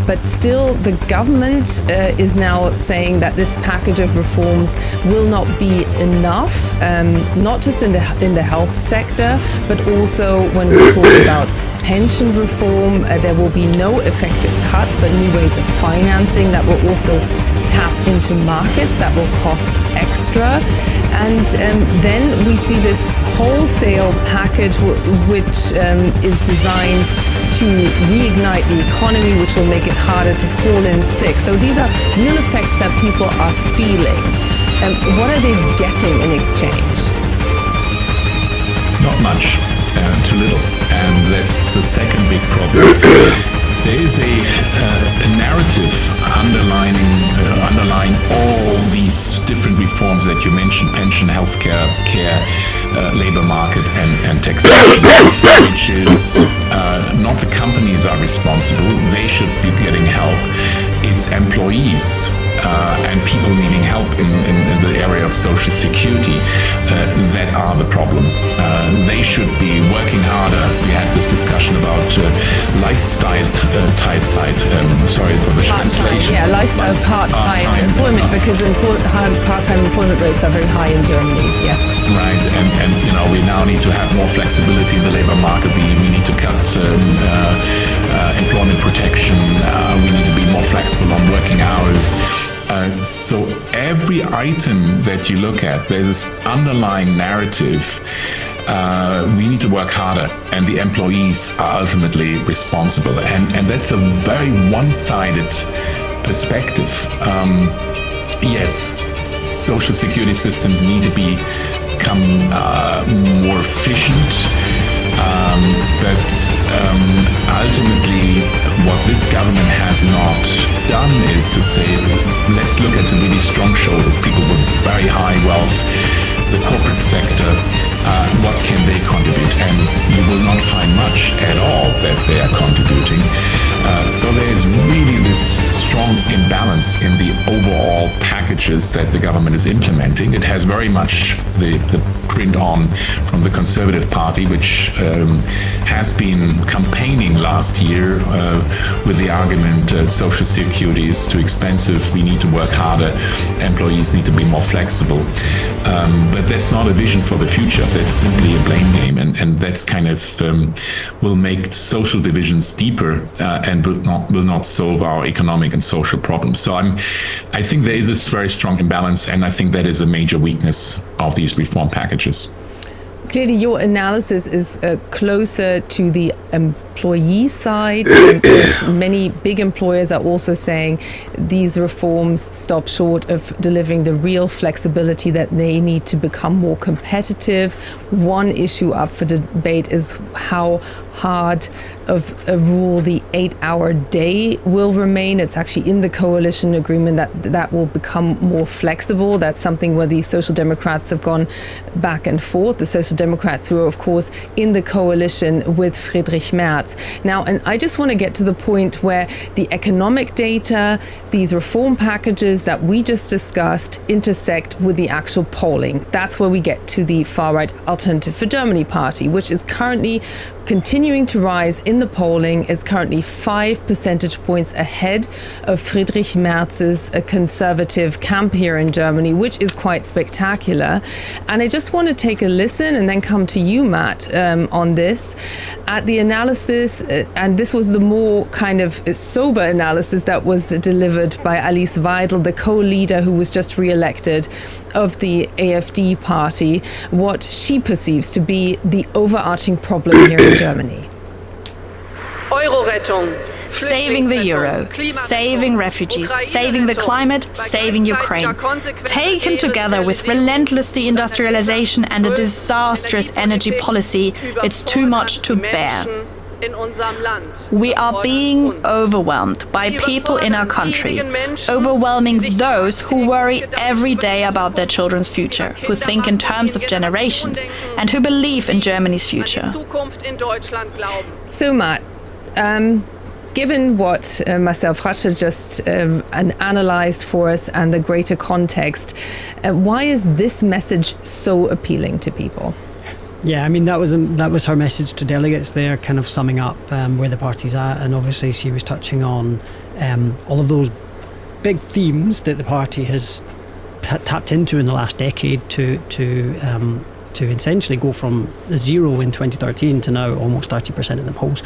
But still, the government is now saying that this package of reforms will not be enough, not just in the health sector, but also when we talk about pension reform, there will be no effective cuts, but new ways of financing that will also tap into markets that will cost extra. And then we see this wholesale package which is designed to reignite the economy, which will make it harder to call in sick. So these are real effects that people are feeling. What are they getting in exchange? Not much, too little. And that's the second big problem. There is a narrative underlying all these different reforms that you mentioned: pension, healthcare, care, labor market, and taxation, which is not the companies are responsible. They should be getting help. It's employees and people needing help in the area of social security that are the problem. They should be working harder. We had this discussion about lifestyle side. Sorry for the translation. Yeah, lifestyle part-time employment, because part-time employment rates are very high in Germany. Yes. Right, and we now need to have more flexibility in the labor market. We need to cut employment protection. We need to be more flexible on working hours. So every item that you look at, there's this underlying narrative. We need to work harder, and the employees are ultimately responsible. And that's a very one-sided perspective. Yes, social security systems need to become more efficient. But ultimately, what this government has not done is to say, let's look at the really strong shoulders, people with very high wealth, the corporate sector, what can they contribute? And you will not find much at all that they are contributing. So there is really this strong imbalance in the overall packages that the government is implementing. It has very much the print on from the Conservative Party, which has been campaigning last year with the argument social security is too expensive, we need to work harder, employees need to be more flexible. But that's not a vision for the future. That's simply a blame game, and that's kind of will make social divisions deeper and will not solve our economic and social problems. So I think there is this very strong imbalance, and I think that is a major weakness of these reform packages. Clearly, your analysis is closer to the employee side. Many big employers are also saying these reforms stop short of delivering the real flexibility that they need to become more competitive. One issue up for debate is how hard of a rule the 8-hour day will remain. It's actually in the coalition agreement that will become more flexible. That's something where the Social Democrats have gone back and forth. The Social Democrats who are, of course, in the coalition with Friedrich Merz. Now, and I just want to get to the point where the economic data, these reform packages that we just discussed intersect with the actual polling. That's where we get to the far-right Alternative for Germany party, which is currently continuing to rise in the polling. Is currently 5 percentage points ahead of Friedrich Merz's conservative camp here in Germany, which is quite spectacular. And I just want to take a listen and then come to you, Matt, on this. At the analysis, and this was the more kind of sober analysis that was delivered by Alice Weidel, the co-leader who was just re-elected of the AfD party, what she perceives to be the overarching problem here in Germany. Saving the euro, saving refugees, saving the climate, saving Ukraine. Taken together with relentless deindustrialization and a disastrous energy policy, it's too much to bear. We are being overwhelmed by people in our country, overwhelming those who worry every day about their children's future, who think in terms of generations, and who believe in Germany's future. So, Matt, given what Marcel Fratscher just analyzed for us and the greater context, why is this message so appealing to people? Yeah, I mean, that was her message to delegates there, kind of summing up where the party's at, and obviously she was touching on all of those big themes that the party has tapped into in the last decade to essentially go from 0 in 2013 to now almost 30% in the polls.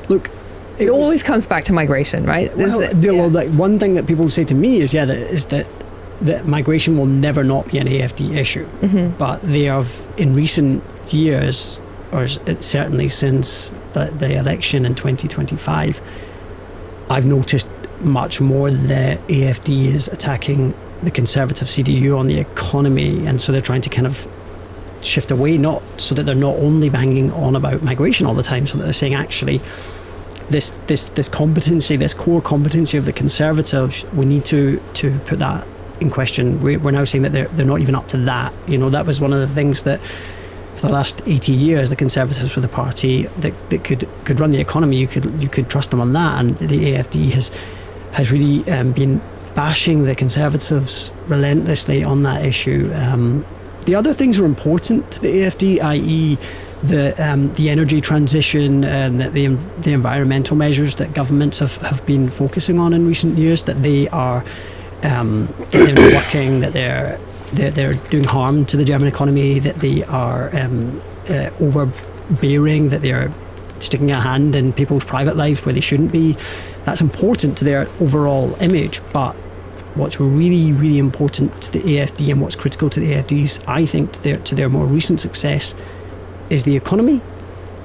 Look, it always comes back to migration, right? Well, like, one thing that people say to me is that migration will never not be an AfD issue. Mm-hmm. But they have, in recent years, or certainly since the election in 2025, I've noticed much more that AfD is attacking the conservative CDU on the economy, and so they're trying to kind of shift away, not so that they're not only banging on about migration all the time, so that they're saying actually this competency, this core competency of the Conservatives, we need to put that in question. We're now saying that they're not even up to that. You know, that was one of the things that for the last 80 years the Conservatives were the party that could run the economy. You could trust them on that, and the AfD has really been bashing the Conservatives relentlessly on that issue. The other things are important to the AfD, i.e. the energy transition and the environmental measures that governments have been focusing on in recent years, that they are they're not working, that they're doing harm to the German economy, that they are overbearing, that they're sticking a hand in people's private lives where they shouldn't be. That's important to their overall image, but what's really, really important to the AfD and what's critical to the AfD's, I think, to their more recent success is the economy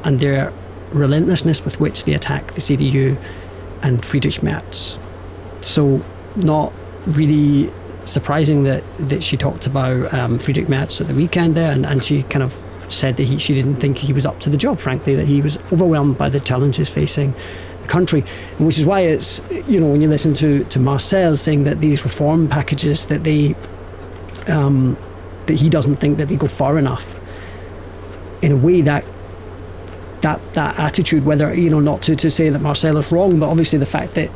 and their relentlessness with which they attack the CDU and Friedrich Merz. So not really surprising that she talked about Friedrich Merz at the weekend there, and she kind of said that she didn't think he was up to the job, frankly, that he was overwhelmed by the challenges facing the country, and which is why it's, you know, when you listen to Marcel saying that these reform packages that he doesn't think that they go far enough. in a way that attitude, whether, not to say that Marcel is wrong, but obviously the fact that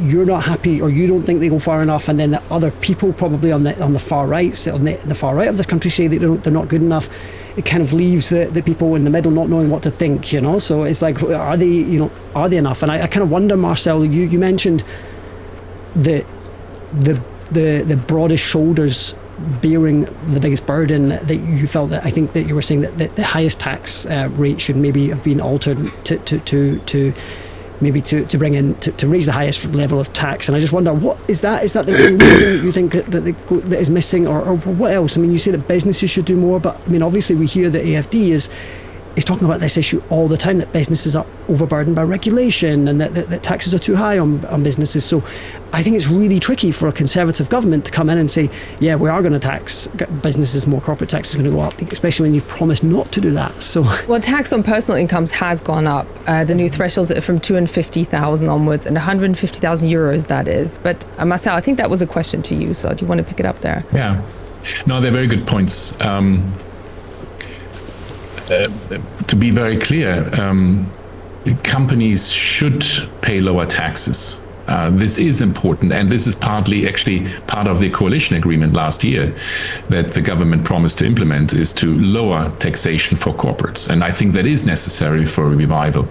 you're not happy or you don't think they go far enough, and then the other people probably on the far right, on the far right of this country say that they're not good enough, it kind of leaves the people in the middle not knowing what to think, So it's like, are they enough? And I kind of wonder, Marcel, you mentioned the broadest shoulders bearing the biggest burden, that you felt that, I think that you were saying that the highest tax rate should maybe have been altered to maybe to bring in to raise the highest level of tax. And I just wonder, what is that the only thing you think that is missing, or what else? I mean, you say that businesses should do more, but I mean, obviously we hear that AFD is talking about this issue all the time, that businesses are overburdened by regulation and that taxes are too high on businesses. So I think it's really tricky for a Conservative government to come in and say, yeah, we are going to tax businesses more, corporate tax is going to go up, especially when you've promised not to do that. So, well, tax on personal incomes has gone up. The new thresholds are from 250,000 onwards, and 150,000 euros, that is. But Marcel, I think that was a question to you, so do you want to pick it up there? Yeah. No, they're very good points. To be very clear, companies should pay lower taxes. This is important, and this is actually part of the coalition agreement last year that the government promised to implement, is to lower taxation for corporates. And I think that is necessary for a revival.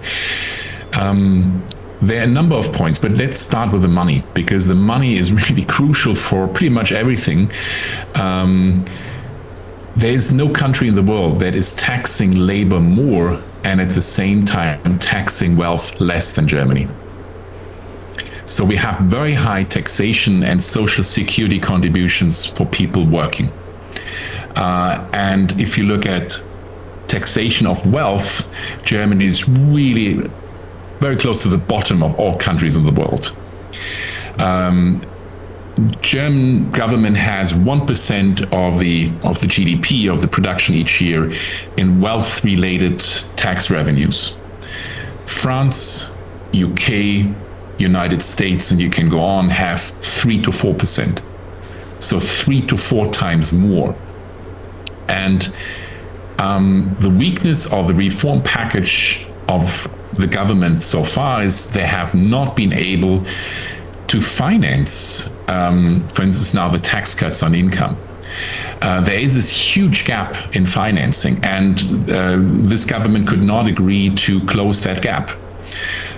There are a number of points, but let's start with the money, because the money is really crucial for pretty much everything. There is no country in the world that is taxing labor more and at the same time taxing wealth less than Germany. So we have very high taxation and social security contributions for people working. And if you look at taxation of wealth, Germany is really very close to the bottom of all countries in the world. German government has 1% of the GDP, of the production each year, in wealth-related tax revenues. France, UK, United States, and you can go on, have 3 to 4%. So 3 to 4 times more. And the weakness of the reform package of the government so far is they have not been able to finance, for instance, now the tax cuts on income. There is this huge gap in financing, and this government could not agree to close that gap.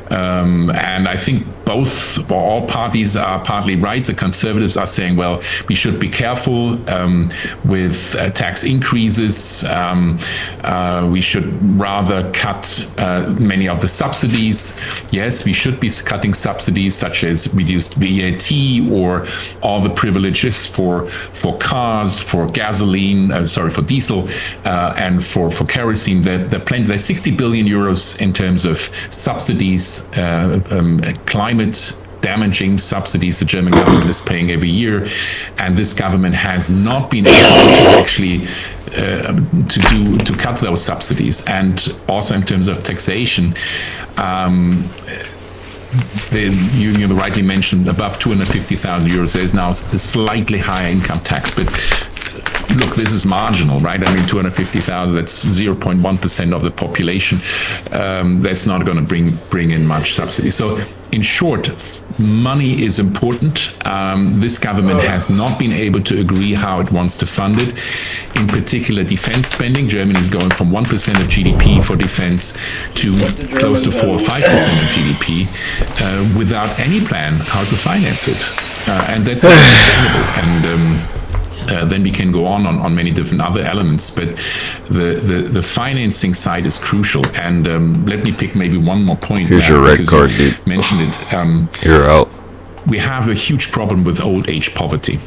And I think all parties are partly right. The Conservatives are saying, well, we should be careful with tax increases. We should rather cut many of the subsidies. Yes, we should be cutting subsidies such as reduced VAT or all the privileges for cars, for gasoline, for diesel, and for kerosene. There's 60 billion euros in terms of subsidies, climate damaging subsidies the German government is paying every year, and this government has not been able to actually to cut those subsidies. And also in terms of taxation, you rightly mentioned above 250,000 euros, there's now a slightly higher income tax, but look, this is marginal, right? I mean, 250,000, that's 0.1% of the population. That's not going to bring in much subsidy. So in short, money is important. This government has not been able to agree how it wants to fund it. In particular, defense spending. Germany is going from 1% of GDP for defense to close to 4 or 5% of GDP without any plan how to finance it. And that's not sustainable. And then we can go on many different other elements, but the financing side is crucial. And let me pick maybe one more point. Here's your red card, dude. Mentioned it. You're out. We have a huge problem with old age poverty.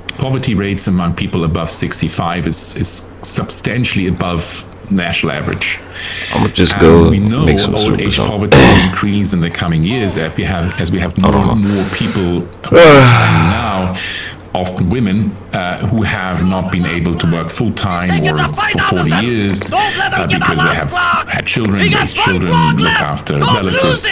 Poverty rates among people above 65 is substantially above national average. I'm gonna just go we know make some old age on. poverty will increase in the coming years as we have more and more people now, often women, who have not been able to work full-time or for 40 years because they have had children, raised children, look after relatives.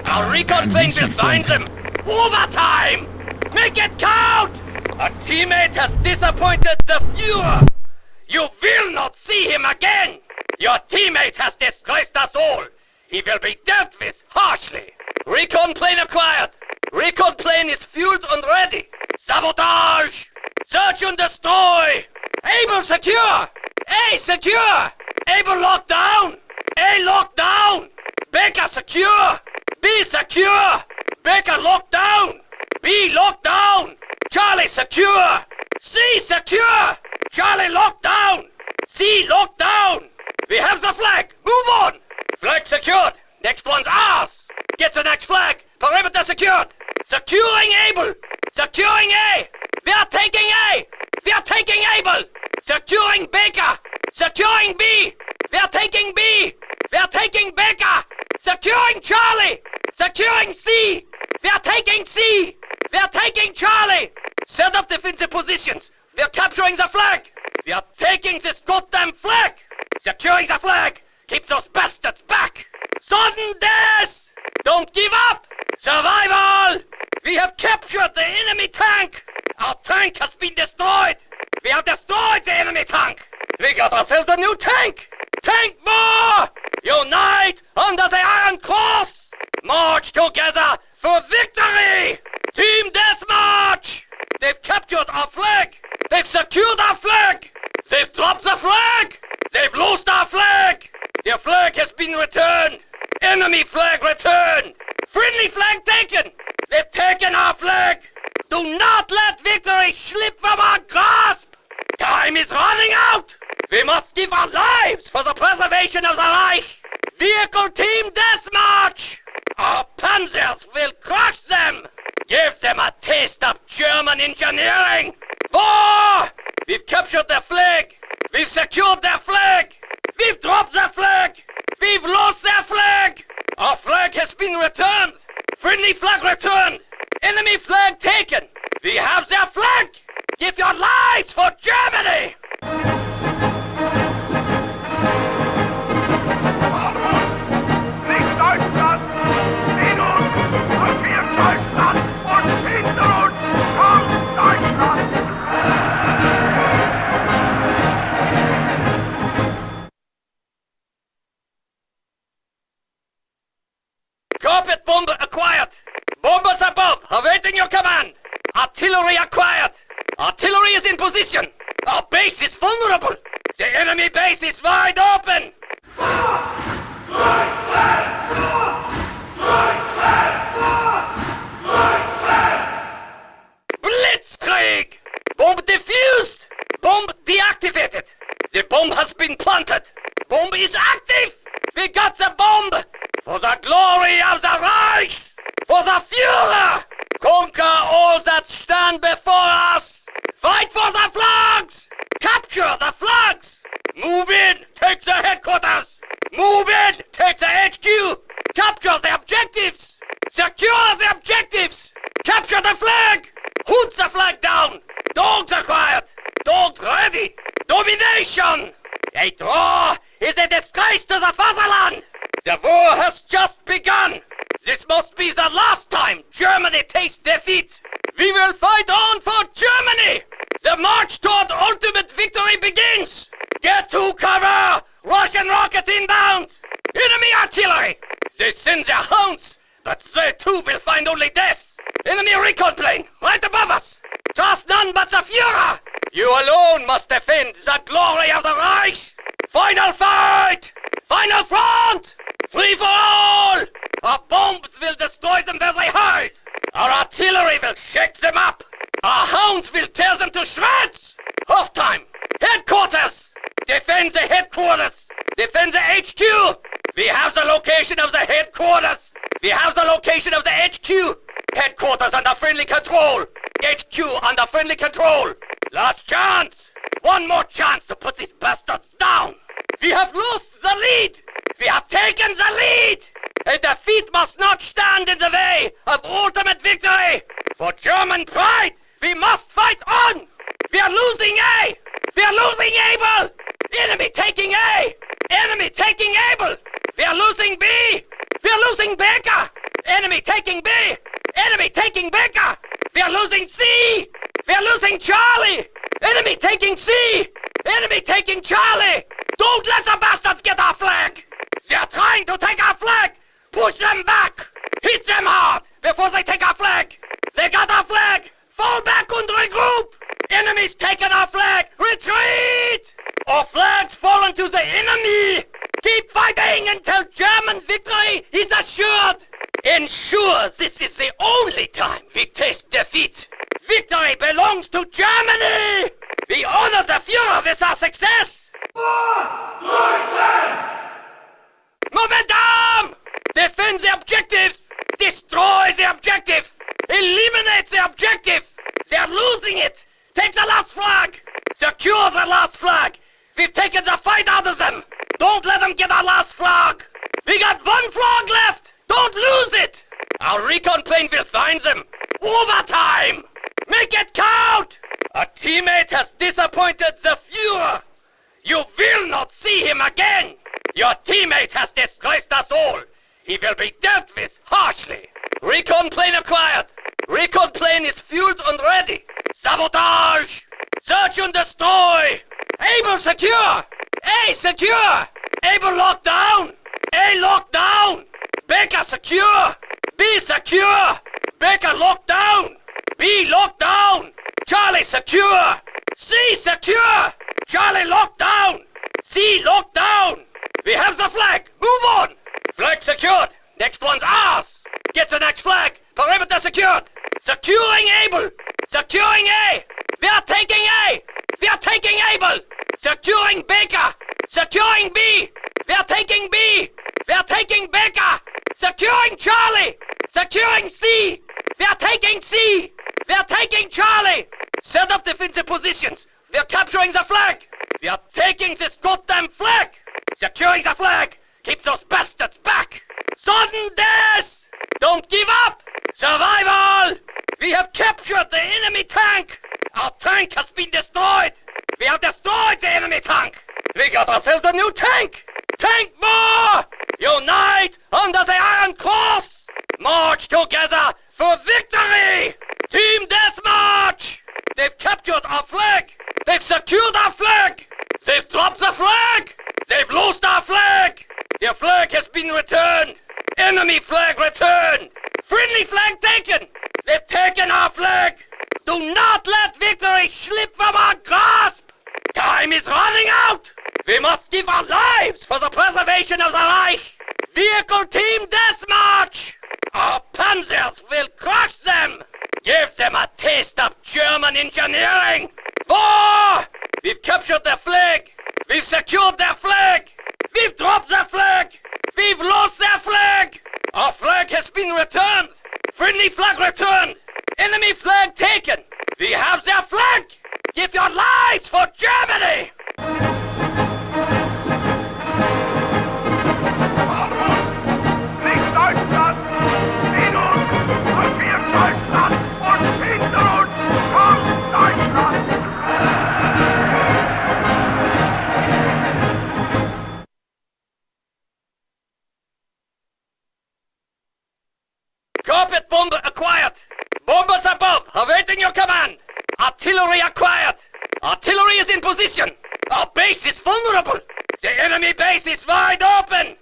Our recon things will find them. Overtime! Make it count! A teammate has disappointed the Führer! You will not see him again! Your teammate has disgraced us all. He will be dealt with harshly. Recon plane acquired. Recon plane is fueled and ready. Sabotage! Search and destroy! Able secure! A secure! Able locked down! A locked down! Baker secure! B secure! Baker locked down! B locked down! Charlie secure! C secure! Charlie locked down! C locked down! We have the flag! Move on! Flag secured! Next one's ours! Get the next flag! Perimeter secured! Securing Able! Securing A! We are taking A! We are taking Able! Securing Baker! Securing B! We are taking B! We are taking Baker! Securing Charlie! Securing C! We are taking C! We are taking Charlie! Set up defensive positions! We are capturing the flag! We are taking this goddamn flag! Securing the flag! Keep those bastards back! Sudden death! Don't give up! Survival! We have captured the enemy tank! Our tank has been destroyed! We have destroyed the enemy tank! We got ourselves a new tank! Tank more! Unite under the Iron Cross! March together for victory! Team Deathmarch! They've captured our flag! They've secured our flag! They've dropped the flag! They've lost our flag! Your flag has been returned! Enemy flag returned! Friendly flag taken! They've taken our flag! Do not let victory slip from our grasp! Time is running out! We must give our lives for the preservation of the Reich! Vehicle Team Deathmarch! Our panzers will crush them! Give them a taste of German engineering! War! We've captured their flag! We've secured their flag! We've dropped their flag! We've lost their flag! Our flag has been returned! Friendly flag returned! Enemy flag taken! We have their flag! Give your lives for Germany! Carpet bomber acquired! Bombers above, awaiting your command! Artillery acquired! Artillery is in position! Our base is vulnerable! The enemy base is wide open! Blitzkrieg! Bomb defused! Bomb deactivated! The bomb has been planted! Bomb is active! We got the bomb! For the glory of the Reich! For the Führer! Conquer all that stand before us! Fight for the flags! Capture the flags! Move in! Take the headquarters! Move in! Take the HQ! Capture the objectives! Secure the objectives! Capture the flag! Hoot the flag down! Dogs acquired! Dogs ready! Domination! A draw is a disgrace to the fatherland! The war has just begun! This must be the last time Germany tastes defeat! We will fight on for Germany! The march toward ultimate victory begins! Get to cover! Russian rockets inbound! Enemy artillery! They send their hounds, but they too will find only death! Enemy recon plane, right above us! Trust none but the Führer! You alone must defend the glory of the Reich! Final fight! Final front! Free for all! Our bombs will destroy them where they hide! Our artillery will shake them up! Our hounds will tear them to shreds! Half time! Headquarters! Defend the headquarters! Defend the HQ! We have the location of the headquarters! We have the location of the HQ! Headquarters under friendly control! HQ under friendly control! Last chance! One more chance to put these bastards down! We have lost the lead! We have taken the lead! A defeat must not stand in the way of ultimate victory! For German pride, we must fight on! We are losing A! We are losing Able! Enemy taking A! Enemy taking Able! We are losing B! We are losing Baker! Enemy taking B! Enemy taking Baker! We are losing C! We are losing Charlie! Enemy taking C! Enemy taking Charlie! Don't let the bastards get our flag! They're trying to take our flag! Push them back! Hit them hard before they take our flag! They got our flag! Fall back and regroup! Enemy's taken our flag! Retreat! Our flag's fallen to the enemy! Keep fighting until German victory is assured! Ensure this is the only time we taste defeat! Victory belongs to Germany! We honor the Führer with our success! Momentum! Defend the objective! Destroy the objective! Eliminate the objective! They're losing it! Take the last flag! Secure the last flag! We've taken the fight out of them! Don't let them get our last flag! We got one flag left! Don't lose it! Our recon plane will find them! Overtime! Make it count! A teammate has disappointed the Führer! You will not see him again! Your teammate has disgraced us all! He will be dealt with harshly! Recon plane acquired! Recon plane is fueled and ready! Sabotage! Search and destroy! Able secure! A secure! Able locked down! A locked down! Baker secure! B secure! Baker locked down! B locked down! Charlie secure! C secure! Charlie locked down! C locked down! We have the flag! Move on! Flag secured! Next one's ours! Get the next flag! Perimeter secured! Securing Able! Securing A! We are taking A! We are taking Able! Securing Baker! Securing B! We are taking B! We are taking Baker! Securing Charlie! Securing C! We are taking C! We are taking Charlie! Set up defensive positions! We are capturing the flag! We are taking this goddamn flag! Securing the flag! Keep those bastards back! Sudden death! Don't give up! Survival! We have captured the enemy tank! Our tank has been destroyed! We have destroyed the enemy tank! We got ourselves a new tank! Tank more! Unite under the Iron Cross! March together for victory! Team Deathmarch! They've captured our flag! They've secured our flag! They've dropped the flag! They've lost our flag! Their flag has been returned! Enemy flag returned! Friendly flag taken! They've taken our flag! Do not let victory slip from our grasp! Time is running out! We must give our lives for the preservation of the Reich! Vehicle Team Deathmarch! Our panzers will crush them! Give them a taste of German engineering! For we've captured their flag! We've secured their flag! We've dropped their flag! We've lost their flag! Our flag has been returned! Friendly flag returned! Enemy flag taken! We have their flag! Give your lives for Germany! Carpet bomber acquired! Bombers above, awaiting your command! Artillery acquired! Artillery is in position! Our base is vulnerable! The enemy base is wide open!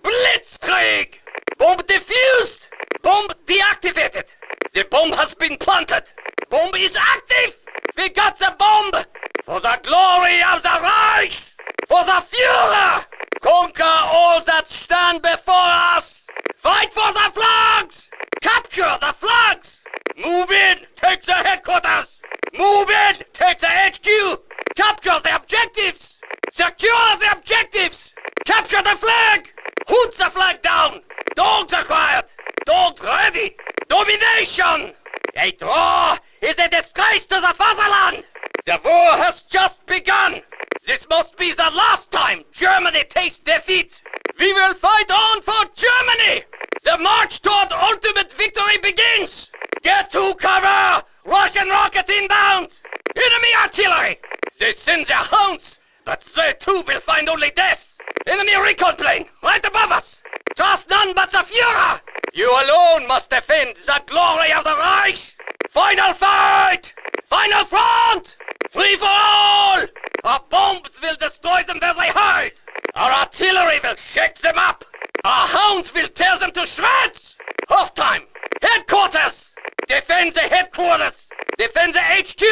Blitzkrieg! Bomb defused! Bomb deactivated! The bomb has been planted! Bomb is active! We got the bomb! For the glory of the Reich! For the Führer! Conquer all that stand before us! Fight for the flags! Capture the flags! Move in! Take the headquarters! want! Free for all! Our bombs will destroy them where they hide! Our artillery will shake them up! Our hounds will tear them to shreds! Half time! Headquarters! Defend the headquarters! Defend the HQ!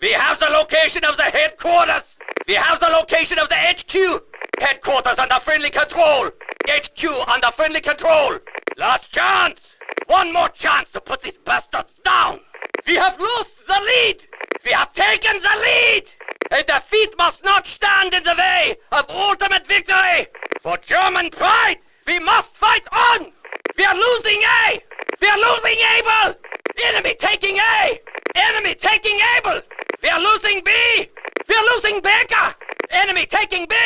We have the location of the headquarters! We have the location of the HQ! Headquarters under friendly control! HQ under friendly control! Last chance! One more chance to put these bastards down! We have lost the lead! We have taken the lead! A defeat must not stand in the way of ultimate victory! For German pride, we must fight on! We are losing A! We are losing Able! Enemy taking A! Enemy taking Able! We are losing B! We are losing Baker! Enemy taking B!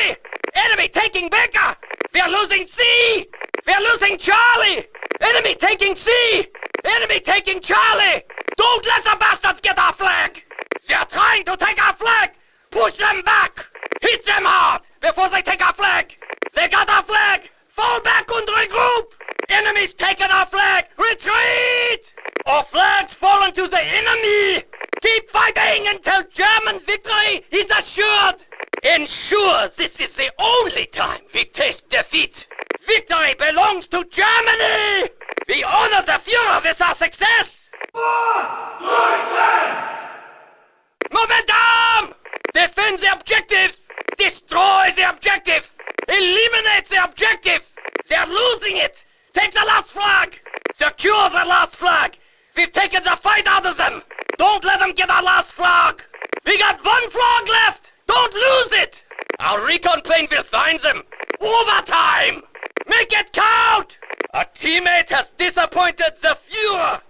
Enemy taking Baker! We are losing C! We are losing Charlie! Enemy taking C! Enemy taking Charlie! Don't let the bastards get our flag! They are trying to take our flag! Push them back! Hit them hard before they take our flag! They got our flag! Fall back and regroup! Enemy's taken our flag! Retreat! Our flag's fallen to the enemy! Keep fighting until German victory is assured! Ensure this is the only time we taste defeat! Victory belongs to Germany! We honor the Führer with our success! Momentum! Defend the objective! Destroy the objective! Eliminate the objective! They're losing it! Take the last flag! Secure the last flag! We've taken the fight out of them! Don't let them get our last flag! We got one flag left! Don't lose it! Our recon plane will find them! Overtime! Make it count! A teammate has disappointed the Führer!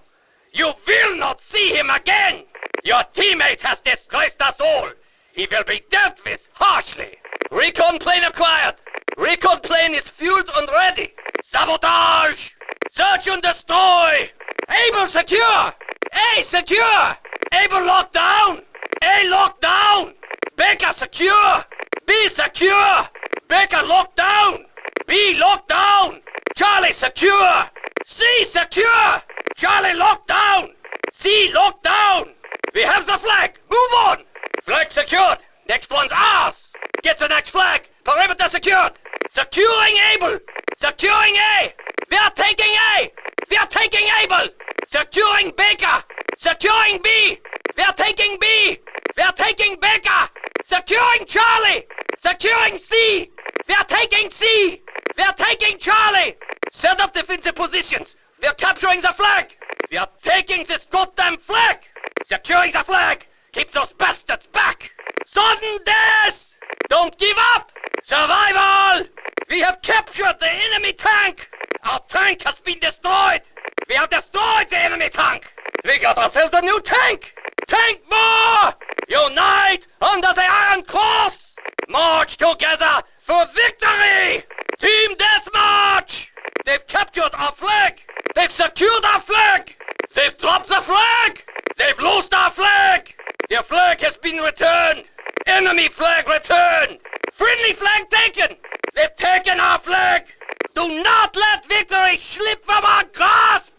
You will not see him again! Your teammate has disgraced us all! He will be dealt with harshly! Recon plane acquired! Recon plane is fueled and ready! Sabotage! Search and destroy! Able secure! A secure! Able locked down! A locked down! Baker secure! B secure! Baker locked down! B locked down! Charlie secure! C secure! Charlie locked down! C locked down! We have the flag! Move on! Flag secured! Next one's ours! Get the next flag! Perimeter secured! Securing Able! Securing A! We are taking A! We are taking Able! Securing Baker! Securing B! We are taking B! We are taking Baker! Securing Charlie! Securing C! We are taking C! We are taking Charlie! Set up defensive positions! We are capturing the flag! We are taking this goddamn flag! Securing the flag! Keep those bastards back! Sudden death! Don't give up! Survival! We have captured the enemy tank! Our tank has been destroyed! We have destroyed the enemy tank! We got ourselves a new tank! Tank more! Unite under the Iron Cross! March together for victory! Team Deathmarch! They've captured our flag! They've secured our flag! They've dropped the flag! They've lost our flag! Your flag has been returned! Enemy flag returned! Friendly flag taken! They've taken our flag! Do not let victory slip from our grasp!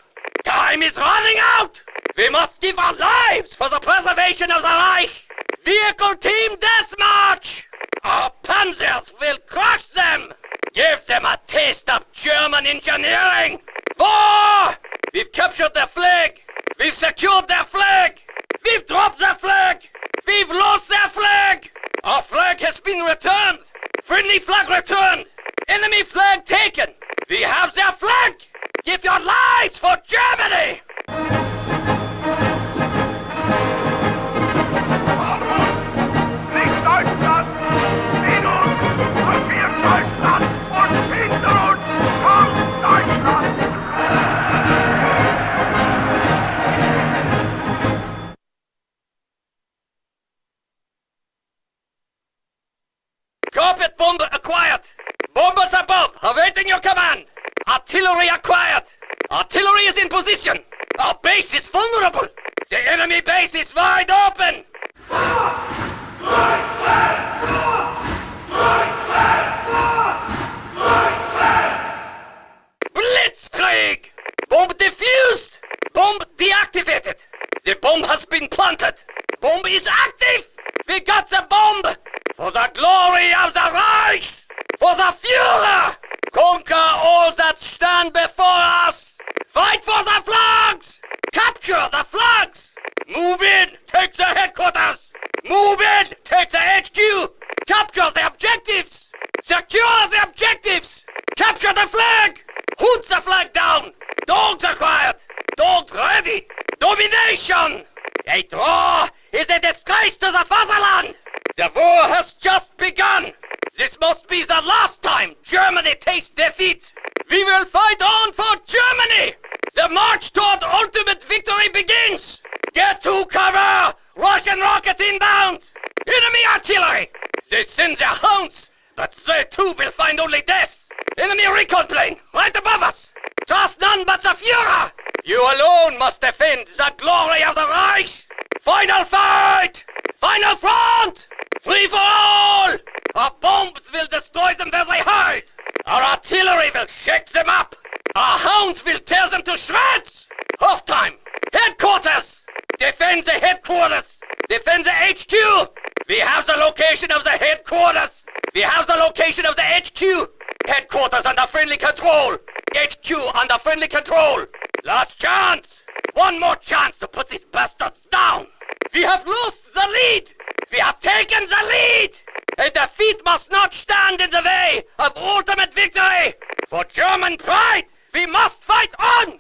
Time is running out! We must give our lives for the preservation of the Reich! Vehicle Team Deathmarch! Our panzers will crush them! Give them a taste of German engineering! War! We've captured their flag! We've secured their flag! We've dropped their flag! We've lost their flag! Our flag has been returned! Friendly flag returned! Enemy flag taken! We have their flag! Give your lives for Germany! Carpet bomber acquired! Bombers above, awaiting your command! Artillery acquired! Artillery is in position! Our base is vulnerable! The enemy base is wide open! Blitzkrieg! Bomb defused! Bomb deactivated! The bomb has been planted! Bomb is active! We got the bomb! For the glory of the Reich! For the Führer! Conquer all that stand before us! Fight for the flags! Capture the flags! Move in! Take the headquarters! Move in! Take the HQ! Capture the objectives! Secure the objectives! Capture the flag! Hoot the flag down! Dogs acquired! Dogs ready! Domination! A draw is a disgrace to the fatherland! The war has just begun! This must be the last time Germany tastes defeat! We will fight on for Germany! The march toward ultimate victory begins! Get to cover! Russian rockets inbound! Enemy artillery! They send their hounds, but they too will find only death! Enemy recon plane, right above us! Trust none but the Führer! You alone must defend the glory of the Reich! Final fight! Final front! Free for all! Our bombs will destroy them where they hide! Our artillery will shake them up! Our hounds will tear them to shreds! Off time! Headquarters! Defend the headquarters! Defend the HQ! We have the location of the headquarters! We have the location of the HQ! Headquarters under friendly control! HQ under friendly control! Last chance! One more chance to put these bastards down! We have lost the lead! We have taken the lead! A defeat must not stand in the way of ultimate victory! For German pride, we must fight on!